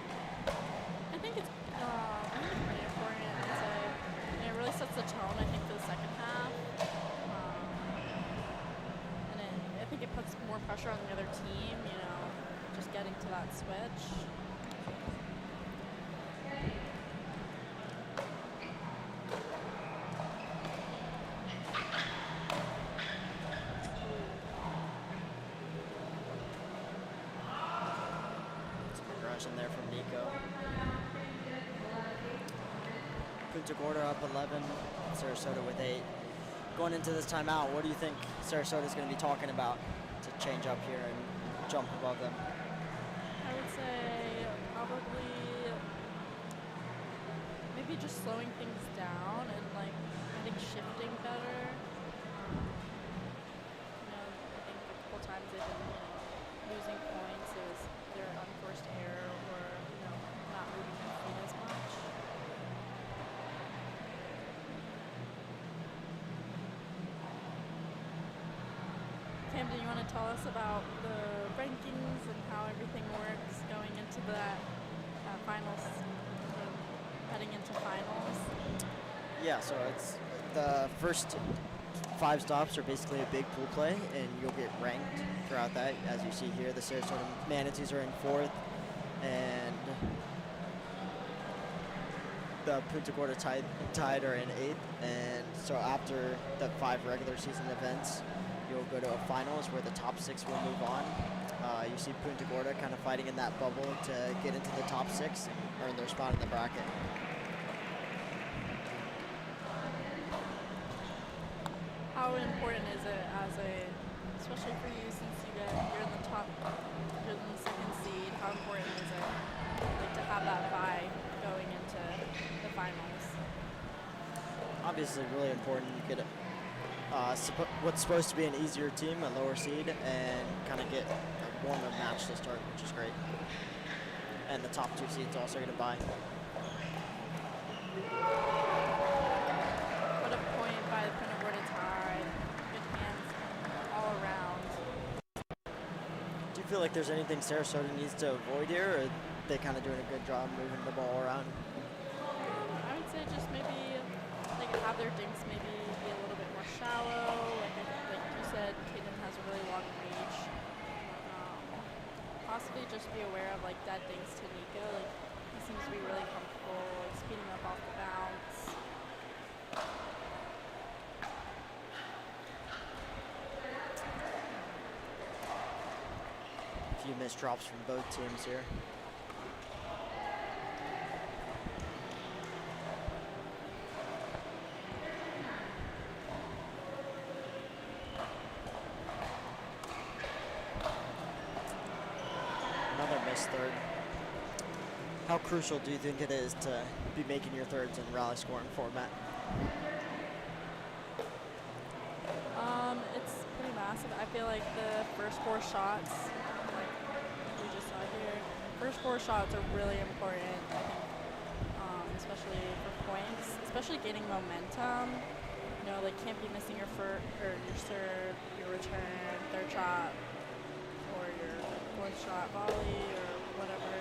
S8: I think it's pretty important. It really sets the tone, I think, for the second half. And I think it puts more pressure on the other team, you know, just getting to that switch.
S9: Some there from Nico. Punta Gorda up 11, Sarasota with 8. Going into this timeout, what do you think Sarasota is going to be talking about to change up here and jump above them?
S8: I would say probably maybe just slowing things down and like I think shifting better. You know, I think a couple times they've been losing points. It was either an unforced error or not moving their feet as much. Cam, do you want to tell us about the rankings and how everything works going into that finals, heading into finals?
S9: Yeah, so it's the first 5 stops are basically a big pool play, and you'll get ranked throughout that. As you see here, the Sarasota Manatees are in 4th, and the Punta Gorda Tide are in 8th. And so after the 5 regular season events, you'll go to a finals where the top 6 will move on. You see Punta Gorda kind of fighting in that bubble to get into the top 6 and earn their spot in the bracket.
S8: How important is it especially for you since you're in the top, you're in the 2nd seed, how important is it like to have that bye going into the finals?
S9: Obviously really important. You get what's supposed to be an easier team, a lower seed, and kind of get a warm-up match to start, which is great. And the top 2 seeds also get a bye.
S8: What a point by the Punta Gorda Tide. Good hands all around.
S9: Do you feel like there's anything Sarasota needs to avoid here, or are they kind of doing a good job moving the ball around?
S8: I would say just maybe like have their dinks maybe be a little bit more shallow. Like you said, Caden has a really long reach. Possibly just be aware of like dead dinks to Nico. Like he seems to be really comfortable like speeding up off the bounce.
S9: A few missed drops from both teams here. Another missed third. How crucial do you think it is to be making your thirds in rally scoring format?
S8: It's pretty massive. I feel like the first 4 shots, like we just saw here, first 4 shots are really important, I think, especially for points, especially gaining momentum. You know, like can't be missing your your serve, your return, third shot, or your 4th shot volley, or whatever.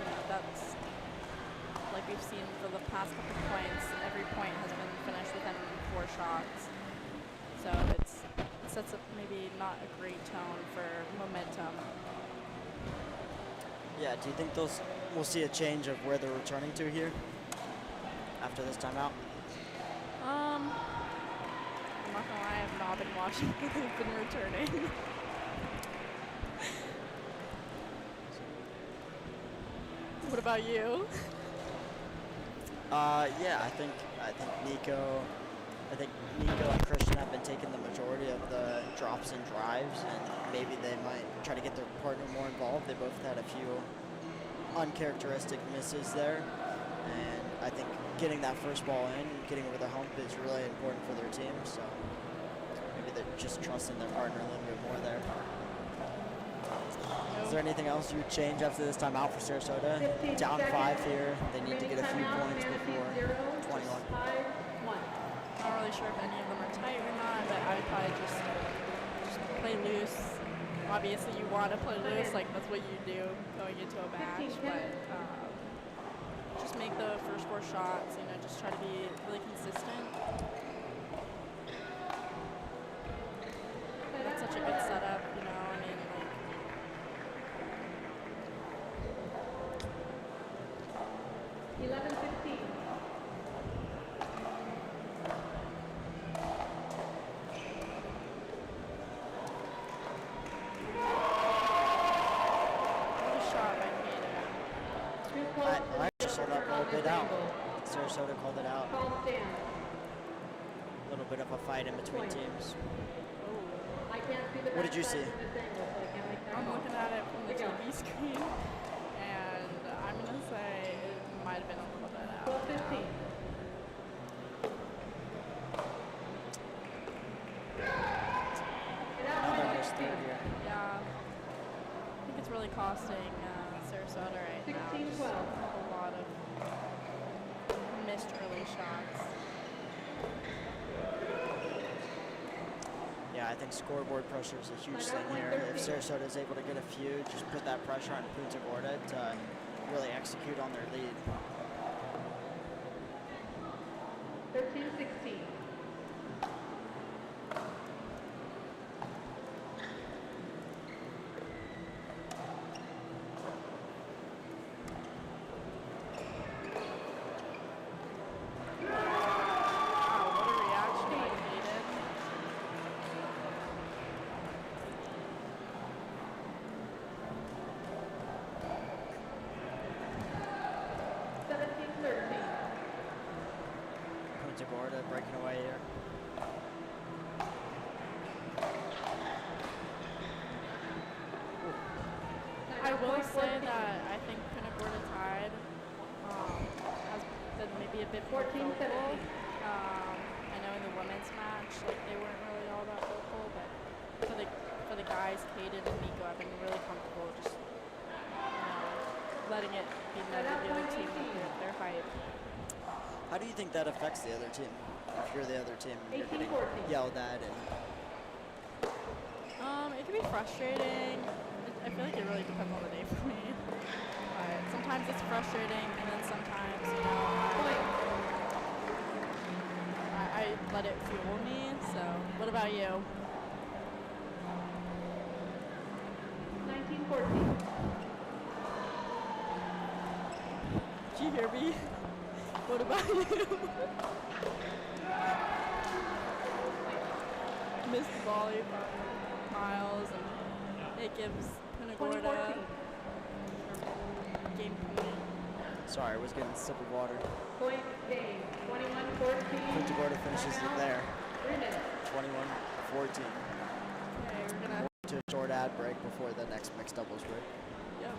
S8: You know, that's like we've seen for the past couple points. Every point has been finished within 4 shots. So it sets up maybe not a great tone for momentum.
S9: Yeah, do you think we'll see a change of where they're returning to here after this timeout?
S8: I'm not gonna lie, I have not been watching where they've been returning. What about you?
S9: Yeah, I think Nico and Christian have been taking the majority of the drops and drives, and maybe they might try to get their partner more involved. They both had a few uncharacteristic misses there, and I think getting that first ball in, getting over the hump is really important for their team, so maybe they're just trusting their partner a little bit more there. Is there anything else you would change after this time out for Sarasota? Down 5 here. They need to get a few points before 21.
S8: Not really sure if any of them are tight or not, but I would probably just play loose. Obviously, you want to play loose, like that's what you do going into a match. But just make the first 4 shots. You know, just try to be really consistent. That's such a good setup. You know, I mean, like.
S9: I just saw that ball bid out. Sarasota called it out. A little bit of a fight in between teams. What did you see?
S8: I'm looking at it from the TV screen, and I'm going to say it might have been a little bit out. 12:15.
S9: Another missed third here.
S8: Yeah. I think it's really costing Sarasota right now.
S10: 16-12.
S8: Just a lot of missed early shots.
S9: Yeah, I think scoreboard pressure is a huge thing here. If Sarasota is able to get a few, just put that pressure on Punta Gorda to really execute on their lead.
S10: 13-16.
S9: Gorda breaking away here.
S8: I will say that I think Punta Gorda Tide has been maybe a bit more vocal. I know in the women's match, like they weren't really all that vocal, but for the guys, Caden and Nico, I've been really comfortable just letting it be led to the other team with their hype.
S9: How do you think that affects the other team? If you're the other team, you're getting yelled at and.
S8: It can be frustrating. I feel like it really depends on the day for me. But sometimes it's frustrating, and then sometimes, you know, I let it fuel me. So, what about you?
S10: 19-14.
S8: Did you hear me? What about you? Missed the volley by Miles, and it gives Punta Gorda game point.
S9: Sorry, I was getting a sip of water.
S10: Point game. 21-14.
S9: Punta Gorda finishes it there.
S10: 3 minutes.
S9: 21-14.
S8: Okay, we're gonna.
S9: To a short ad break before the next mixed doubles break.
S8: Yep.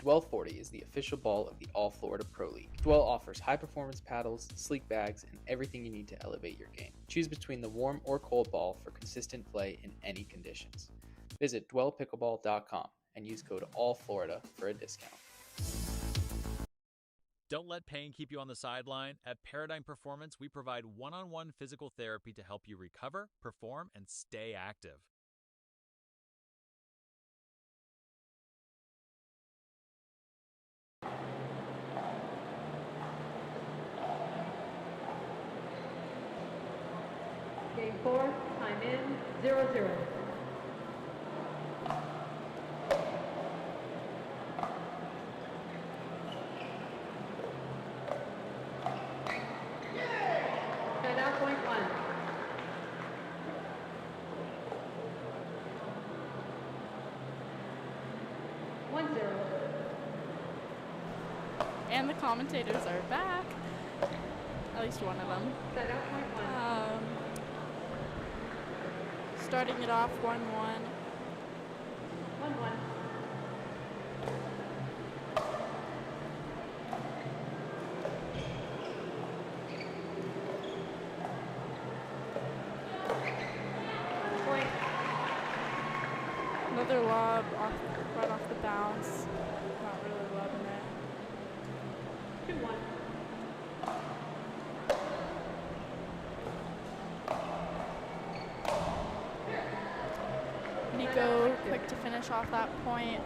S4: Dwell 40 is the official ball of the All Florida Pro League. Dwell offers high-performance paddles, sleek bags, and everything you need to elevate your game. Choose between the warm or cold ball for consistent play in any conditions. Visit dwellpickleball.com and use code ALLFLORIDA for a discount.
S5: Don't let pain keep you on the sideline. At Paradigm Performance, we provide one-on-one physical therapy to help you recover, perform, and stay active.
S10: Game 4, time in, 0-0. Timeout, point 1.
S8: And the commentators are back. At least one of them.
S10: Timeout, point 1.
S8: Starting it off 1-1.
S10: 1-1. Point.
S8: Another lob right off the bounce. Not really loving it.
S10: 2-1.
S8: Nico quick to finish off that point.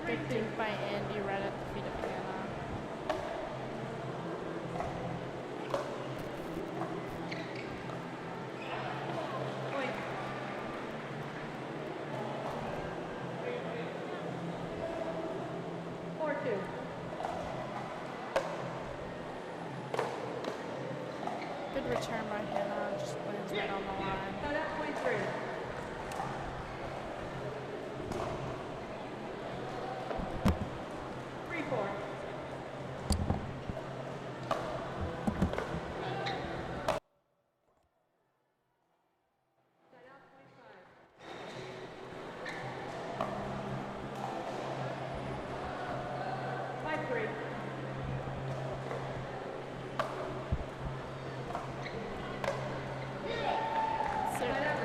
S8: Good dink by Andy right at the feet of Hannah.
S10: Point.
S8: Good return by Hannah, just lands right on the line.
S10: Timeout, point 3.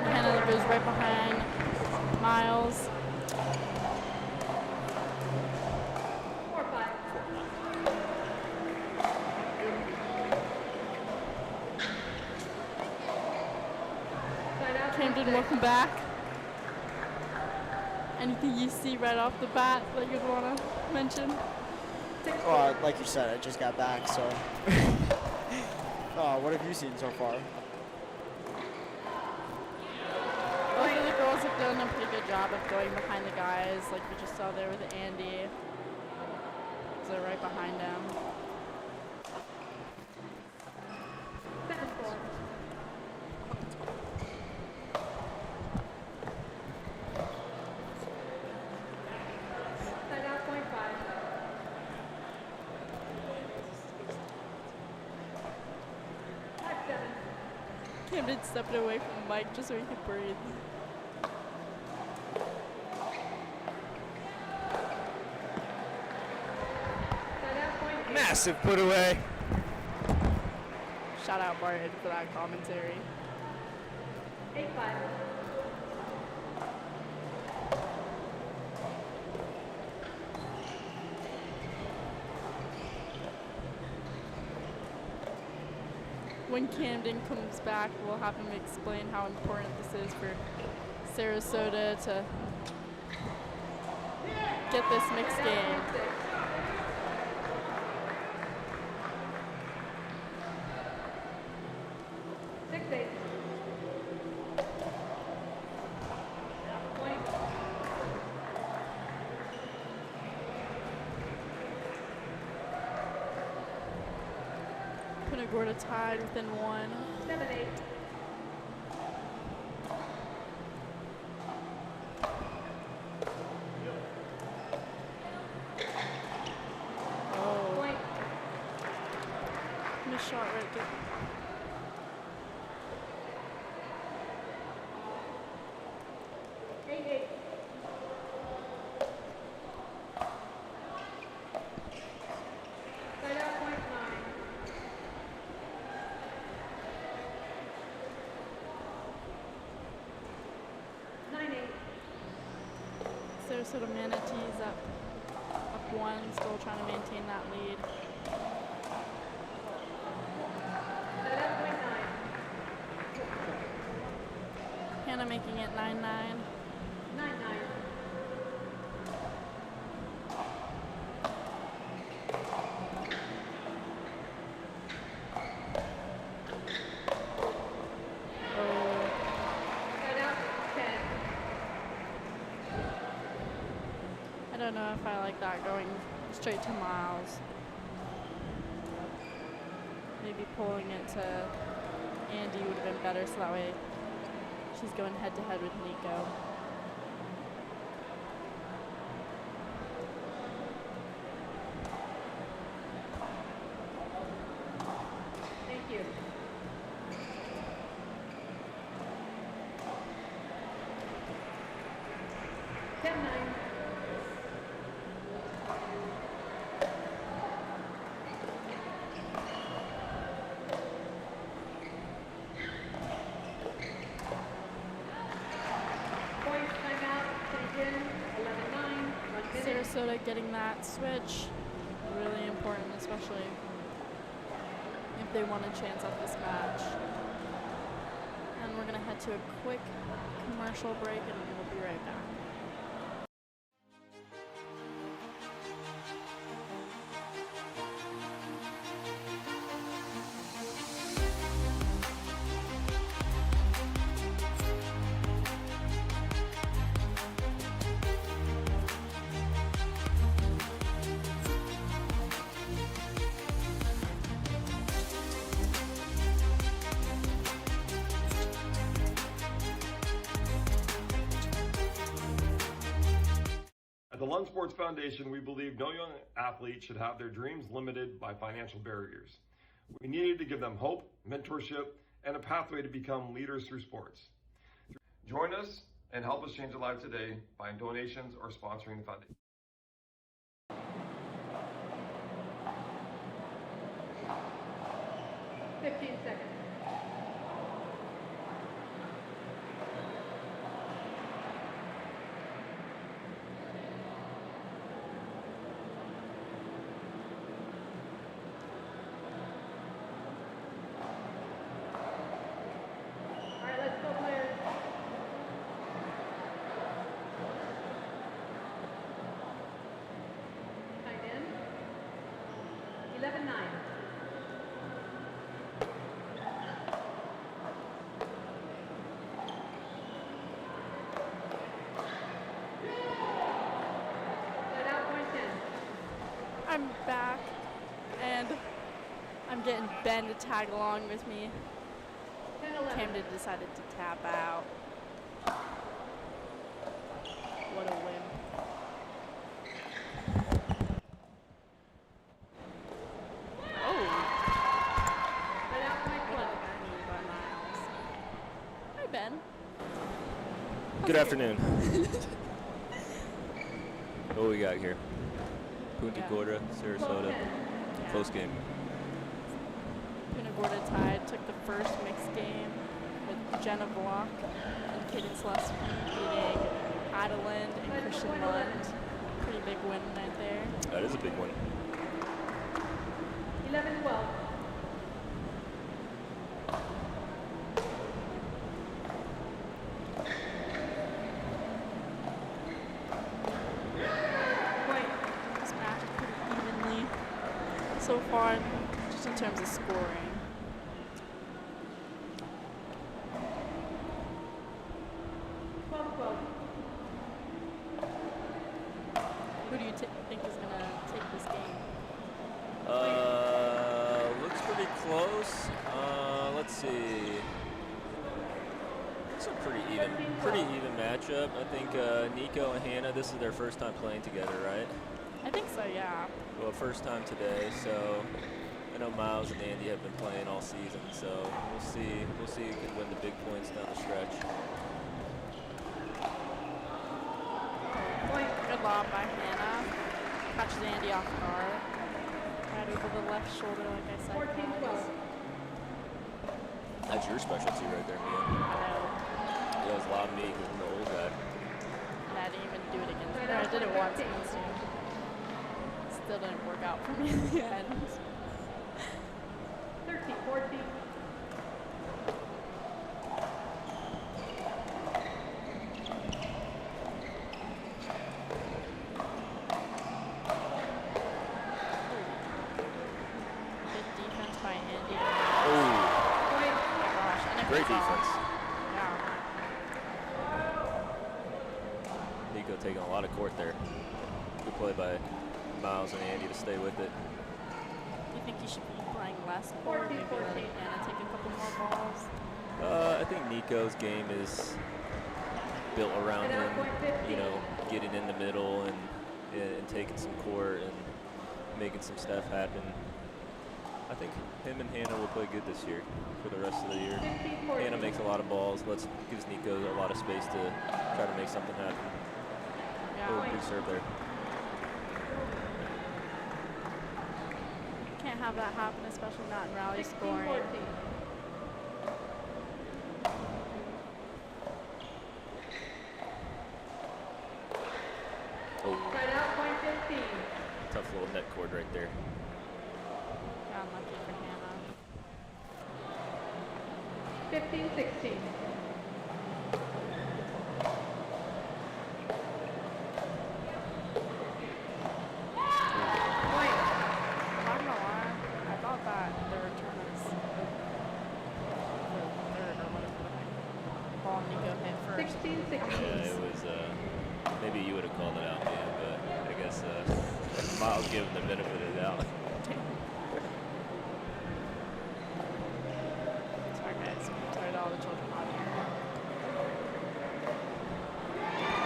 S8: Hannah goes right behind Miles.
S10: 4-5.
S8: Camden, welcome back. Anything you see right off the bat that you'd want to mention?
S9: Like you said, I just got back, so. What have you seen so far?
S8: Both of the girls have done a pretty good job of going behind the guys, like we just saw there with Andy. So they're right behind him.
S10: 7-4. Timeout, point 5.
S8: Camden stepped away from the mic just so he could breathe.
S10: Timeout, point 8.
S3: Massive put away.
S8: Shout out Martin for that commentary.
S10: 8-5.
S8: When Camden comes back, we'll have him explain how important this is for Sarasota to get this mixed game.
S10: 6-8. Point.
S8: Punta Gorda tied within one.
S10: 7-8.
S8: shot right there. Sarasota Manatees up 1, still trying to maintain that lead. Hannah making it 9-9.
S10: 9-9.
S8: I don't know if I like that going straight to Miles. Maybe pulling it to Andy would have been better, so that way she's going head to head with Nico.
S10: Thank you.
S8: Sarasota getting that switch, really important, especially if they want a chance at this match. And we're gonna head to a quick commercial break and we'll be right back.
S6: At the Lund Sports Foundation, we believe no young athlete should have their dreams limited by financial barriers. We needed to give them hope, mentorship, and a pathway to become leaders through sports. Join us and help us change a life today by donations or sponsoring the foundation.
S10: Seconds. All right, let's go, players. Tight end. 11-9.
S8: I'm back, and I'm getting Ben to tag along with me. Camden decided to tap out. What a win. Oh. By Miles. Hi, Ben.
S11: Good afternoon. What we got here? Punta, Gorda, Sarasota. Close game.
S8: Punta Gorda tied, took the first mixed game with Jenna Block and Kaden Celeste beating Adeland and Christian Lund. Pretty big win right there.
S11: That is a big one.
S10: 11-12.
S8: This match is pretty evenly so far, just in terms of scoring. Who do you think is going to take this game?
S11: Looks pretty close. Let's see. It's a pretty even matchup. I think Nico and Hannah, this is their first time playing together, right?
S8: I think so, yeah.
S11: Well, first time today, so I know Miles and Andy have been playing all season, so we'll see who can win the big points down the stretch.
S8: Good lob by Hannah. Catches Andy off guard. Right over the left shoulder, like I said. Guys.
S11: That's your specialty right there, man.
S8: I know.
S11: That was lob me because I'm the old guy.
S8: And I didn't even do it against him. I did it once against him. Still didn't work out for me in the end.
S10: 13, 14.
S8: Good defense by Andy.
S11: Oh,
S8: Oh my gosh. And a
S11: great
S8: good ball.
S11: defense.
S8: Yeah.
S11: Nico taking a lot of court there. Good play by Miles and Andy to stay with it.
S8: You think you should be playing less or maybe letting Hannah take a couple more balls?
S11: I think Nico's game is built around him, you know, getting in the middle and taking some court and making some stuff happen. I think him and Hannah will play good this year for the rest of the year. Hannah makes a lot of balls, gives Nico a lot of space to try to make something happen.
S8: Yeah.
S11: Oh, good serve there.
S8: Can't have that happen, especially not in rally scoring.
S11: Oh,
S10: Spread out, point 15.
S11: tough little net cord right there.
S8: Yeah, unlucky for Hannah.
S10: 15, 16. Point.
S8: I'm not lying. I thought that the return was the third or whatever the heck ball Nico hit first.
S10: 16, 16.
S11: Yeah, it was, maybe you would have called it out, man, but I guess Miles gave him the benefit of the doubt.
S8: Sorry guys. Sorry to all the children on here.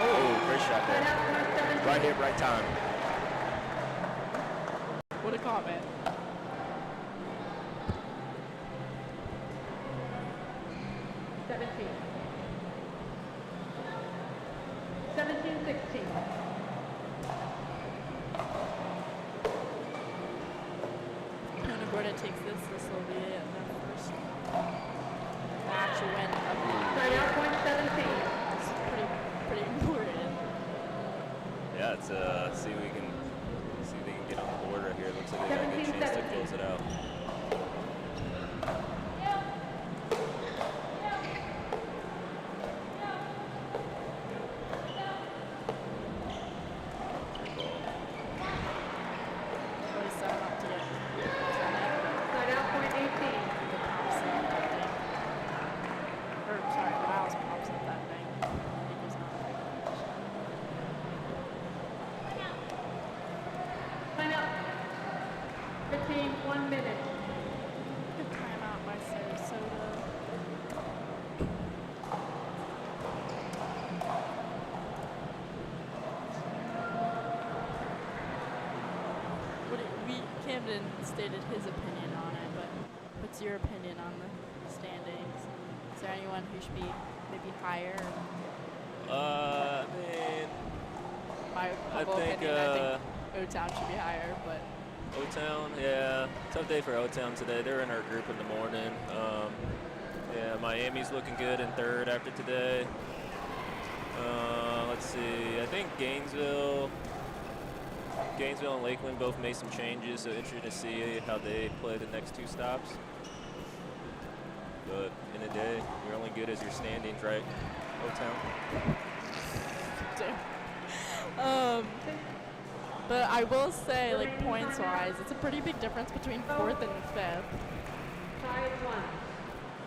S11: Oh, great shot there. Right hit, right time.
S8: What a comment. Gorda takes this will be their first actual win of the
S10: Spread out, point 17.
S8: It's pretty important.
S11: Yeah, it's see if they can get on the board right here. Looks like they got a good chance to close it out.
S8: Camden stated his opinion on it, but what's your opinion on the standings? Is there anyone who should be maybe higher?
S11: I mean,
S8: My
S11: I
S8: humble
S11: think
S8: opinion, I think O-Town should be higher, but
S11: O-Town, yeah, tough day for O-Town today. They're in our group in the morning. Yeah, Miami's looking good in third after today. Let's see, I think Gainesville and Lakeland both made some changes, so interested to see how they play the next two stops. But in a day, you're only good as your standings, right, O-Town?
S8: But I will say, like, points-wise, it's a pretty big difference between 4th and 5th.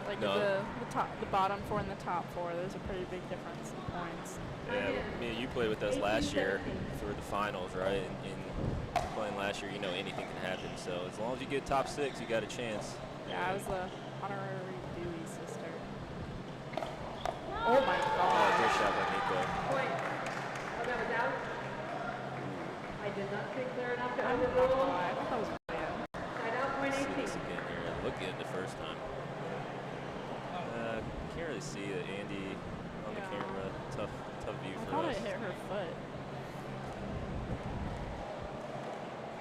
S8: Like
S11: No.
S8: the bottom 4 and the top 4, there's a pretty big difference in points.
S11: Yeah, you played with us last year for the finals, right? And playing last year, you know anything can happen. So as long as you get top 6, you got a chance.
S8: Yeah, I was the honorary Dewey sister. Oh my
S11: Oh,
S8: god.
S11: great shot by Nico.
S10: Point. Oh, that was out. I did not see clear enough to
S8: I'm not
S10: overrule.
S8: gonna lie, I thought that was bad.
S10: Side out, point 18.
S11: this again here. It looked good the first time. Can't really see it. Andy on the camera. Tough view
S8: I
S11: for
S8: thought
S11: us.
S8: it hit her foot.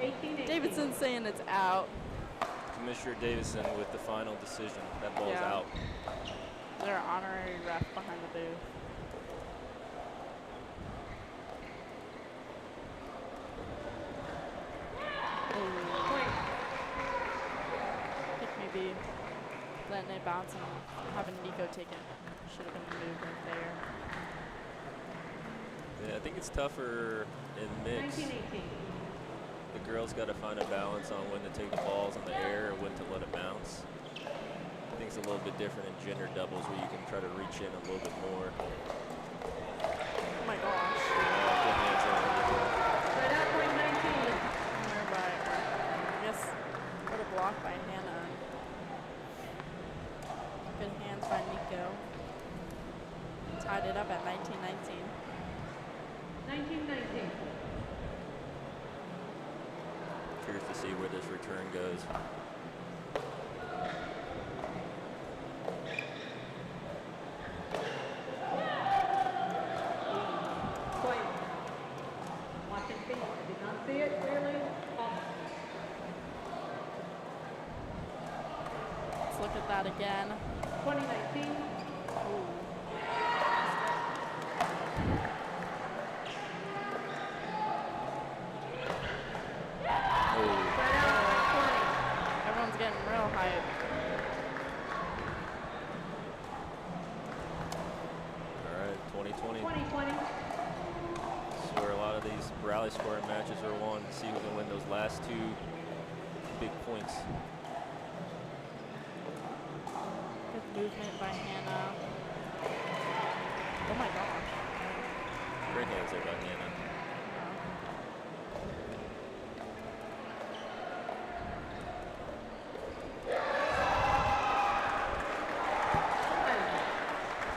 S10: 18-18.
S8: Davidson's saying it's out.
S11: Commissioner Davison with the final decision. That ball's
S8: Yeah.
S11: out.
S8: Their honorary ref behind the booth. I think maybe letting it bounce and having Nico take it should have been a move right there.
S11: Yeah, I think it's tougher in mix.
S10: 19-18.
S11: The girls got to find a balance on when to take the balls on the air and when to let it bounce. I think it's a little bit different in gender doubles where you can try to reach in a little bit more.
S8: Oh my gosh.
S11: Good hands on it.
S10: Right out point 19.
S8: I guess what a block by Hannah. Good hands by Nico. Tied it up at 19-19.
S10: 19-19.
S11: Curious to see where this return goes.
S10: Point. Watching feet. I did not see it clearly. Off.
S8: Let's look at that again.
S10: 20-19. Right out
S8: Everyone's getting real hype.
S11: All right, 2020.
S10: 20-20.
S11: This is where a lot of these rally scoring matches are won. See who can win those last two big points.
S8: Good movement by Hannah. Oh my gosh.
S11: Great hands there by Hannah.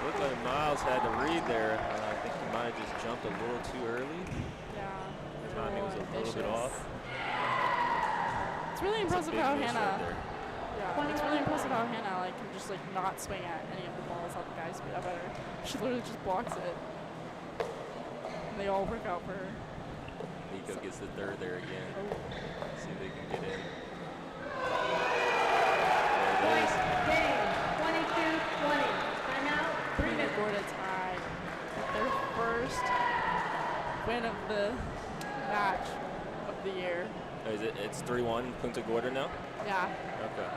S11: Looked like Miles had to read there. I think he might have just jumped a little too early.
S8: Yeah.
S11: Timing was a little bit off.
S8: It's really
S11: That's a
S8: impressive
S11: big
S8: how
S11: miss right
S8: Hannah.
S11: there.
S8: Yeah, it's really impressive how Hannah can just not swing at any of the balls on the guys beat up at her. She literally just blocks it. And they all work out for her.
S11: Nico gets the third there again. See if they can get in. There it is.
S10: Game. 22-20. Timeout. 3 minutes.
S8: Gorda tied with their first win of the match of the year.
S11: Oh, it's 3-1 Punta Gorda now?
S8: Yeah.
S11: Okay.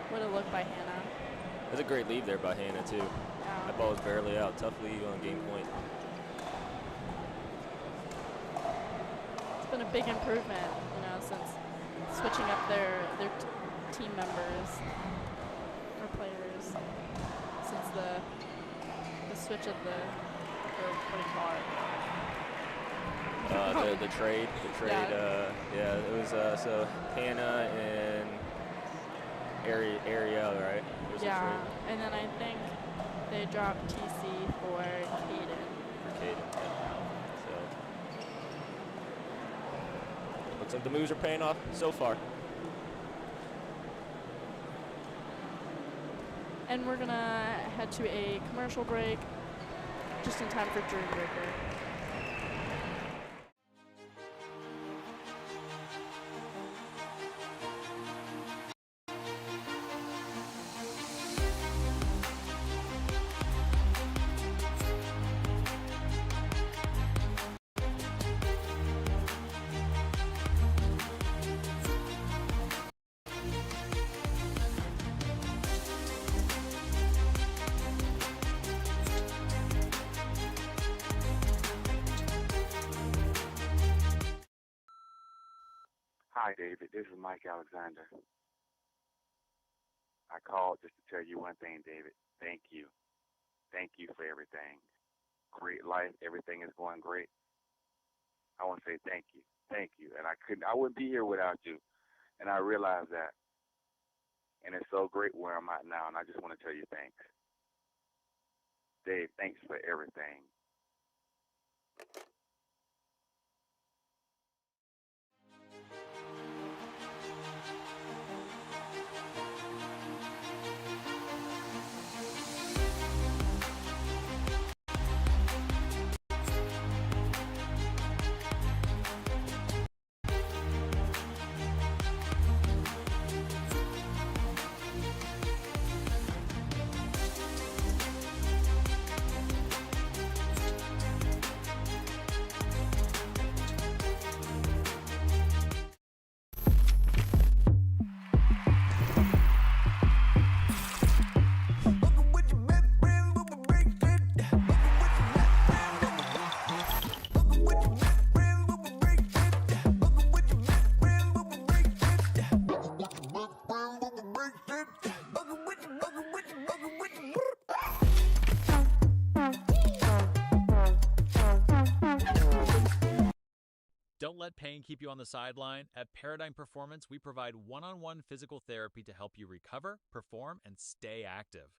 S8: What a look by Hannah.
S11: That's a great lead there by Hannah, too.
S8: Yeah.
S11: That ball was barely out. Tough lead on game point.
S8: It's been a big improvement, since switching up their team members or players since the switch of the what do you call it?
S11: The trade. Yeah, it was so Hannah and Ariel, right? There's a
S8: Yeah,
S11: trade
S8: and then I think they dropped TC for Caden.
S11: for Caden. Yeah. So looks like the moves are paying off so far.
S8: And we're gonna head to a commercial break just in time for Dreambreaker.
S7: Hi, David. This is Mike Alexander. I called just to tell you one thing, David. Thank you. Thank you for everything. Great life. Everything is going great. I want to say thank you. Thank you. And I wouldn't be here without you. And I realize that. And it's so great where I'm at now. And I just want to tell you thanks. Dave, thanks for everything.
S5: let pain keep you on the sideline. At Paradigm Performance, we provide one-on-one physical therapy to help you recover, perform, and stay active.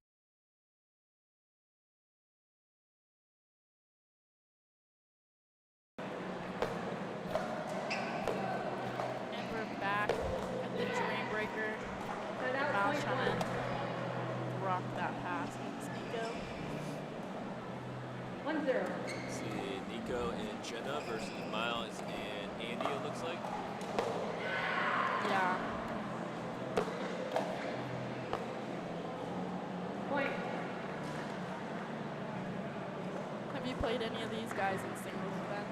S8: And we're back at the Dreambreaker. Miles trying to rock that pass against Nico.
S10: 1-0.
S11: See Nico and Jenna versus Miles and Andy, it looks like.
S8: Yeah.
S10: Point.
S8: Have you played any of these guys in singles then?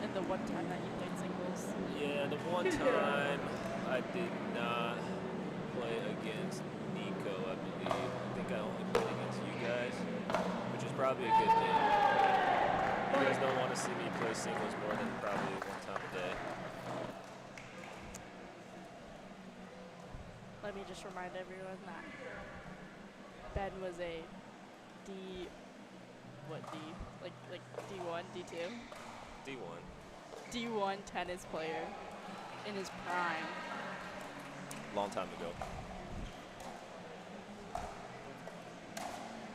S8: In the one time that you played singles?
S11: Yeah, the one time I did not play against Nico, I believe. I think I only played against you guys, which is probably a good thing. You guys don't want to see me play singles more than probably one time a day.
S8: Let me just remind everyone that Ben was a D1, D2?
S11: D1.
S8: D1 tennis player in his prime.
S11: Long time ago.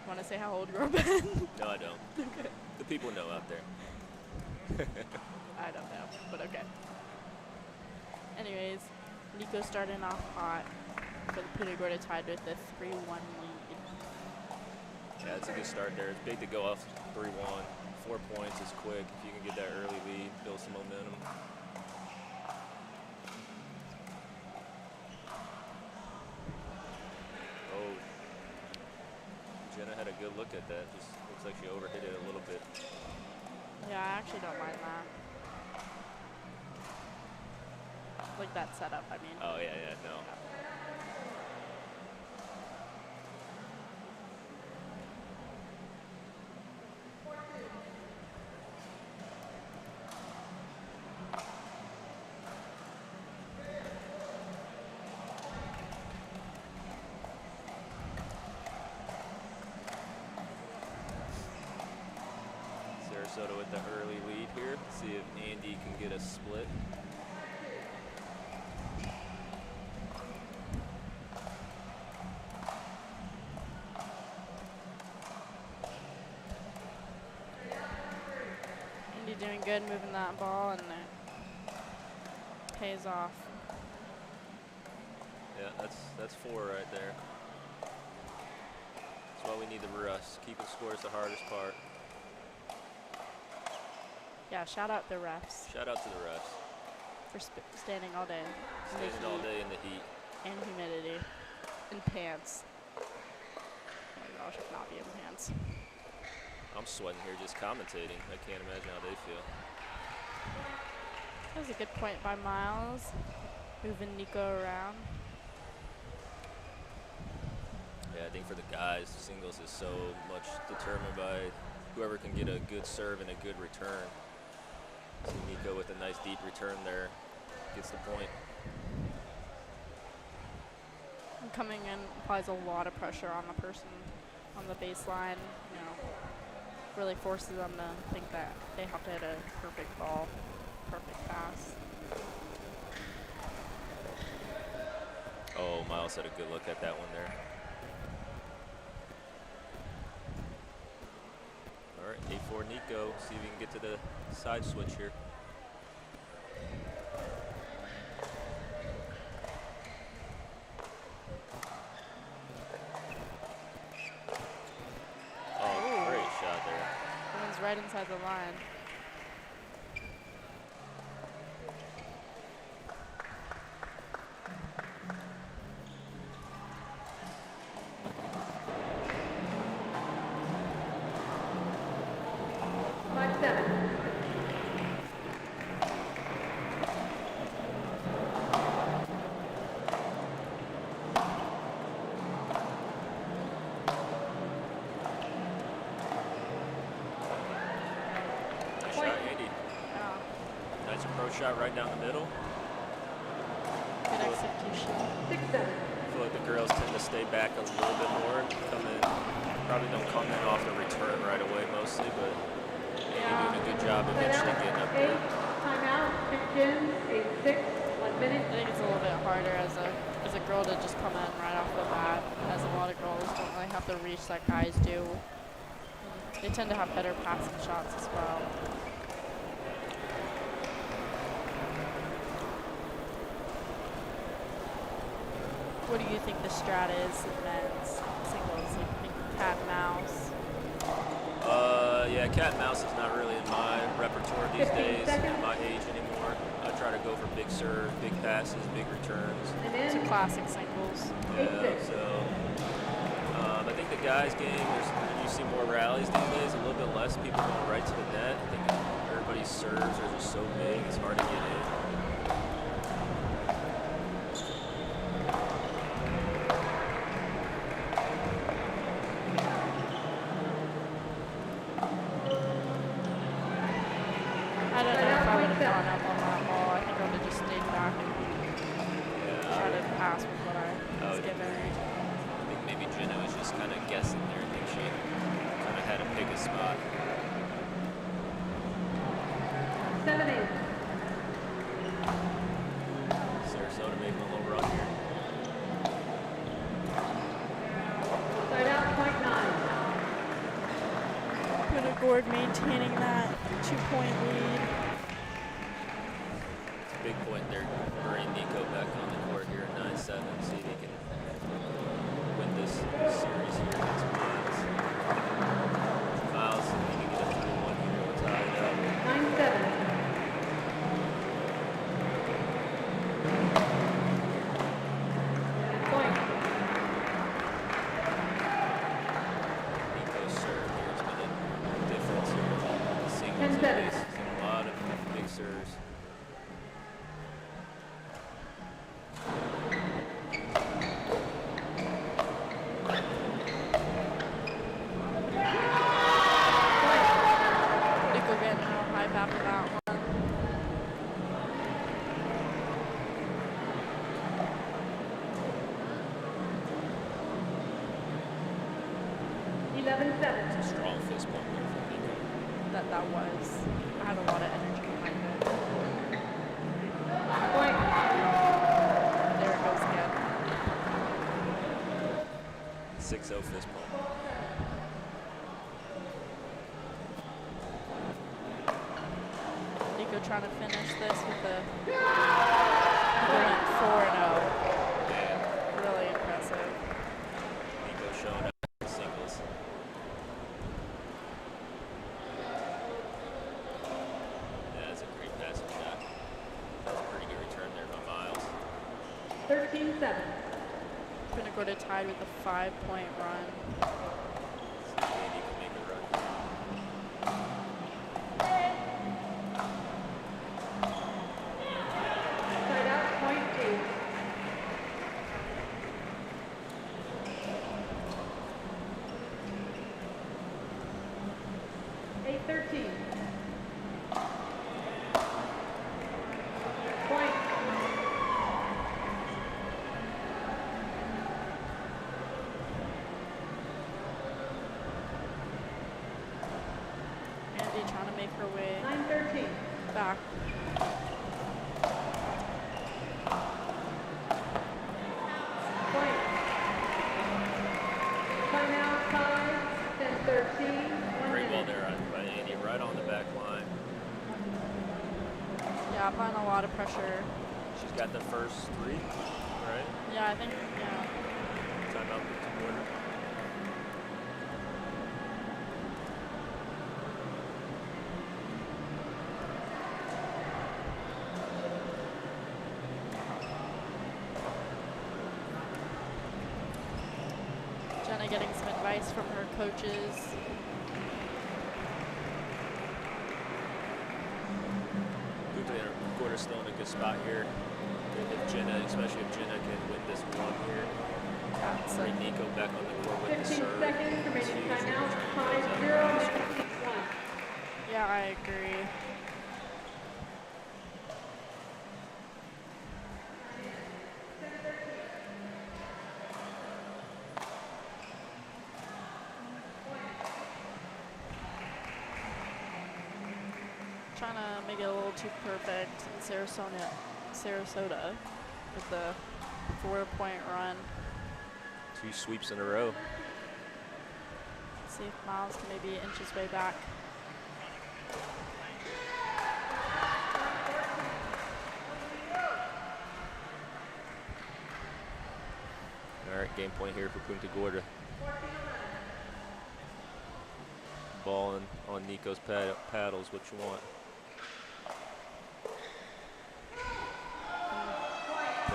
S8: Want to say how old you are, Ben?
S11: No, I don't.
S8: Okay.
S11: The people know out there.
S8: I don't know, but okay. Anyways, Nico starting off hot for the Punta Gorda tied with a 3-1 lead.
S11: Yeah, it's a good start there. It's big to go off 3-1. 4 points is quick. If you can get that early lead, build some momentum. Oh. Jenna had a good look at that. Just looks like she overhit it a little bit.
S8: Yeah, I actually don't mind that. Like that setup, I mean.
S11: Oh, yeah, no. Sarasota with the early lead here. See if Andy can get a split.
S8: Andy doing good moving that ball, and it pays off.
S11: Yeah, that's 4 right there. That's why we need the rust. Keeping score is the hardest part.
S8: Yeah, shout out the refs
S11: Shout out to the refs.
S8: for standing all day. in the
S11: Standing all
S8: heat
S11: day in the heat.
S8: And humidity. In pants. Oh my gosh, I should not be in pants.
S11: I'm sweating here just commentating. I can't imagine how they feel.
S8: That was a good point by Miles. Moving Nico around.
S11: Yeah, I think for the guys, singles is so much determined by whoever can get a good serve and a good return. See Nico with a nice deep return there. Gets the point.
S8: And coming in applies a lot of pressure on the person on the baseline. You know, really forces them to think that they have to hit a perfect ball, perfect pass.
S11: Oh, Miles had a good look at that one there. All right, 8-4 Nico. See if we can get to the side switch here. Oh, great shot there.
S8: That one's right inside the line.
S11: Shot right down the middle.
S8: Good execution.
S11: I feel like the girls tend to stay back a little bit more. Probably don't come in off the return right away mostly, but they're doing a good job eventually getting up there.
S10: Timeout. Kitchens, 8-6, 1 minute.
S8: I think it's a little bit harder as a girl to just come in right off the bat, as a lot of girls don't really have the reach that guys do. They tend to have better passing shots as well. What do you think the strat is in men's singles? Like, you think cat and mouse?
S11: Yeah, cat and mouse is not really in my repertoire these
S10: 15
S11: days
S10: seconds.
S11: at my age anymore. I try to go for big serve, big passes, big returns.
S10: And
S8: It's a
S10: in.
S8: classic singles.
S11: Yeah, so I think the guys' game, you see more rallies these days, a little bit less people going right to the net. I think everybody's serves are just so big, it's hard to get in.
S8: I don't know if I would have gone up on that ball. I think I would have just stayed back and tried to pass with what I was given.
S11: I think maybe Jenna was just kind of guessing there. I think she kind of had to pick a spot.
S10: 7-8.
S11: Sarasota making a little run here.
S10: Side out, point 9.
S8: Punta Gorda maintaining that 2-point lead.
S11: It's a big point there. Bring Nico back on the court here at 9-7. See if he can win this series here against Miles. Miles, if he can get a 3-1 here, we'll tie it up.
S10: 9-7. Point.
S11: Nico's serve here has been a difference here. The singles
S10: 10-7.
S11: at least. He's in a lot of big serves.
S8: Nico getting a little hype after that one.
S11: Strong fist bump there from Nico.
S8: That was. I had a lot of energy behind it.
S10: Point.
S8: There it goes again.
S11: 6-0 fist bump.
S8: Nico trying to finish this with a 4-0. Really impressive.
S11: Nico showing up in singles. Yeah, that's a great passing shot. That's a pretty good return there by Miles.
S10: 13-7.
S8: Punta Gorda tied with a 5-point run.
S11: See if Andy can make a run.
S10: Side out, point 8. Point.
S8: Andy trying to make her way
S10: 9-13.
S8: back.
S10: Point. Timeout, tie, 10-13. 1
S11: Great ball
S10: minute.
S11: there by Andy, right on the back line.
S8: Yeah, applying a lot of pressure.
S11: She's got the first 3, right?
S8: Yeah, I think, yeah.
S11: Timeout to Gorda.
S8: Jenna getting some advice from her coaches.
S11: Gorda's still in a good spot here. If Jenna, especially if Jenna can win this one here,
S8: Yeah, so
S11: bring Nico back on the court with the
S10: 15
S11: serve.
S10: seconds
S11: It's
S10: remaining.
S11: huge.
S10: Timeout,
S11: Turns
S10: tie,
S11: out
S10: 0,
S11: nice.
S10: Manatees 1.
S8: yeah, I agree. trying to make it a little too perfect in Sarasota with the 4-point run.
S11: 2 sweeps in a row.
S8: See if Miles can maybe inch his way back.
S11: All right, game point here for Punta Gorda. Ball on Nico's paddles, what you want.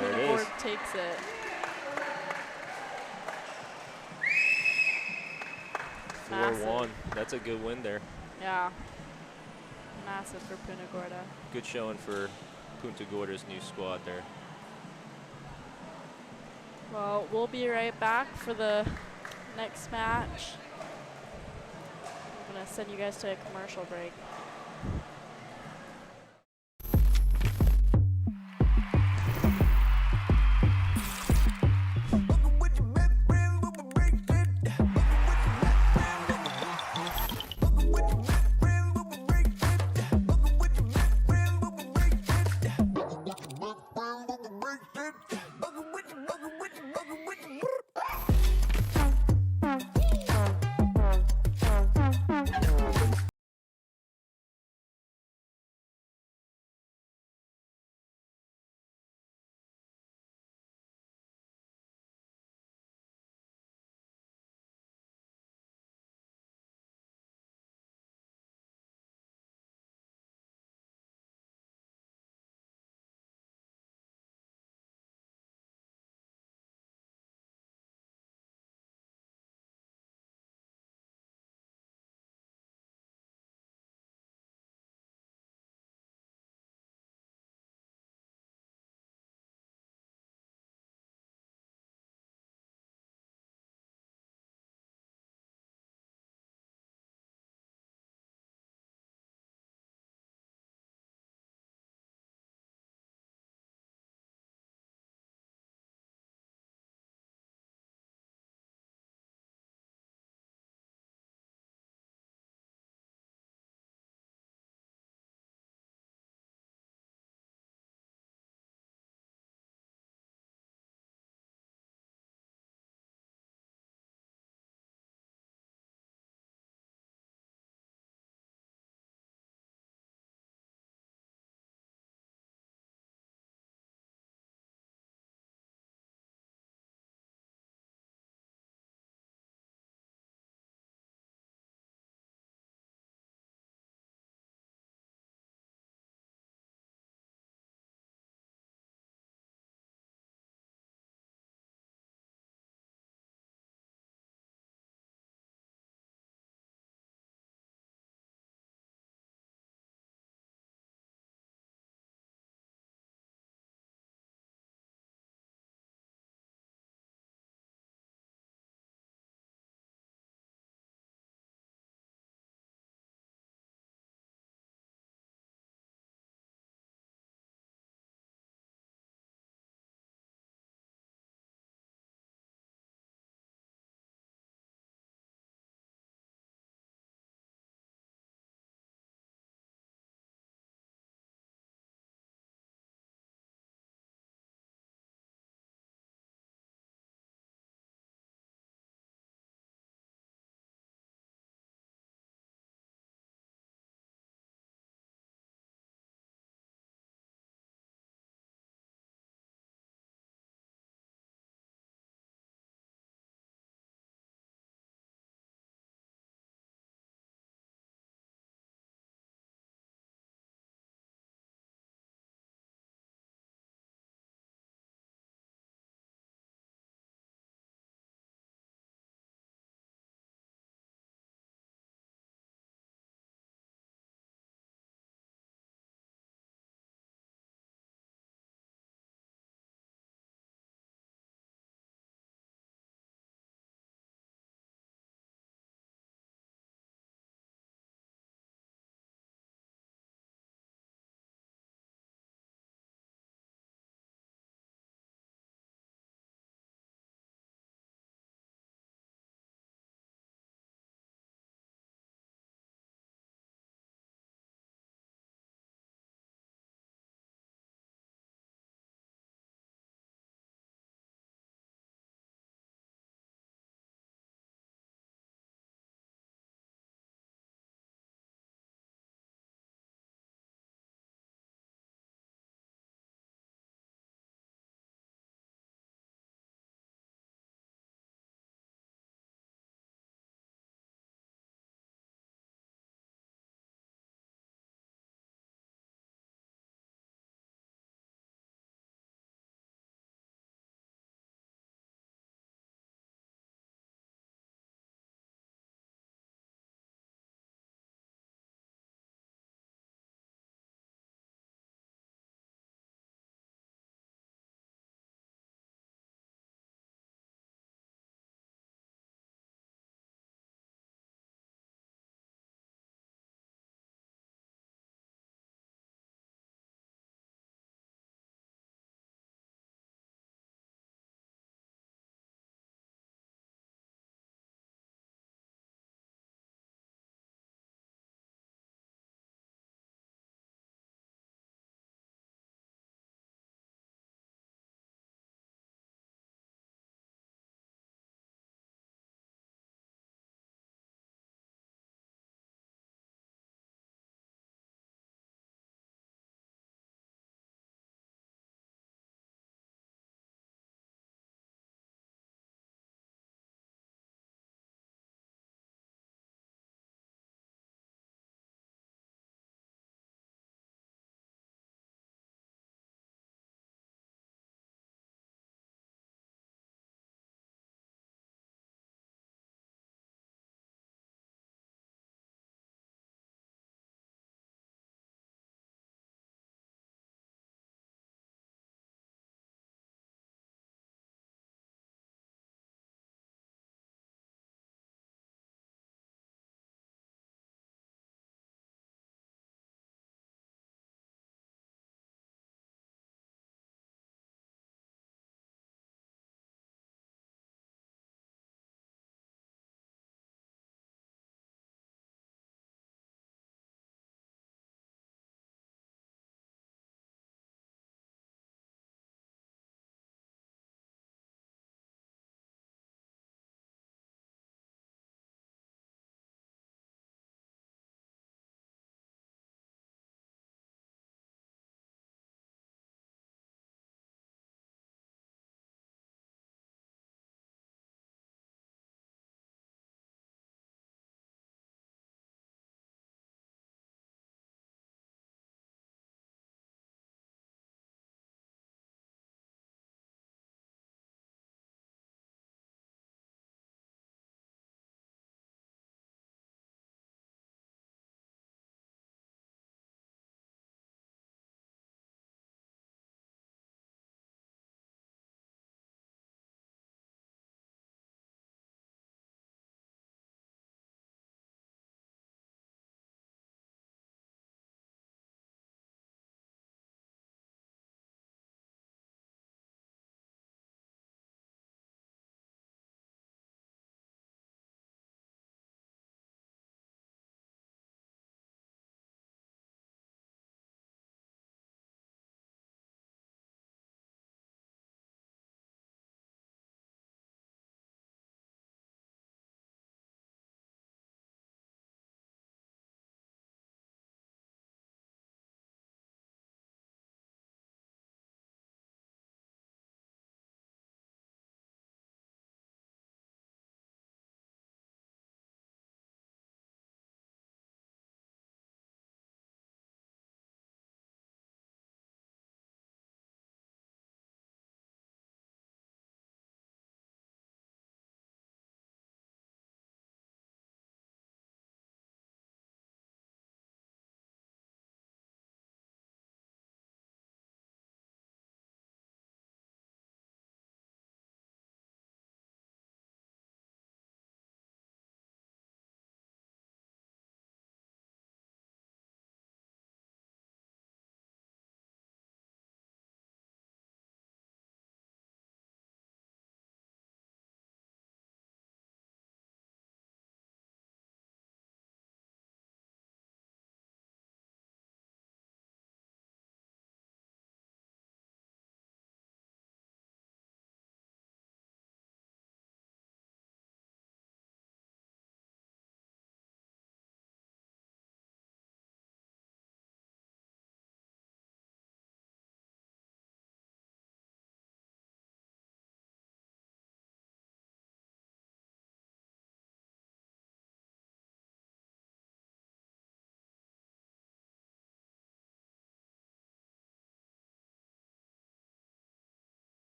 S11: There it is.
S8: Leaderboard takes it. Massive.
S11: 4-1. That's a good win there.
S8: Yeah. Massive for Punta Gorda.
S11: Good showing for Punta Gorda's new squad there.
S8: Well, we'll be right back for the next match. I'm going to send you guys to a commercial break.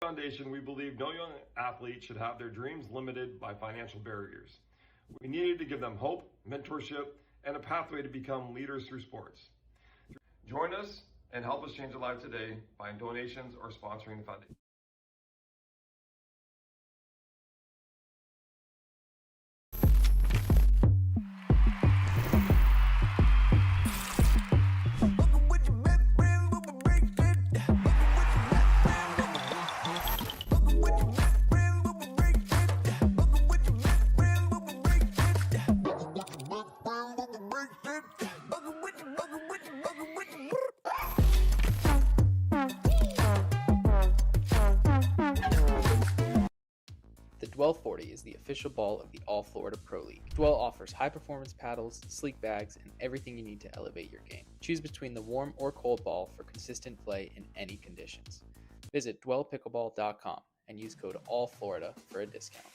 S6: Foundation, we believe no young athlete should have their dreams limited by financial barriers. We needed to give them hope, mentorship, and a pathway to become leaders through sports. Join us and help us change a life today by donations or sponsoring the foundation.
S4: The Dwell 40 is the official ball of the All Florida Pro League. Dwell offers high-performance paddles, sleek bags, and everything you need to elevate your game. Choose between the warm or cold ball for consistent play in any conditions. Visit dwellpickleball.com and use code ALLFLORIDA for a discount.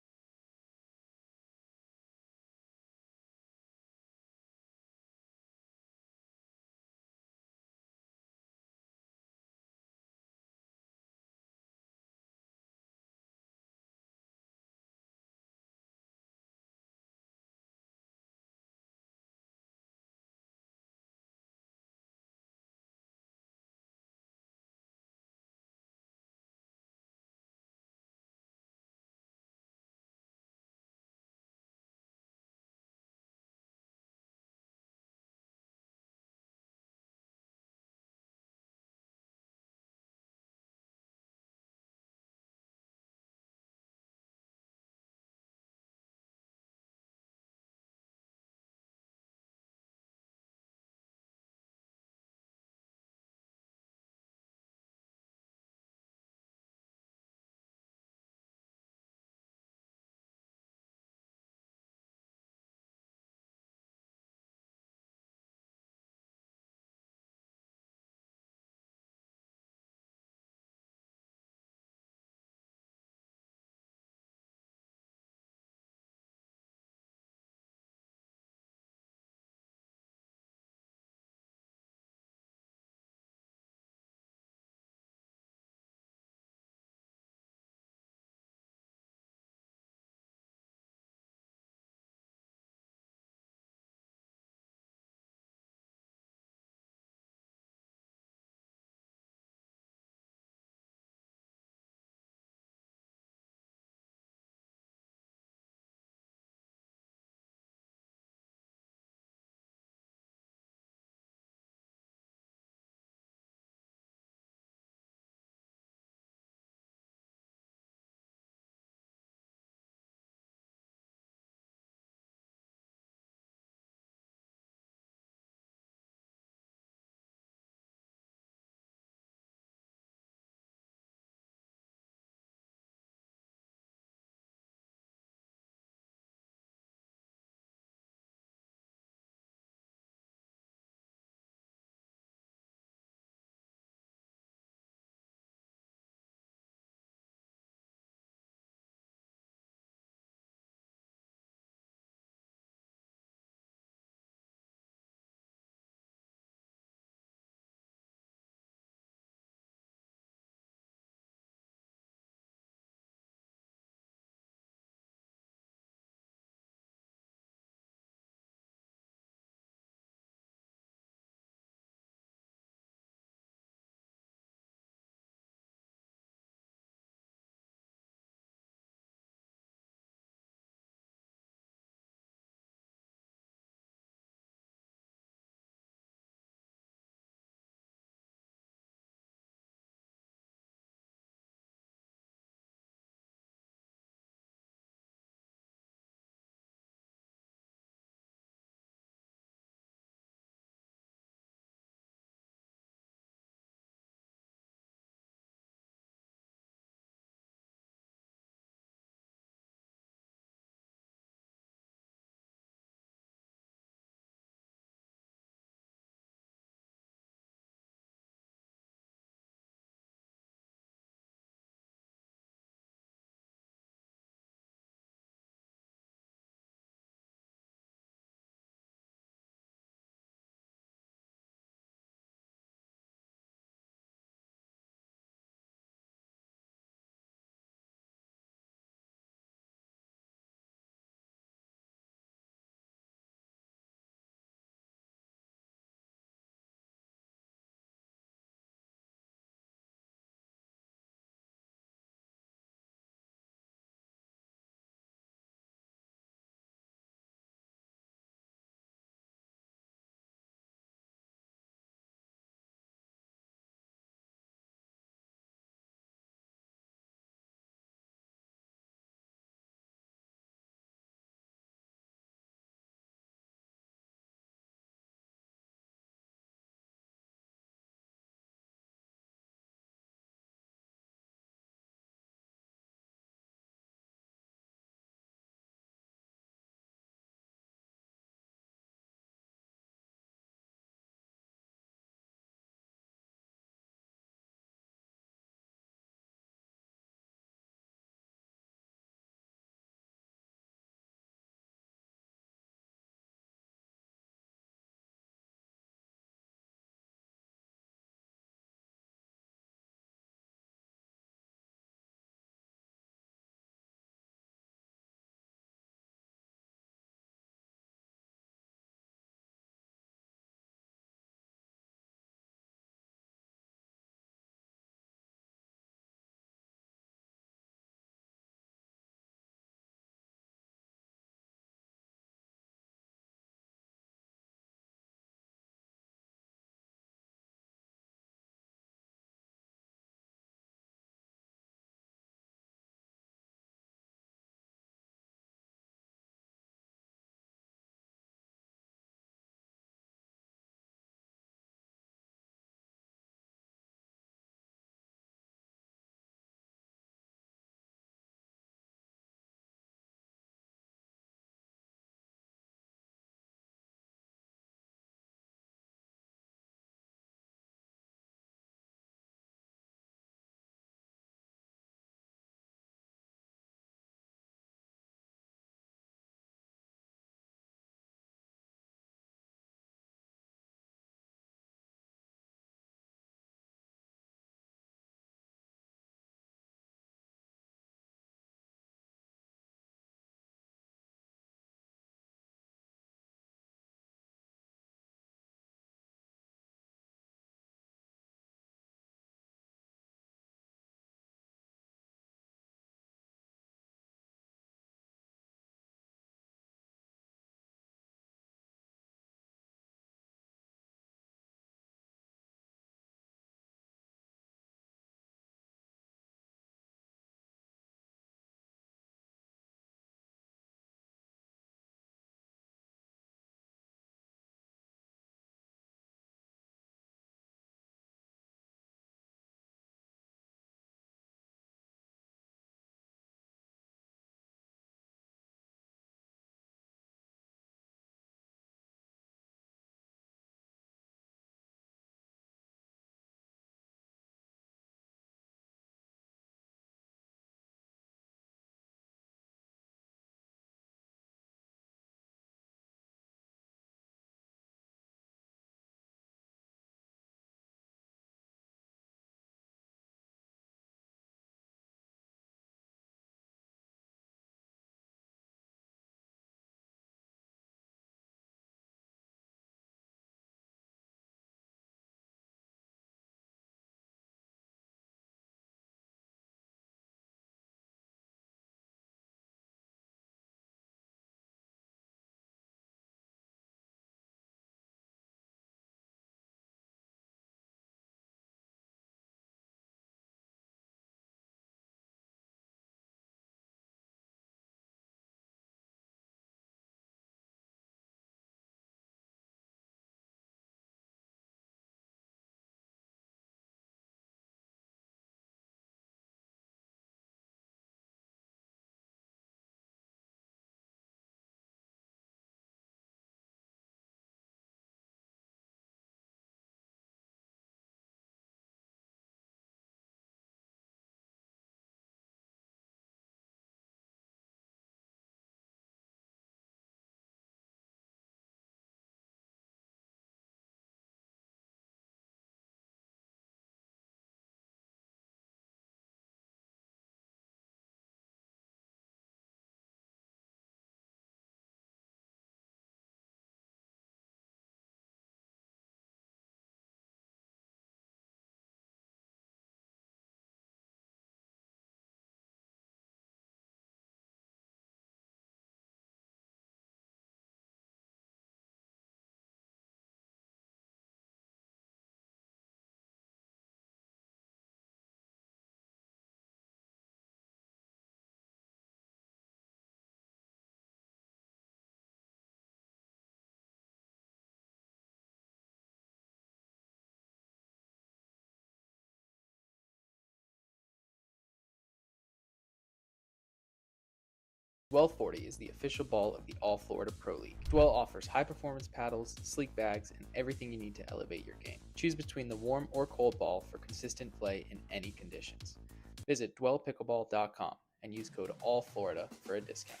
S4: Dwell 40 is the official ball of the All Florida Pro League. Dwell offers high-performance paddles, sleek bags, and everything you need to elevate your game. Choose between the warm or cold ball for consistent play in any conditions. Visit dwellpickleball.com and use code ALLFLORIDA for a discount.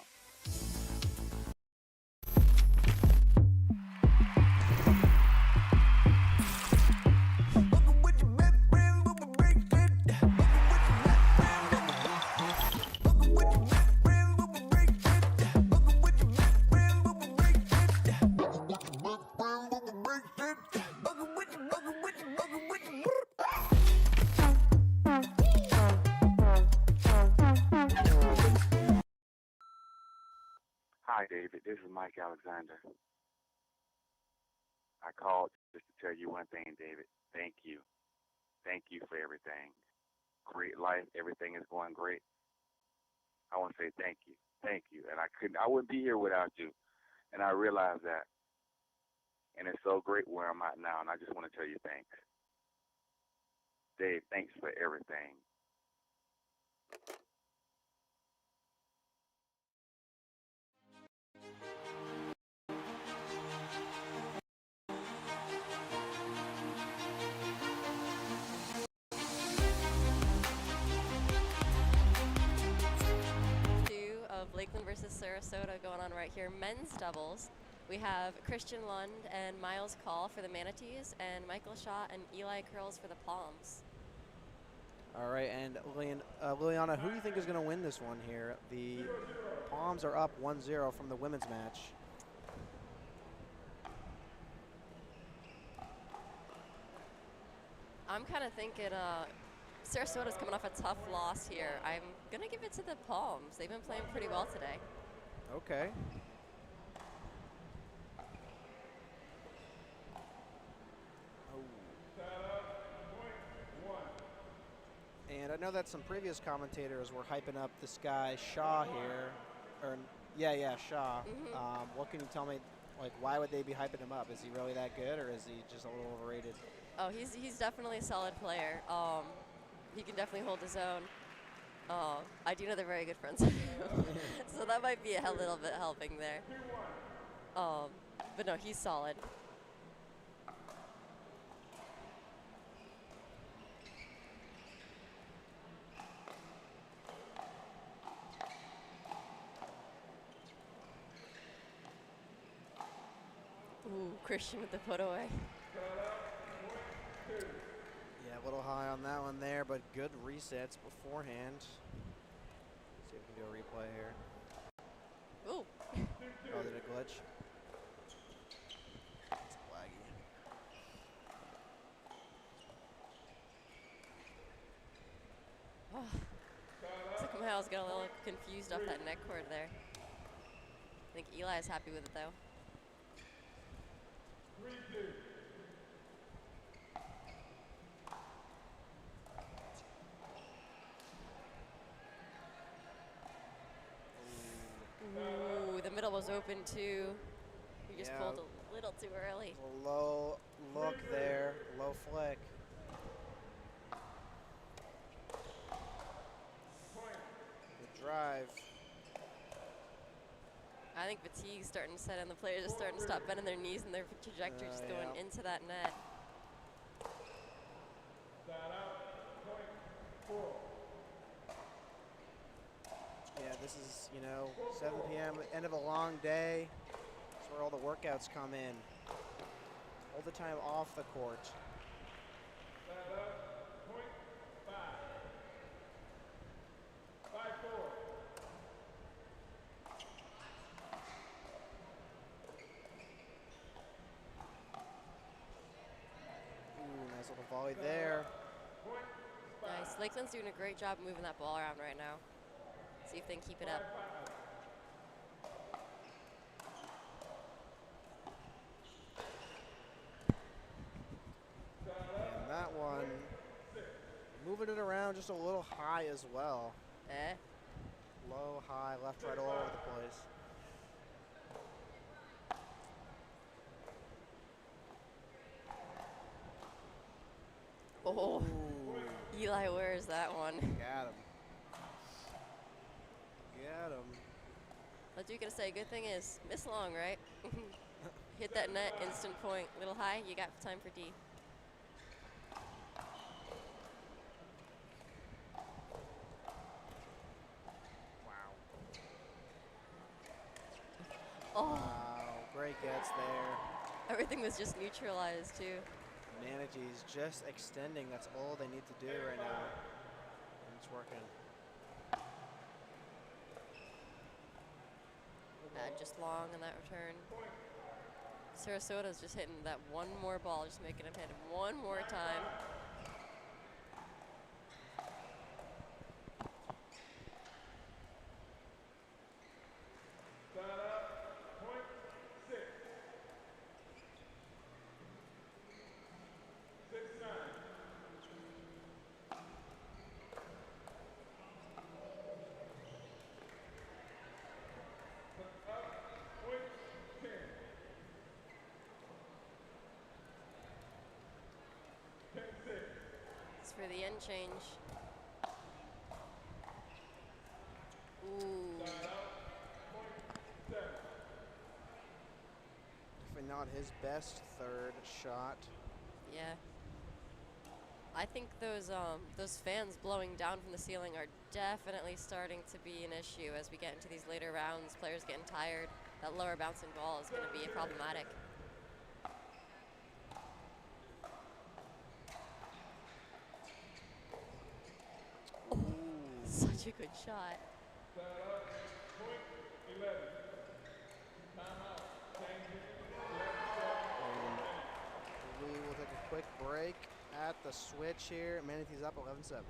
S7: Hi, David. This is Mike Alexander. I called just to tell you one thing, David. Thank you. Thank you for everything. Great life. Everything is going great. I want to say thank you. Thank you. And I wouldn't be here without you. And I realize that. And it's so great where I'm at now. And I just want to tell you thanks. Dave, thanks for everything.
S12: Of Lakeland versus Sarasota going on right here. Men's doubles. We have Christian Lund and Miles Call for the Manatees, and Michael Shaw and Eli Curls for the Palms.
S13: All right, and Liliana, who do you think is going to win this one here? The Palms are up 1-0 from the women's match.
S12: I'm kind of thinking Sarasota's coming off a tough loss here. I'm going to give it to the Palms. They've been playing pretty well today.
S13: Okay. And I know that some previous commentators were hyping up this guy Shaw here, or yeah, Shaw.
S12: Mm-hmm.
S13: What can you tell me? Like, why would they be hyping him up? Is he really that good, or is he just a little overrated?
S12: Oh, he's definitely a solid player. He can definitely hold his own. I do know they're very good friends, so that might be a little bit helping there. But no, he's solid. Ooh, Christian with the put away.
S13: Yeah, a little high on that one there, but good resets beforehand. See if we can do a replay here.
S12: Ooh.
S13: Oh, did it glitch? It's laggy.
S12: Oh. Somehow I was getting a little confused off that neck cord there. I think Eli is happy with it though. Ooh, the middle was open too. You just pulled a little too early.
S13: A low look there, low flick. Good drive.
S12: I think fatigue's starting to set in. The players are starting to stop bending their knees and their trajectory just going into that net.
S13: Yeah, this is, 7 p.m., end of a long day. That's where all the workouts come in. All the time off the court. Ooh, nice little volley there.
S12: Nice. Lakeland's doing a great job moving that ball around right now. See if they can keep it up.
S13: And that one, moving it around just a little high as well. Low, high, left, right, all over the place.
S12: Oh, Eli, where's that one?
S13: Got him. Got him.
S12: I do gotta say, good thing is, miss long, right? Hit that net, instant point. Little high, you got time for D. Oh.
S13: Wow, great gets there.
S12: Everything was just neutralized, too.
S13: Manatees just extending. That's all they need to do right now. And it's working.
S12: Just long on that return. Sarasota's just hitting that one more ball, just making him hit it one more time. For the end change. Ooh.
S13: Definitely not his best third shot.
S12: Yeah. I think those fans blowing down from the ceiling are definitely starting to be an issue as we get into these later rounds. Players getting tired. That lower bouncing ball is going to be problematic. Such a good shot.
S13: And we will take a quick break at the switch here. Manatees up 11-7.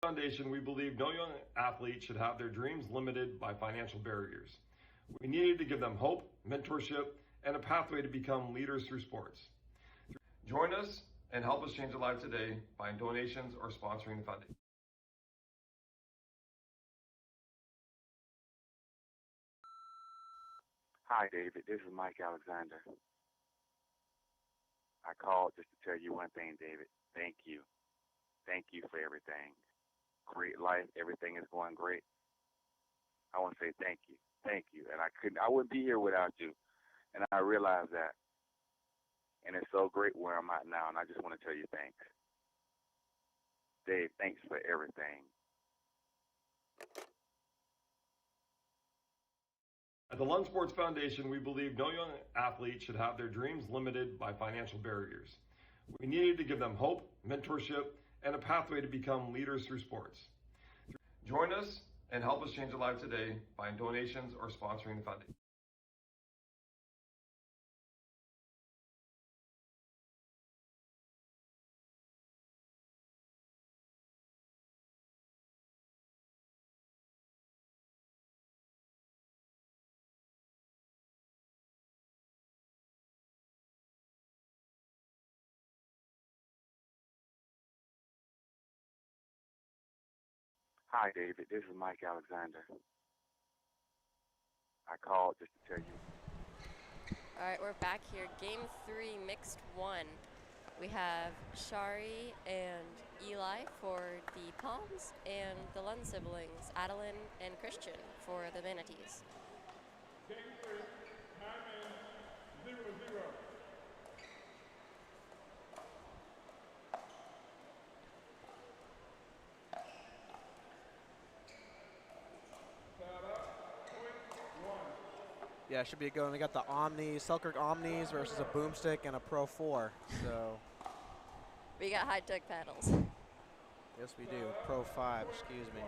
S6: Foundation, we believe no young athlete should have their dreams limited by financial barriers. We needed to give them hope, mentorship, and a pathway to become leaders through sports. Join us and help us change their lives today by donations or sponsoring the foundation.
S7: Hi, David. This is Mike Alexander. I called just to tell you one thing, David. Thank you. Thank you for everything. Great life. Everything is going great. I want to say thank you. Thank you. And I wouldn't be here without you. And I realize that. And it's so great where I'm at now, and I just want to tell you thanks. Dave, thanks for everything.
S6: At the Lund Sports Foundation, we believe no young athlete should have their dreams limited by financial barriers. We needed to give them hope, mentorship, and a pathway to become leaders through sports. Join us and help us change their lives today by donations or sponsoring the foundation.
S7: Hi, David. This is Mike Alexander. I called just to tell you.
S12: All right, we're back here. Game 3, mixed 1. We have Shari and Eli for the Palms and the Lund siblings, Adeline and Christian, for the Manatees.
S14: Game 3, time in 0-0.
S13: Yeah, it should be good. We got the Selkirk Omnis versus a Boomstick and a Pro 4. So
S12: We got high-tech paddles.
S13: yes, we do. Pro 5, excuse me.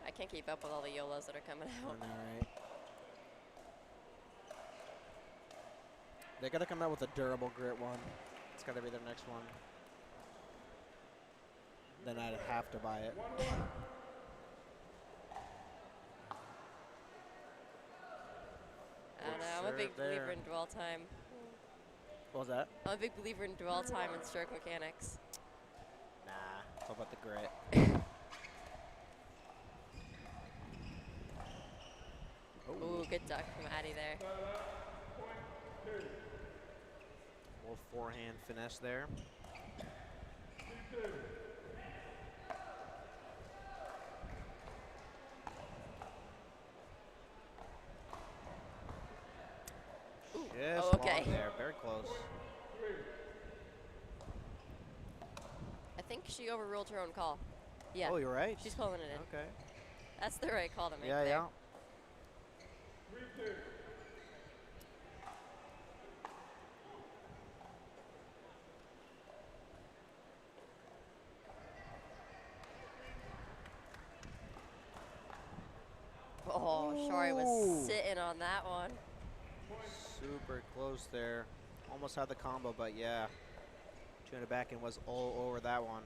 S12: I can't keep up with all the YOLOs that are coming out.
S13: I know, right? They got to come out with a durable grit one. It's got to be their next one. Then I'd have to buy it.
S12: I don't know. I'm a big believer in dwell time.
S13: What was that?
S12: I'm a big believer in dwell time and stroke mechanics.
S13: Nah, it's all about the grit.
S12: Ooh, good duck from Addie there.
S13: Little forehand finesse there. Yes,
S12: oh, okay.
S13: long there, very close.
S12: I think she overruled her own call. Yeah.
S13: Oh, you're right.
S12: She's calling it in.
S13: Okay.
S12: That's the right call to make
S13: Yeah,
S12: there.
S13: yeah.
S12: Oh, Shari was sitting on that one.
S13: Super close there. Almost had the combo, but yeah. Tuna back and was all over that one.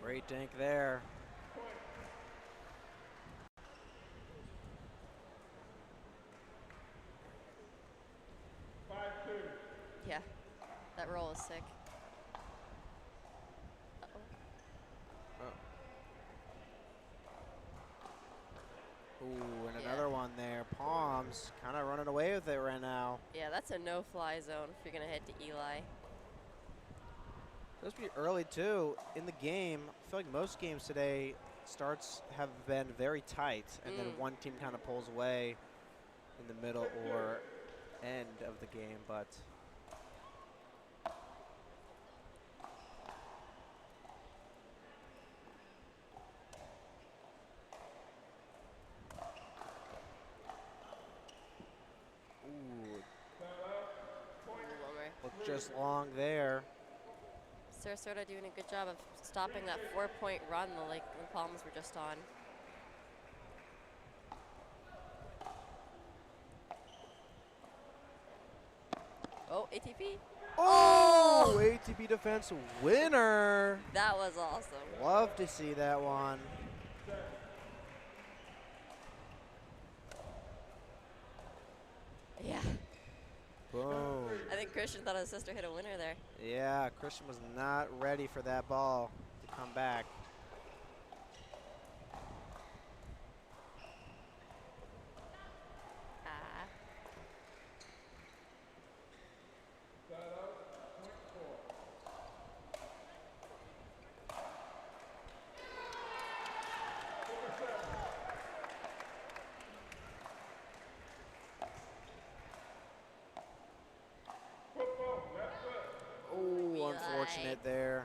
S13: Great dink there.
S12: Yeah, that roll is sick.
S13: Ooh, and another one there. Palms kind of running away with it right now.
S12: Yeah, that's a no-fly zone if you're going to head to Eli.
S13: Supposed to be early, too. In the game, I feel like most games today, starts have been very tight, and then one team kind of pulls away in the middle or end of the game, but... Looked just long there.
S12: Sarasota doing a good job of stopping that 4-point run the Lakeland Palms were just on. Oh, ATP.
S13: Oh, ATP defense winner.
S12: That was awesome.
S13: Love to see that one.
S12: Yeah.
S13: Boom.
S12: I think Christian thought his sister hit a winner there.
S13: Yeah, Christian was not ready for that ball to come back. Oh, unfortunate there.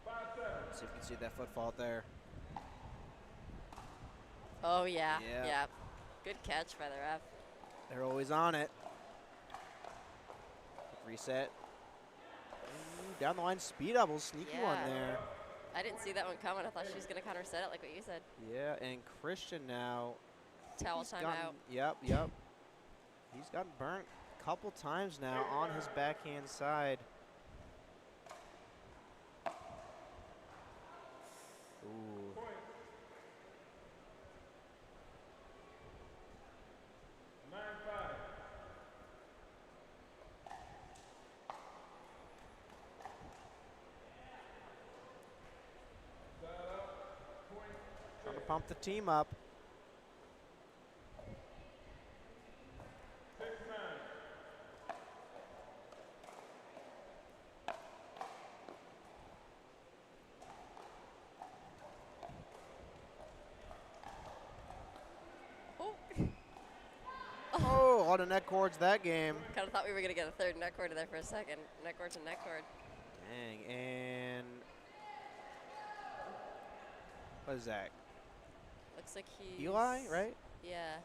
S13: Let's see if you can see that foot fault there.
S12: Oh, yeah.
S13: Yeah.
S12: Yeah. Good catch by the ref.
S13: They're always on it. Reset. Ooh, down the line, speed double, sneaky one there.
S12: I didn't see that one coming. I thought she was going to counter set it like what you said.
S13: Yeah, and Christian now.
S12: Towel timeout.
S13: Yep. He's gotten burnt a couple times now on his backhand side. Ooh. Trying to pump the team up. Oh, a lot of net cords that game.
S12: Kind of thought we were going to get a third net cord there for a second. Net cord to net cord.
S13: Dang, and what is that?
S12: Looks like he's...
S13: Eli, right?
S12: Yeah.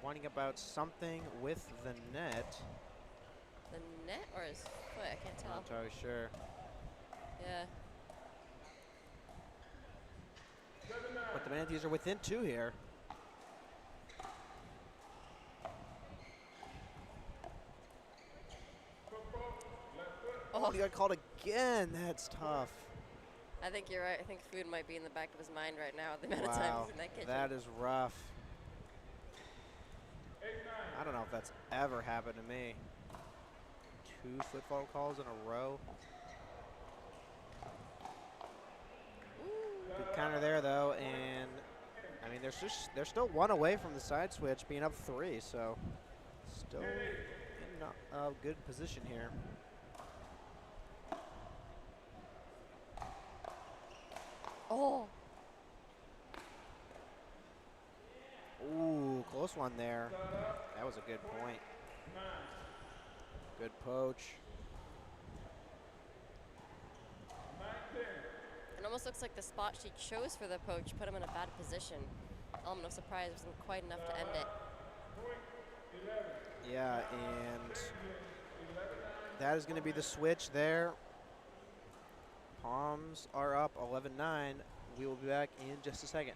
S13: Whining about something with the net.
S12: The net or his foot? I can't tell.
S13: Not entirely sure.
S12: Yeah.
S13: But the Manatees are within 2 here. Oh, he got called again. That's tough.
S12: I think you're right. I think food might be in the back of his mind right now. The amount of time he's in that kitchen.
S13: That is rough. I don't know if that's ever happened to me. 2 football calls in a row. Good counter there though, and I mean they're still 1 away from the side switch, being up 3, so still in a good position here.
S12: Oh.
S13: Ooh, close one there. That was a good point. Good poach.
S12: It almost looks like the spot she chose for the poach put him in a bad position. I'm no surprise it wasn't quite enough to end it.
S13: Yeah, and that is going to be the switch there. Palms are up 11-9. We will be back in just a second.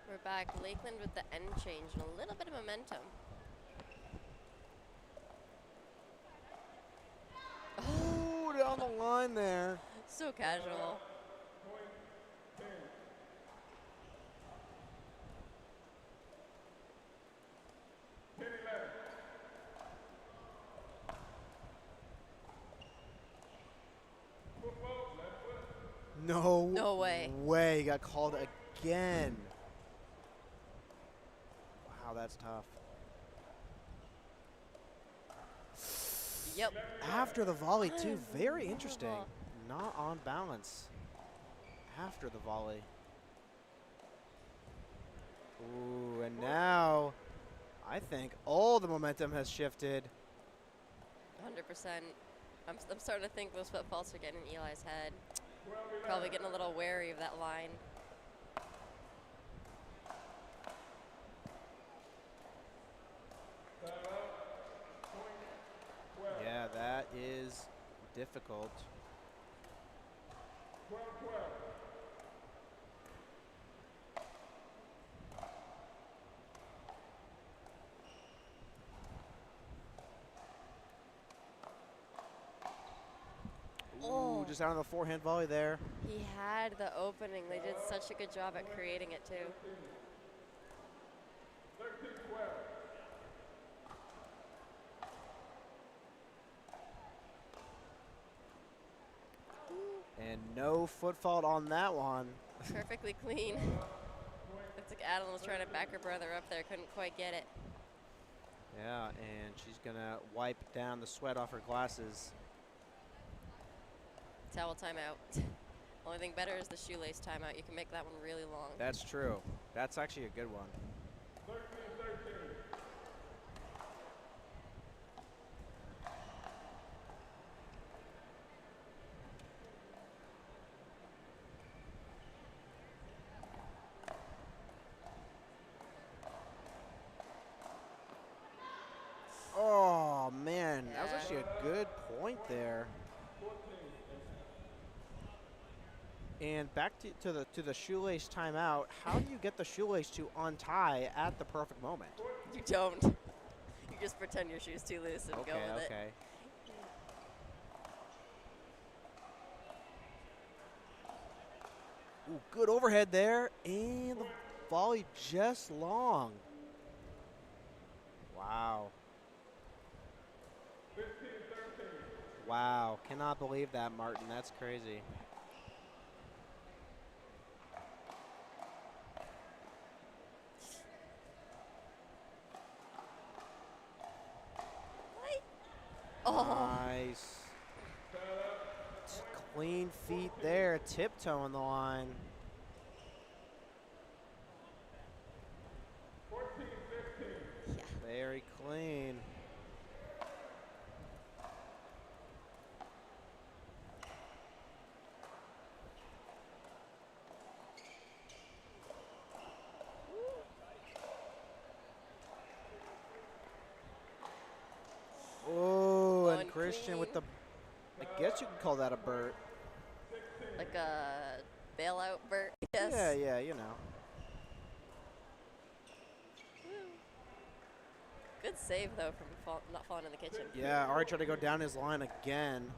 S12: We're back. Lakeland with the end change and a little bit of momentum.
S13: Ooh, down the line there.
S12: So casual.
S13: No
S12: way.
S13: Way. Got called again. Wow, that's tough.
S12: Yep.
S13: After the volley, too. Very
S12: Unbelievable.
S13: interesting. Not on balance. After the volley. Ooh, and now I think all the momentum has shifted.
S12: 100%. I'm starting to think those foot faults are getting in Eli's head. Probably getting a little wary of that line.
S13: Yeah, that is difficult. Ooh, just out of the forehand volley there.
S12: He had the opening. They did such a good job at creating it, too.
S13: And no foot fault on that one.
S12: Perfectly clean. Looks like Adeline was trying to back her brother up there. Couldn't quite get it.
S13: Yeah, and she's going to wipe down the sweat off her glasses.
S12: Towel timeout. Only thing better is the shoelace timeout. You can make that one really long.
S13: That's true. That's actually a good one.
S14: 13-13.
S13: Oh, man. That was actually a good point there. And back to the shoelace timeout. How do you get the shoelace to untie at the perfect moment?
S12: You don't. You just pretend your shoe's too loose and go with it.
S13: Okay. Ooh, good overhead there. And the volley just long. Wow.
S14: 15-13.
S13: Wow. Cannot believe that, Martin. That's crazy.
S12: Oh.
S13: Nice. Clean feet there, tiptoeing the line.
S14: 14-15.
S13: Very clean. Oh, and Christian with the, I guess you could call that a Burt.
S12: Like a bailout Burt, yes.
S13: Yeah, you know.
S12: Good save, though, from not falling in the kitchen.
S13: Yeah, Ari tried to go down his line again.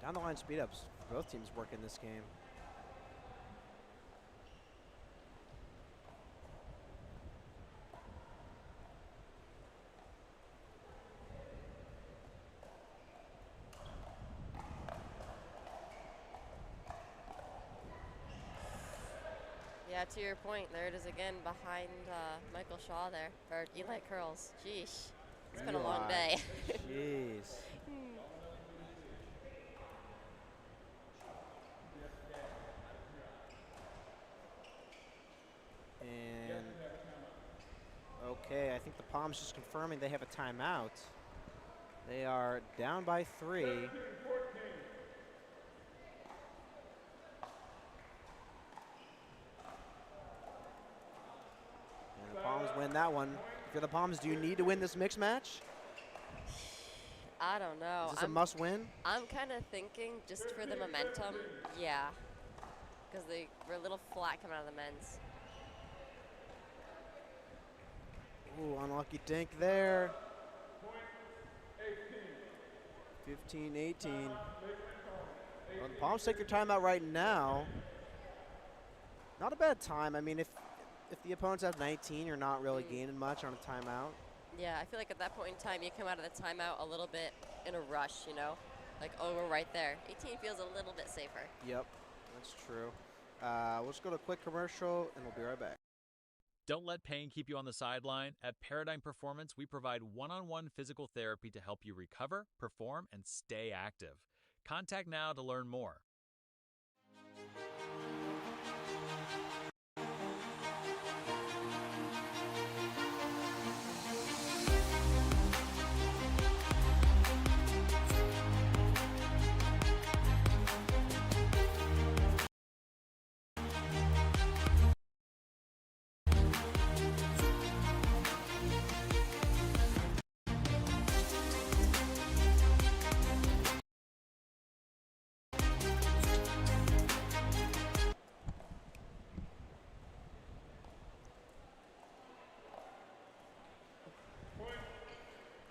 S13: Down the line speed ups. Both teams work in this game.
S12: Yeah, to your point, there it is again behind Michael Shaw there, or Eli Curls. Sheesh, it's been a long day.
S13: Jeez. And, okay, I think the Palms just confirming they have a timeout. They are down by 3. The Palms win that one. If you're the Palms, do you need to win this mixed match?
S12: I don't know.
S13: Is this a must-win?
S12: I'm kind of thinking just for the momentum, yeah. Because they were a little flat coming out of the men's.
S13: Ooh, unlucky dink there. 15-18. Well, the Palms take their timeout right now. Not a bad time. I mean, if the opponents have 19, you're not really gaining much on a timeout.
S12: Yeah, I feel like at that point in time, you come out of the timeout a little bit in a rush, you know? Like, oh, we're right there. 18 feels a little bit safer.
S13: Yep, that's true. We'll just go to a quick commercial, and we'll be right back.
S5: Don't let pain keep you on the sideline. At Paradigm Performance, we provide one-on-one physical therapy to help you recover, perform, and stay active. Contact now to learn more.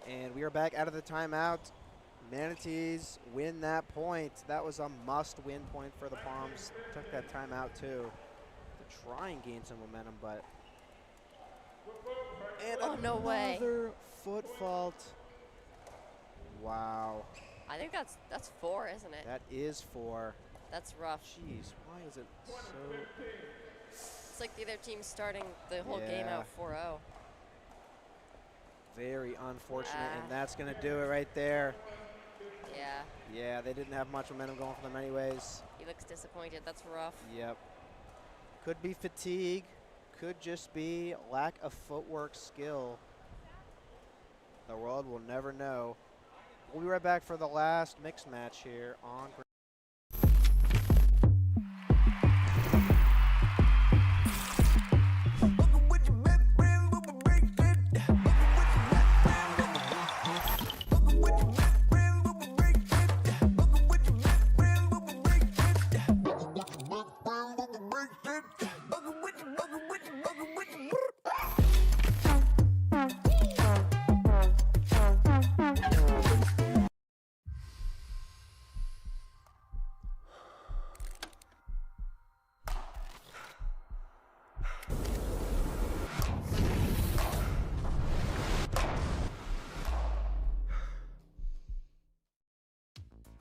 S13: And we are back out of the timeout. Manatees win that point. That was a must-win point for the Palms. Took that timeout too to try and gain some momentum, but and
S12: no way.
S13: Another foot fault. Wow.
S12: I think that's 4, isn't it?
S13: That is 4.
S12: That's rough.
S13: Jeez, why is it so?
S12: It's like the other team starting the whole game out 4-0.
S13: Very unfortunate, and that's going to do it right there.
S12: Yeah.
S13: Yeah, they didn't have much momentum going for them anyways.
S12: He looks disappointed. That's rough.
S13: Yep. Could be fatigue. Could just be lack of footwork skill. The world will never know. We'll be right back for the last mixed match here on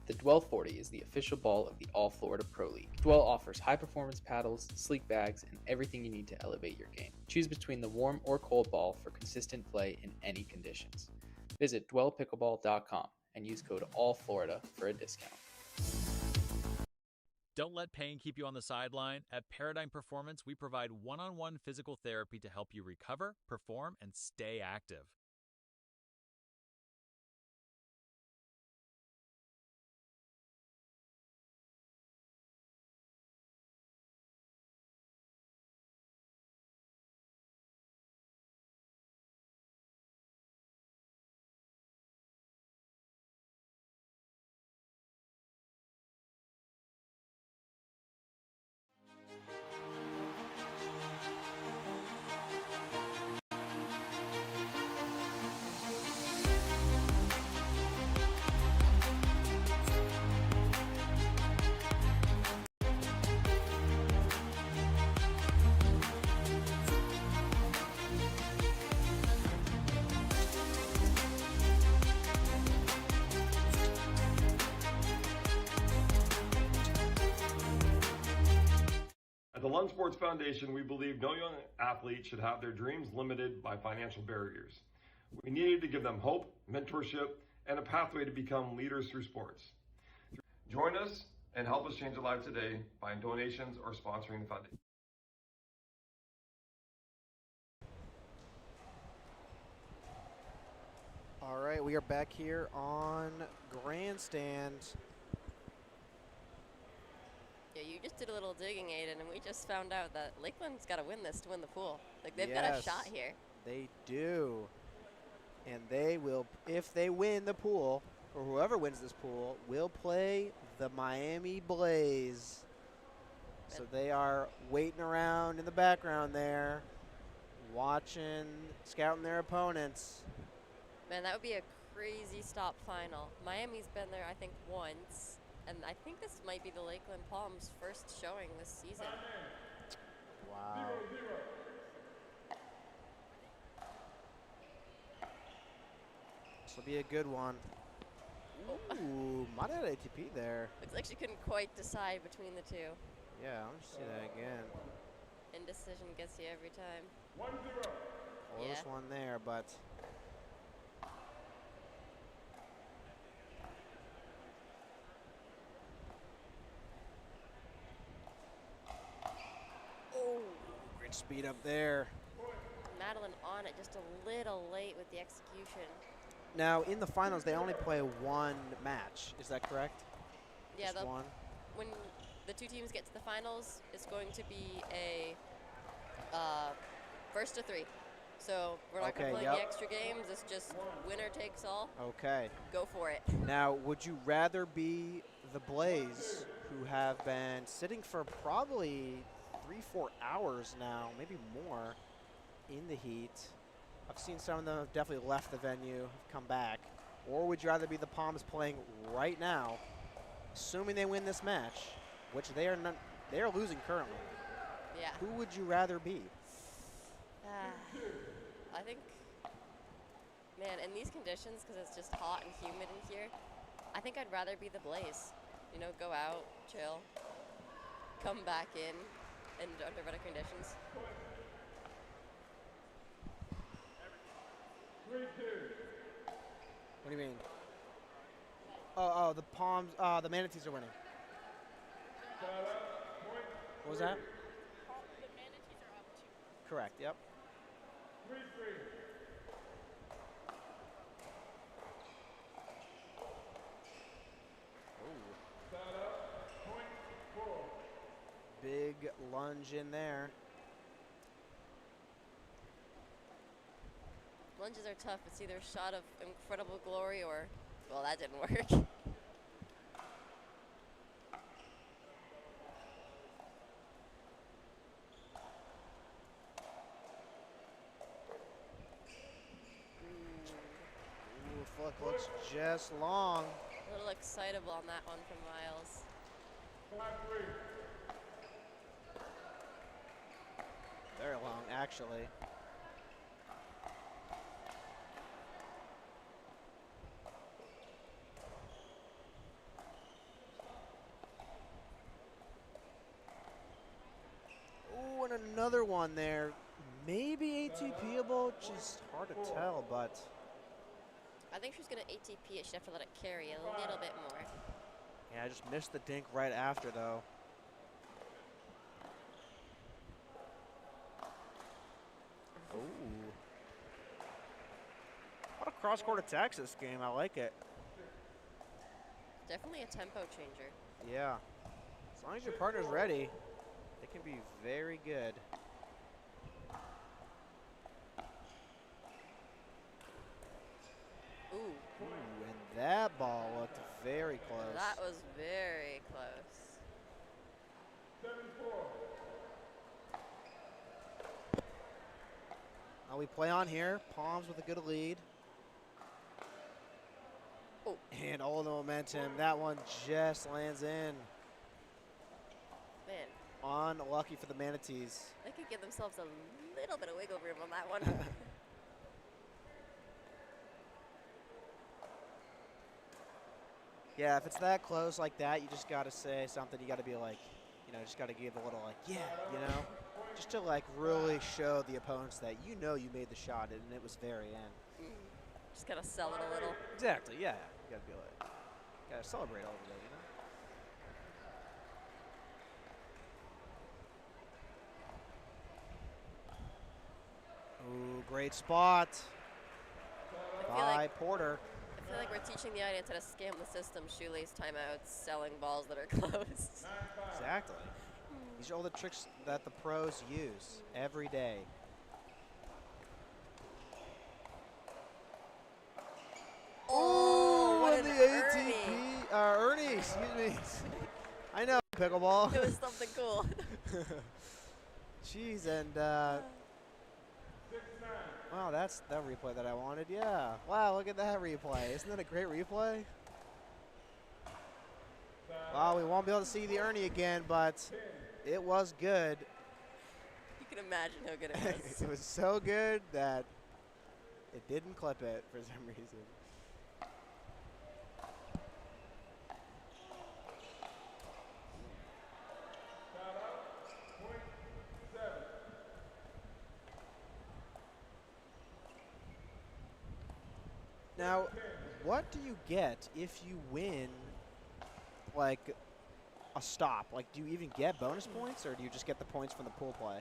S4: The Dwell 40 is the official ball of the All Florida Pro League. Dwell offers high-performance paddles, sleek bags, and everything you need to elevate your game. Choose between the warm or cold ball for consistent play in any conditions. Visit dwellpickleball.com and use code ALLFLORIDA for a discount.
S5: Don't let pain keep you on the sideline. At Paradigm Performance, we provide one-on-one physical therapy to help you recover, perform, and stay active.
S6: At the Lund Sports Foundation, we believe no young athlete should have their dreams limited by financial barriers. We needed to give them hope, mentorship, and a pathway to become leaders through sports. Join us and help us change a life today by donations or sponsoring the foundation.
S13: All right, we are back here on Grandstand.
S12: Yeah, you just did a little digging, Aiden, and we just found out that Lakeland's got to win this to win the pool. Like, they've got a shot here.
S13: They do. And they will, if they win the pool, or whoever wins this pool, will play the Miami Blaze. So they are waiting around in the background there, watching, scouting their opponents.
S12: Man, that would be a crazy stop final. Miami's been there, I think, once. And I think this might be the Lakeland Palms' first showing this season.
S13: Wow. This will be a good one. Ooh, might have ATP there.
S12: Looks like she couldn't quite decide between the two.
S13: Yeah, I'll just see that again.
S12: Indecision gets you every time.
S10: 1-0.
S13: Close one there, but
S12: oh,
S13: great speed up there.
S12: Madeline on it just a little late with the execution.
S13: Now, in the finals, they only play one match. Is that correct?
S12: Yeah,
S13: Just one?
S12: When the two teams get to the finals, it's going to be a first to three. So we're not going to play the extra games. It's just winner takes all.
S13: Okay.
S12: Go for it.
S13: Now, would you rather be the Blaze, who have been sitting for probably 3-4 hours now, maybe more, in the heat? I've seen some of them have definitely left the venue, have come back. Or would you rather be the Palms playing right now, assuming they win this match, which they are losing currently?
S12: Yeah.
S13: Who would you rather be?
S12: I think, man, in these conditions, because it's just hot and humid in here, I think I'd rather be the Blaze. You know, go out, chill, come back in under better conditions.
S10: 3-2.
S13: What do you mean? Oh, the Palms, the Manatees are winning. What was that?
S8: The Manatees are up 2.
S13: Correct, yep.
S10: 3-3.
S13: Big lunge in there.
S12: Lunges are tough. It's either a shot of incredible glory or, well, that didn't work.
S13: Ooh, foot looks just long.
S12: A little excitable on that one from Miles.
S10: 5-3.
S13: Very long, actually. Ooh, and another one there. Maybe ATPable, just hard to tell, but
S12: I think she's going to ATP it. She'd have to let it carry a little bit more.
S13: yeah, I just missed the dink right after, though. Ooh. A lot of cross-court attacks this game. I like it.
S12: Definitely a tempo changer.
S13: Yeah. As long as your partner's ready, it can be very good.
S12: Ooh.
S13: Ooh, and that ball looked very close.
S12: That was very close.
S10: 7-4.
S13: Now we play on here. Palms with a good lead.
S12: Oh.
S13: And all the momentum. That one just lands in.
S12: Man,
S13: Unlucky for the Manatees.
S12: they could give themselves a little bit of wiggle room on that one.
S13: Yeah, if it's that close like that, you just got to say something. You got to be like, you know, just got to give a little like, yeah, you know, just to like really show the opponents that you know you made the shot and it was very in.
S12: Just gotta sell it a little.
S13: Exactly, yeah. You got to be like, got to celebrate all of it, you know? Ooh, great spot by Porter.
S12: I feel like we're teaching the audience how to scam the system, shoelace timeouts, selling balls that are closed.
S13: Exactly. These are all the tricks that the pros use every day.
S12: Oh, what
S13: and
S12: an
S13: the ATP, Ernie, excuse me. I know, pickleball.
S12: It was something cool.
S13: Jeez, and well, Oh, that's the replay that I wanted. Yeah. Wow, look at that replay. Isn't that a great replay? Wow, we won't be able to see the Ernie again, but it was good.
S12: You can imagine how good it was.
S13: It was so good that it didn't clip it for some reason. Now, what do you get if you win, like, a stop? Like, do you even get bonus points, or do you just get the points from the pool play?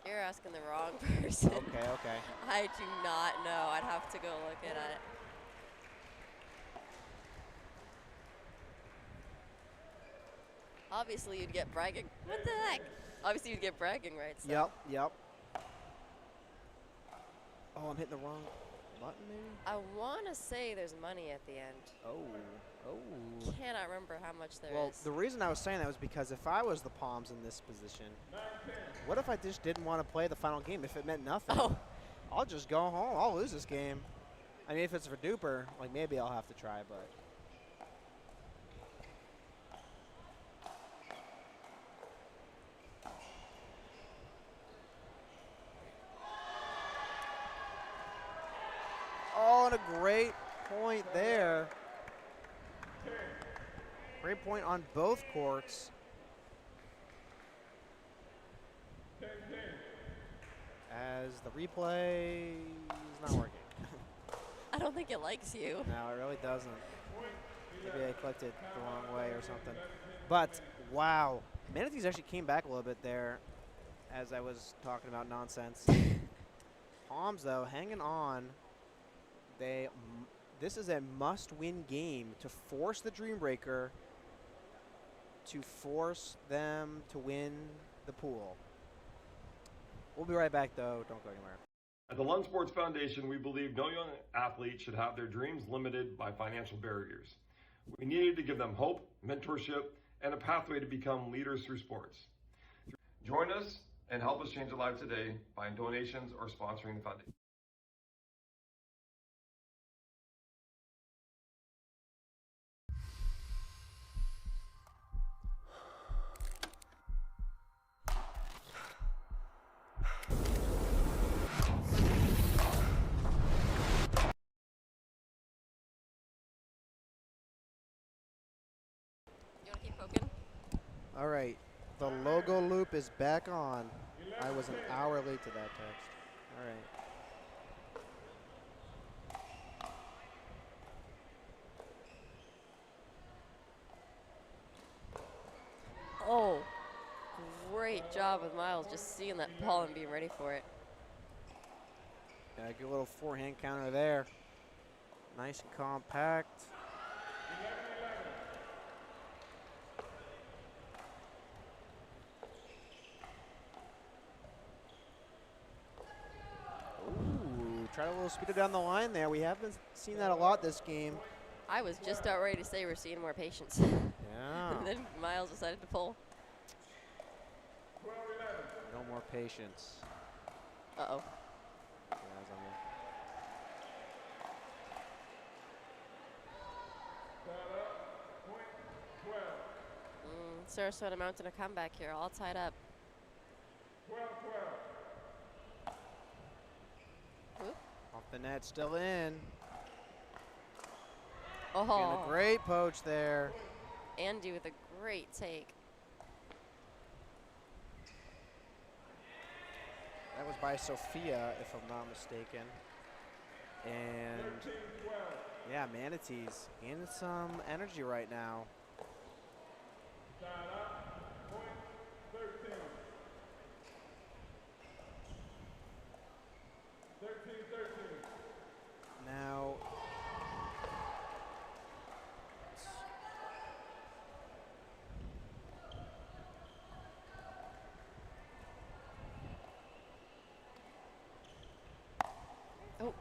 S12: You're asking the wrong person.
S13: Okay, okay.
S12: I do not know. I'd have to go look at it. Obviously, you'd get bragging. What the heck? Obviously, you'd get bragging rights.
S13: Yep, yep. Oh, I'm hitting the wrong button, maybe?
S12: I want to say there's money at the end.
S13: Oh.
S12: Cannot remember how much there
S13: Well,
S12: is.
S13: the reason I was saying that was because if I was the Palms in this position, what if I just didn't want to play the final game if it meant nothing?
S12: Oh.
S13: I'll just go home. I'll lose this game. I mean, if it's for duper, like, maybe I'll have to try, but. Oh, and a great point there. Great point on both courts. As the replay is not working.
S12: I don't think it likes you.
S13: No, it really doesn't. Maybe I clicked it the wrong way or something. But, wow. Manatees actually came back a little bit there as I was talking about nonsense. Palms, though, hanging on. This is a must-win game to force the Dreambreaker, to force them to win the pool. We'll be right back, though. Don't go anywhere.
S6: At the Lund Sports Foundation, we believe no young athlete should have their dreams limited by financial barriers. We needed to give them hope, mentorship, and a pathway to become leaders through sports. Join us and help us change their lives today by donations or sponsoring the foundation.
S13: All right, the logo loop is back on. I was an hour late to that text. All right.
S12: Oh, great job with Miles just seeing that ball and being ready for it.
S13: Yeah, good little forehand counter there. Nice and compact. Try to a little speed it down the line there. We haven't seen that a lot this game.
S12: I was just about ready to say we're seeing more patience.
S13: Yeah.
S12: And then Miles decided to pull.
S13: No more patience.
S12: Uh-oh. Sarasota mounting a comeback here, all tied up. Oop.
S13: Off the net, still in.
S12: Oh.
S13: Getting a great poach there.
S12: Andy with a great take.
S13: That was by Sophia, if I'm not mistaken. And yeah, Manatees gaining some energy right now. Now,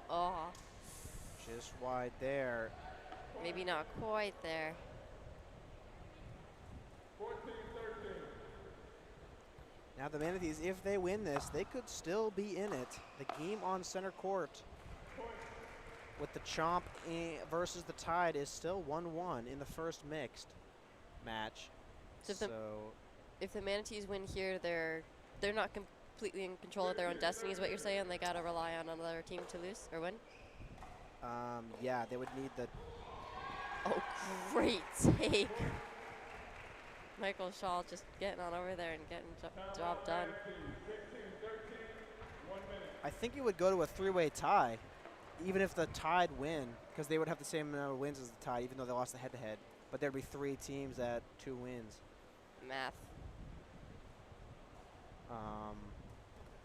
S12: Oh.
S13: Just wide there.
S12: Maybe not quite there.
S6: 14-13.
S13: Now the Manatees, if they win this, they could still be in it. The game on center court with the Chomp versus the Tide is still 1-1 in the first mixed match.
S12: So if the Manatees win here, they're not completely in control of their own destiny, is what you're saying? They got to rely on another team to lose or win?
S13: Yeah, they would need the...
S12: Oh, great take. Michael Shaw just getting on over there and getting job done.
S13: I think it would go to a three-way tie, even if the Tide win, because they would have the same amount of wins as the Tide, even though they lost the head-to-head. But there'd be 3 teams at 2 wins.
S12: Math.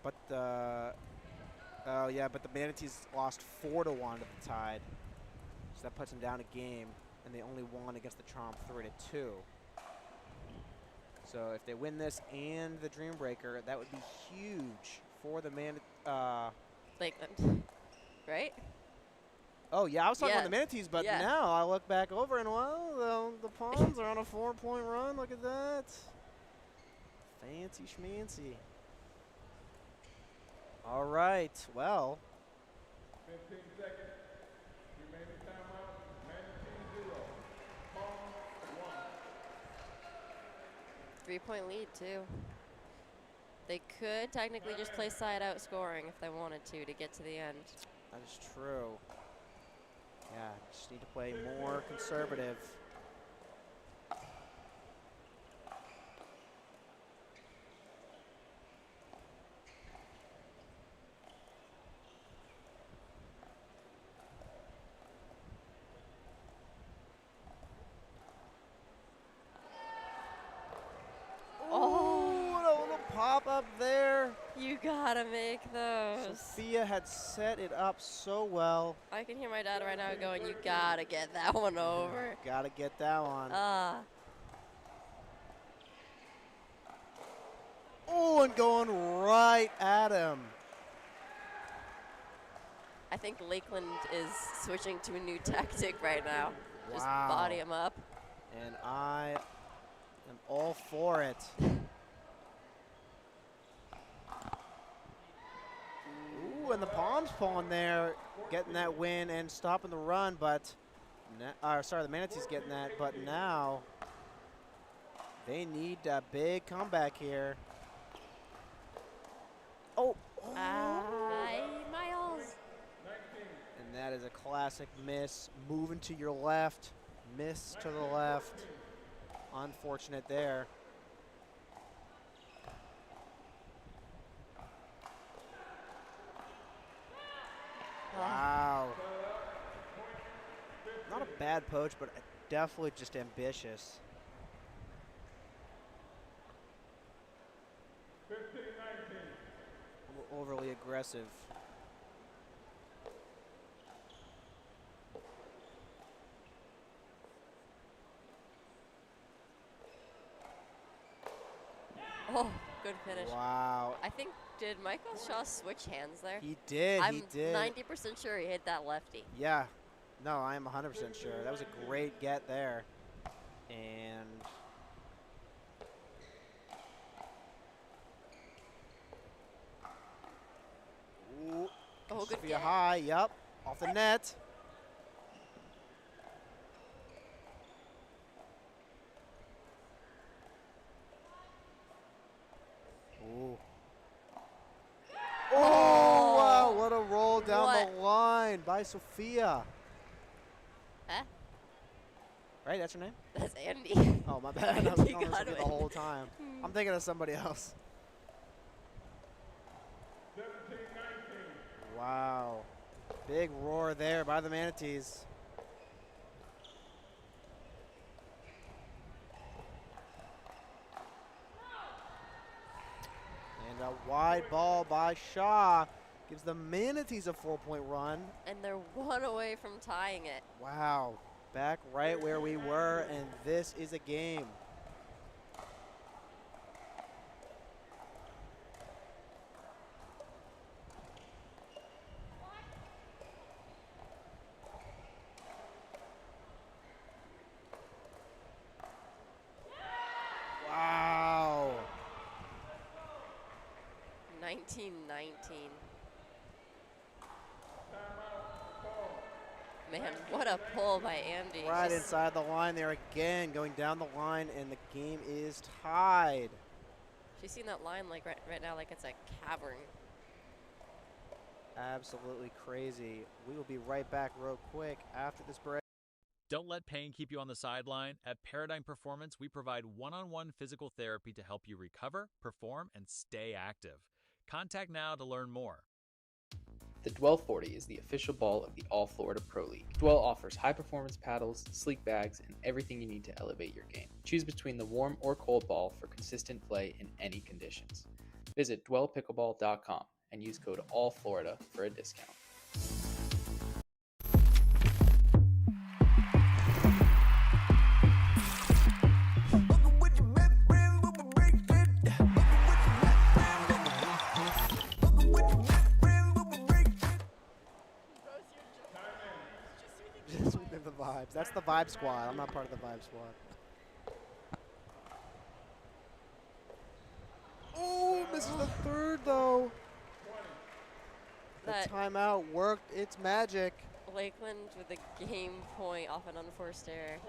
S13: But the... Oh, yeah, but the Manatees lost 4-1 to the Tide. So that puts them down a game, and they only won against the Chomp 3-2. So if they win this and the Dreambreaker, that would be huge for the
S12: Lakeland, right?
S13: Oh, yeah, I was talking about the Manatees, but now I look back over and, well, the Pawns are on a 4-point run. Look at that. Fancy schmancy. All right, well.
S14: 15 seconds. Remaining timeout. Manatee 0. Pawns 1.
S12: 3-point lead, too. They could technically just play side out scoring if they wanted to get to the end.
S13: That is true. Yeah, just need to play more conservative. Pop up there.
S12: You gotta make those.
S13: Sophia had set it up so well.
S12: I can hear my dad right now going, you gotta get that one over.
S13: Gotta get that one. Oh, and going right at him.
S12: I think Lakeland is switching to a new tactic right now.
S13: Wow.
S12: Just body him up.
S13: And I am all for it. Ooh, and the Palms pulling there, getting that win and stopping the run, but, sorry, the Manatees getting that, but now they need a big comeback here. Oh.
S12: Miles.
S13: And that is a classic miss. Moving to your left, miss to the left. Unfortunate there. Wow. Not a bad poach, but definitely just ambitious.
S14: 15-19.
S13: Overly aggressive.
S12: Oh, good finish.
S13: Wow.
S12: I think, did Michael Shaw switch hands there?
S13: He did,
S12: I'm
S13: he did.
S12: 90% sure he hit that lefty.
S13: Yeah. No, I am 100% sure. That was a great get there. And ooh,
S12: oh, good
S13: Sophia
S12: get.
S13: high, yep, off the net. Ooh. Oh, wow, what a roll down the line by Sophia.
S12: Huh?
S13: Right, that's her name?
S12: That's Andy.
S13: Oh, my bad. I was calling her Sophia the whole time. I'm thinking of somebody else.
S14: 17-19.
S13: Wow. Big roar there by the Manatees. And a wide ball by Shaw gives the Manatees a 4-point run.
S12: And they're one away from tying it.
S13: Wow. Back right where we were, and this is a game. Wow.
S12: 19-19. Man, what a pull by Andy.
S13: Right
S12: Just
S13: inside the line there again, going down the line, and the game is tied.
S12: she's seen that line like right now like it's a cavern.
S13: Absolutely crazy. We will be right back real quick after this break.
S5: Don't let pain keep you on the sideline. At Paradigm Performance, we provide one-on-one physical therapy to help you recover, perform, and stay active. Contact now to learn more.
S4: The Dwell 40 is the official ball of the All Florida Pro League. Dwell offers high-performance paddles, sleek bags, and everything you need to elevate your game. Choose between the warm or cold ball for consistent play in any conditions. Visit dwellpickleball.com and use code ALLFLORIDA for a discount.
S13: Just the vibes. That's the Vibe Squad. I'm not part of the Vibe Squad. Oh, misses the third though. The
S12: That
S13: timeout worked its magic.
S12: Lakeland with a game point off an unforced error.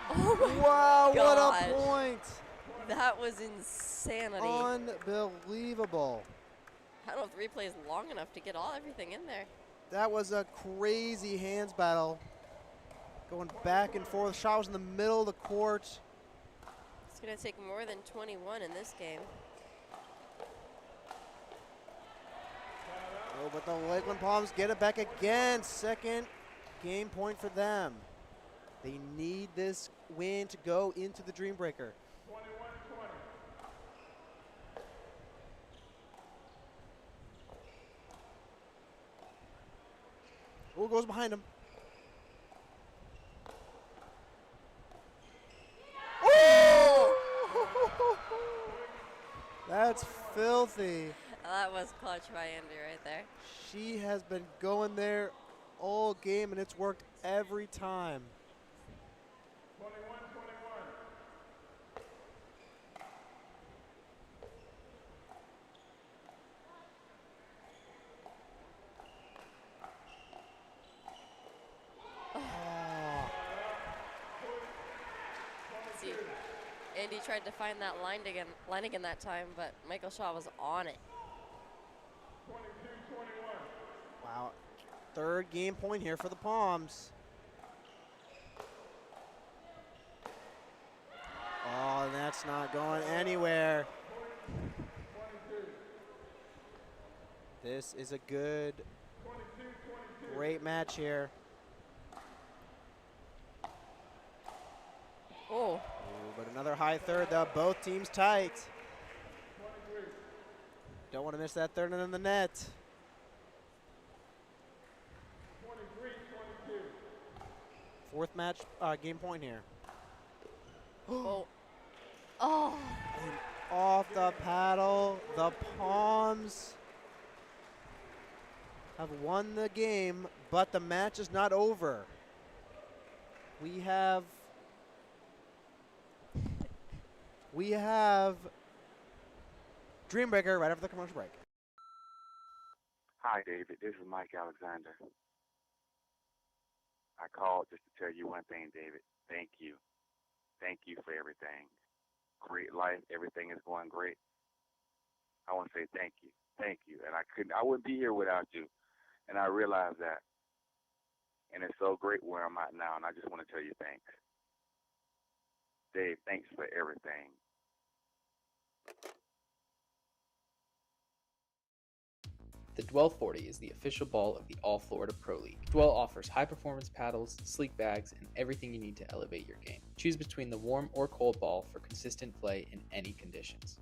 S12: Oh my
S13: Wow,
S12: gosh.
S13: what a point.
S12: That was insanity.
S13: Unbelievable.
S12: I don't know if the replay is long enough to get everything in there.
S13: That was a crazy hands battle. Going back and forth. Shot was in the middle of the court.
S12: It's going to take more than 21 in this game.
S13: Oh, but the Lakeland Palms get it back again. Second game point for them. They need this win to go into the Dreambreaker.
S14: 21-20.
S13: Oh, goes behind him. Oh! That's filthy.
S12: That was clutch by Andy right there.
S13: She has been going there all game, and it's worked every time.
S14: 21-21.
S12: See, Andy tried to find that line again that time, but Michael Shaw was on it.
S14: 22-21.
S13: Wow. Third game point here for the Palms. Oh, and that's not going anywhere.
S14: 22.
S13: This is a good, great match here.
S12: Oh.
S13: Ooh, but another high third, though. Both teams tight.
S14: 23.
S13: Don't want to miss that third in the net.
S14: 23-22.
S13: Fourth match, game point here.
S12: Oh. Oh.
S13: And off the paddle, the Palms have won the game, but the match is not over. We have Dreambreaker right after the commercial break.
S7: Hi, David. This is Mike Alexander. I called just to tell you one thing, David. Thank you. Thank you for everything. Great life. Everything is going great. I want to say thank you. Thank you. And I wouldn't be here without you. And I realize that. And it's so great where I'm at now, and I just want to tell you thanks. Dave, thanks for everything.
S4: The Dwell 40 is the official ball of the All Florida Pro League. Dwell offers high-performance paddles, sleek bags, and everything you need to elevate your game. Choose between the warm or cold ball for consistent play in any conditions.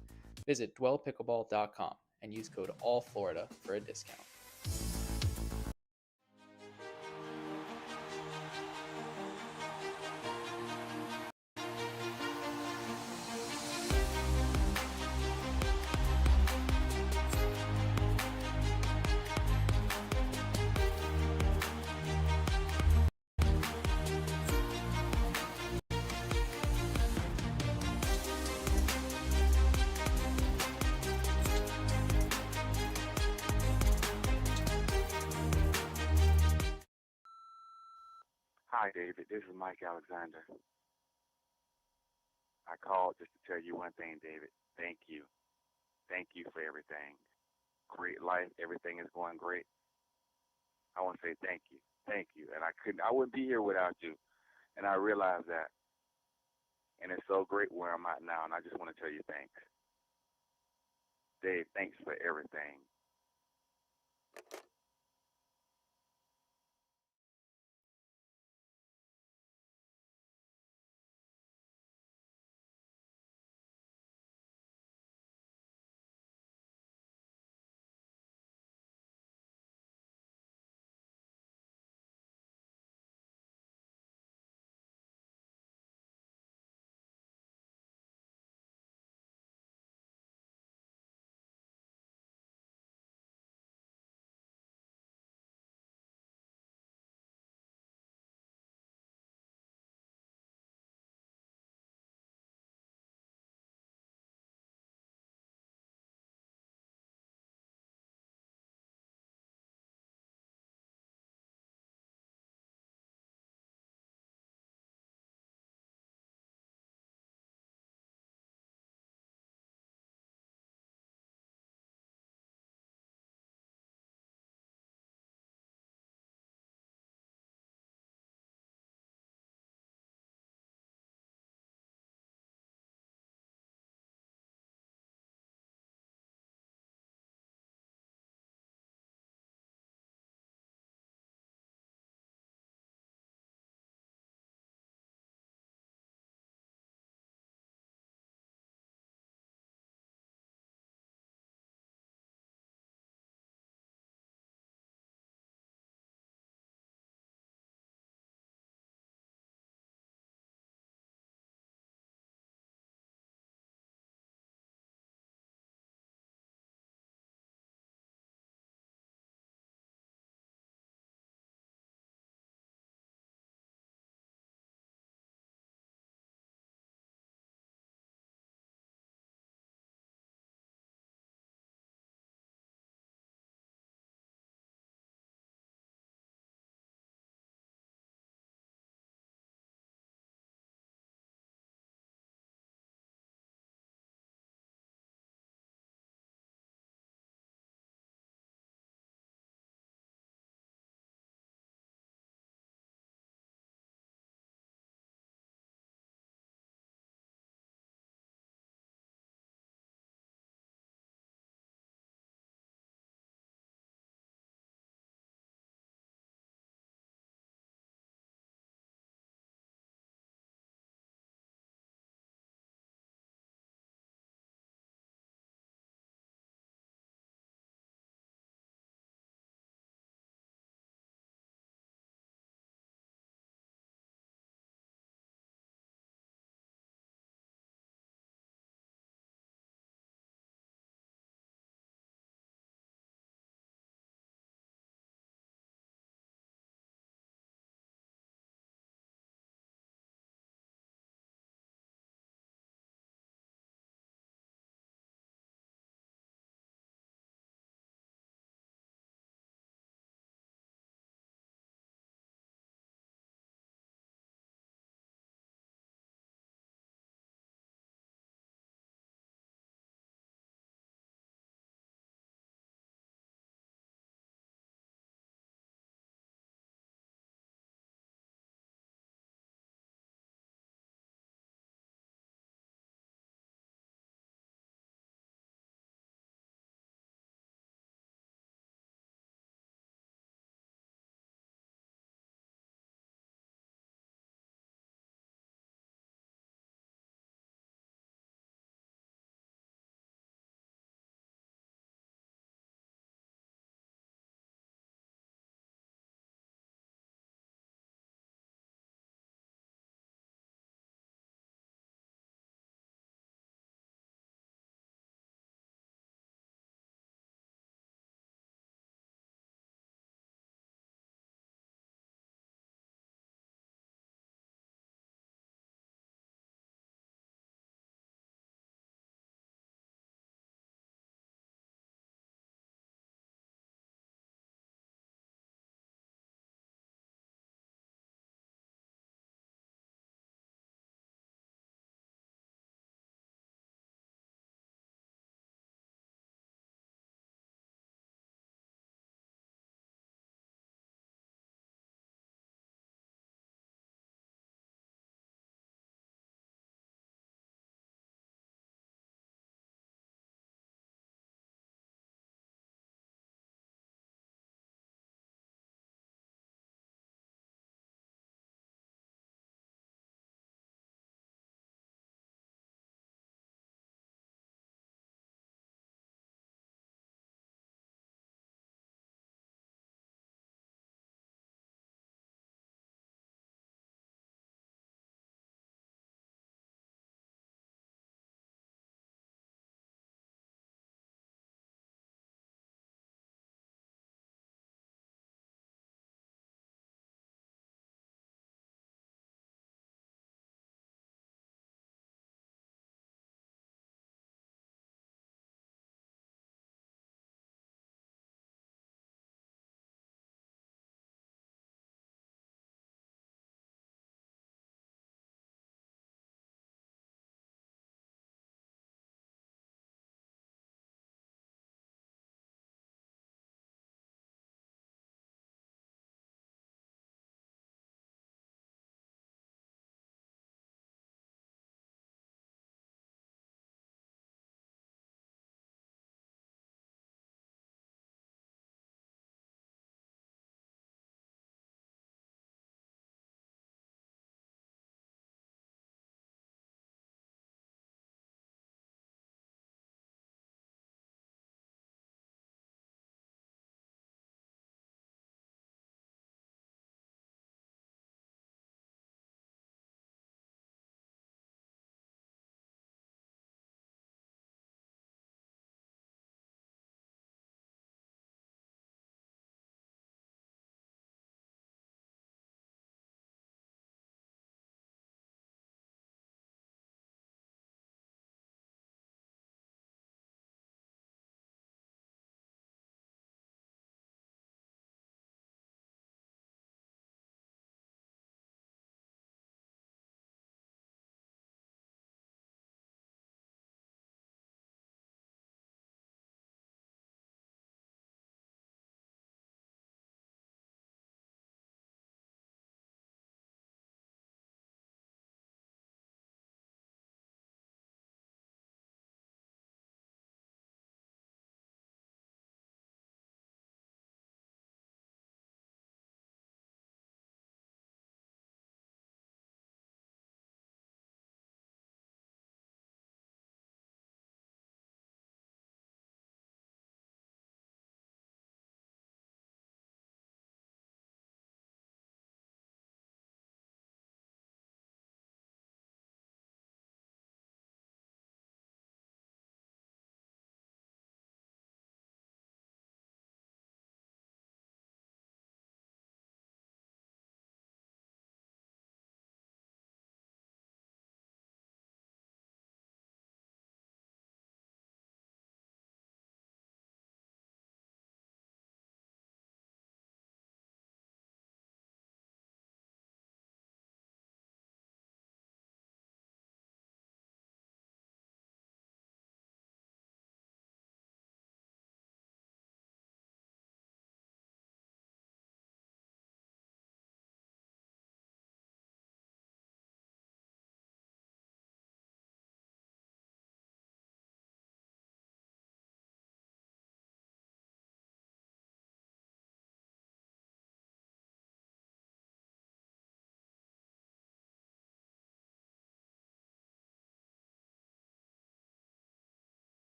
S4: Visit dwellpickleball.com and use code ALLFLORIDA for a discount.
S7: Hi, David. This is Mike Alexander. I called just to tell you one thing, David. Thank you. Thank you for everything. Great life. Everything is going great. I want to say thank you. Thank you. And I wouldn't be here without you. And I realize that. And it's so great where I'm at now. And I just want to tell you thanks. Dave, thanks for everything.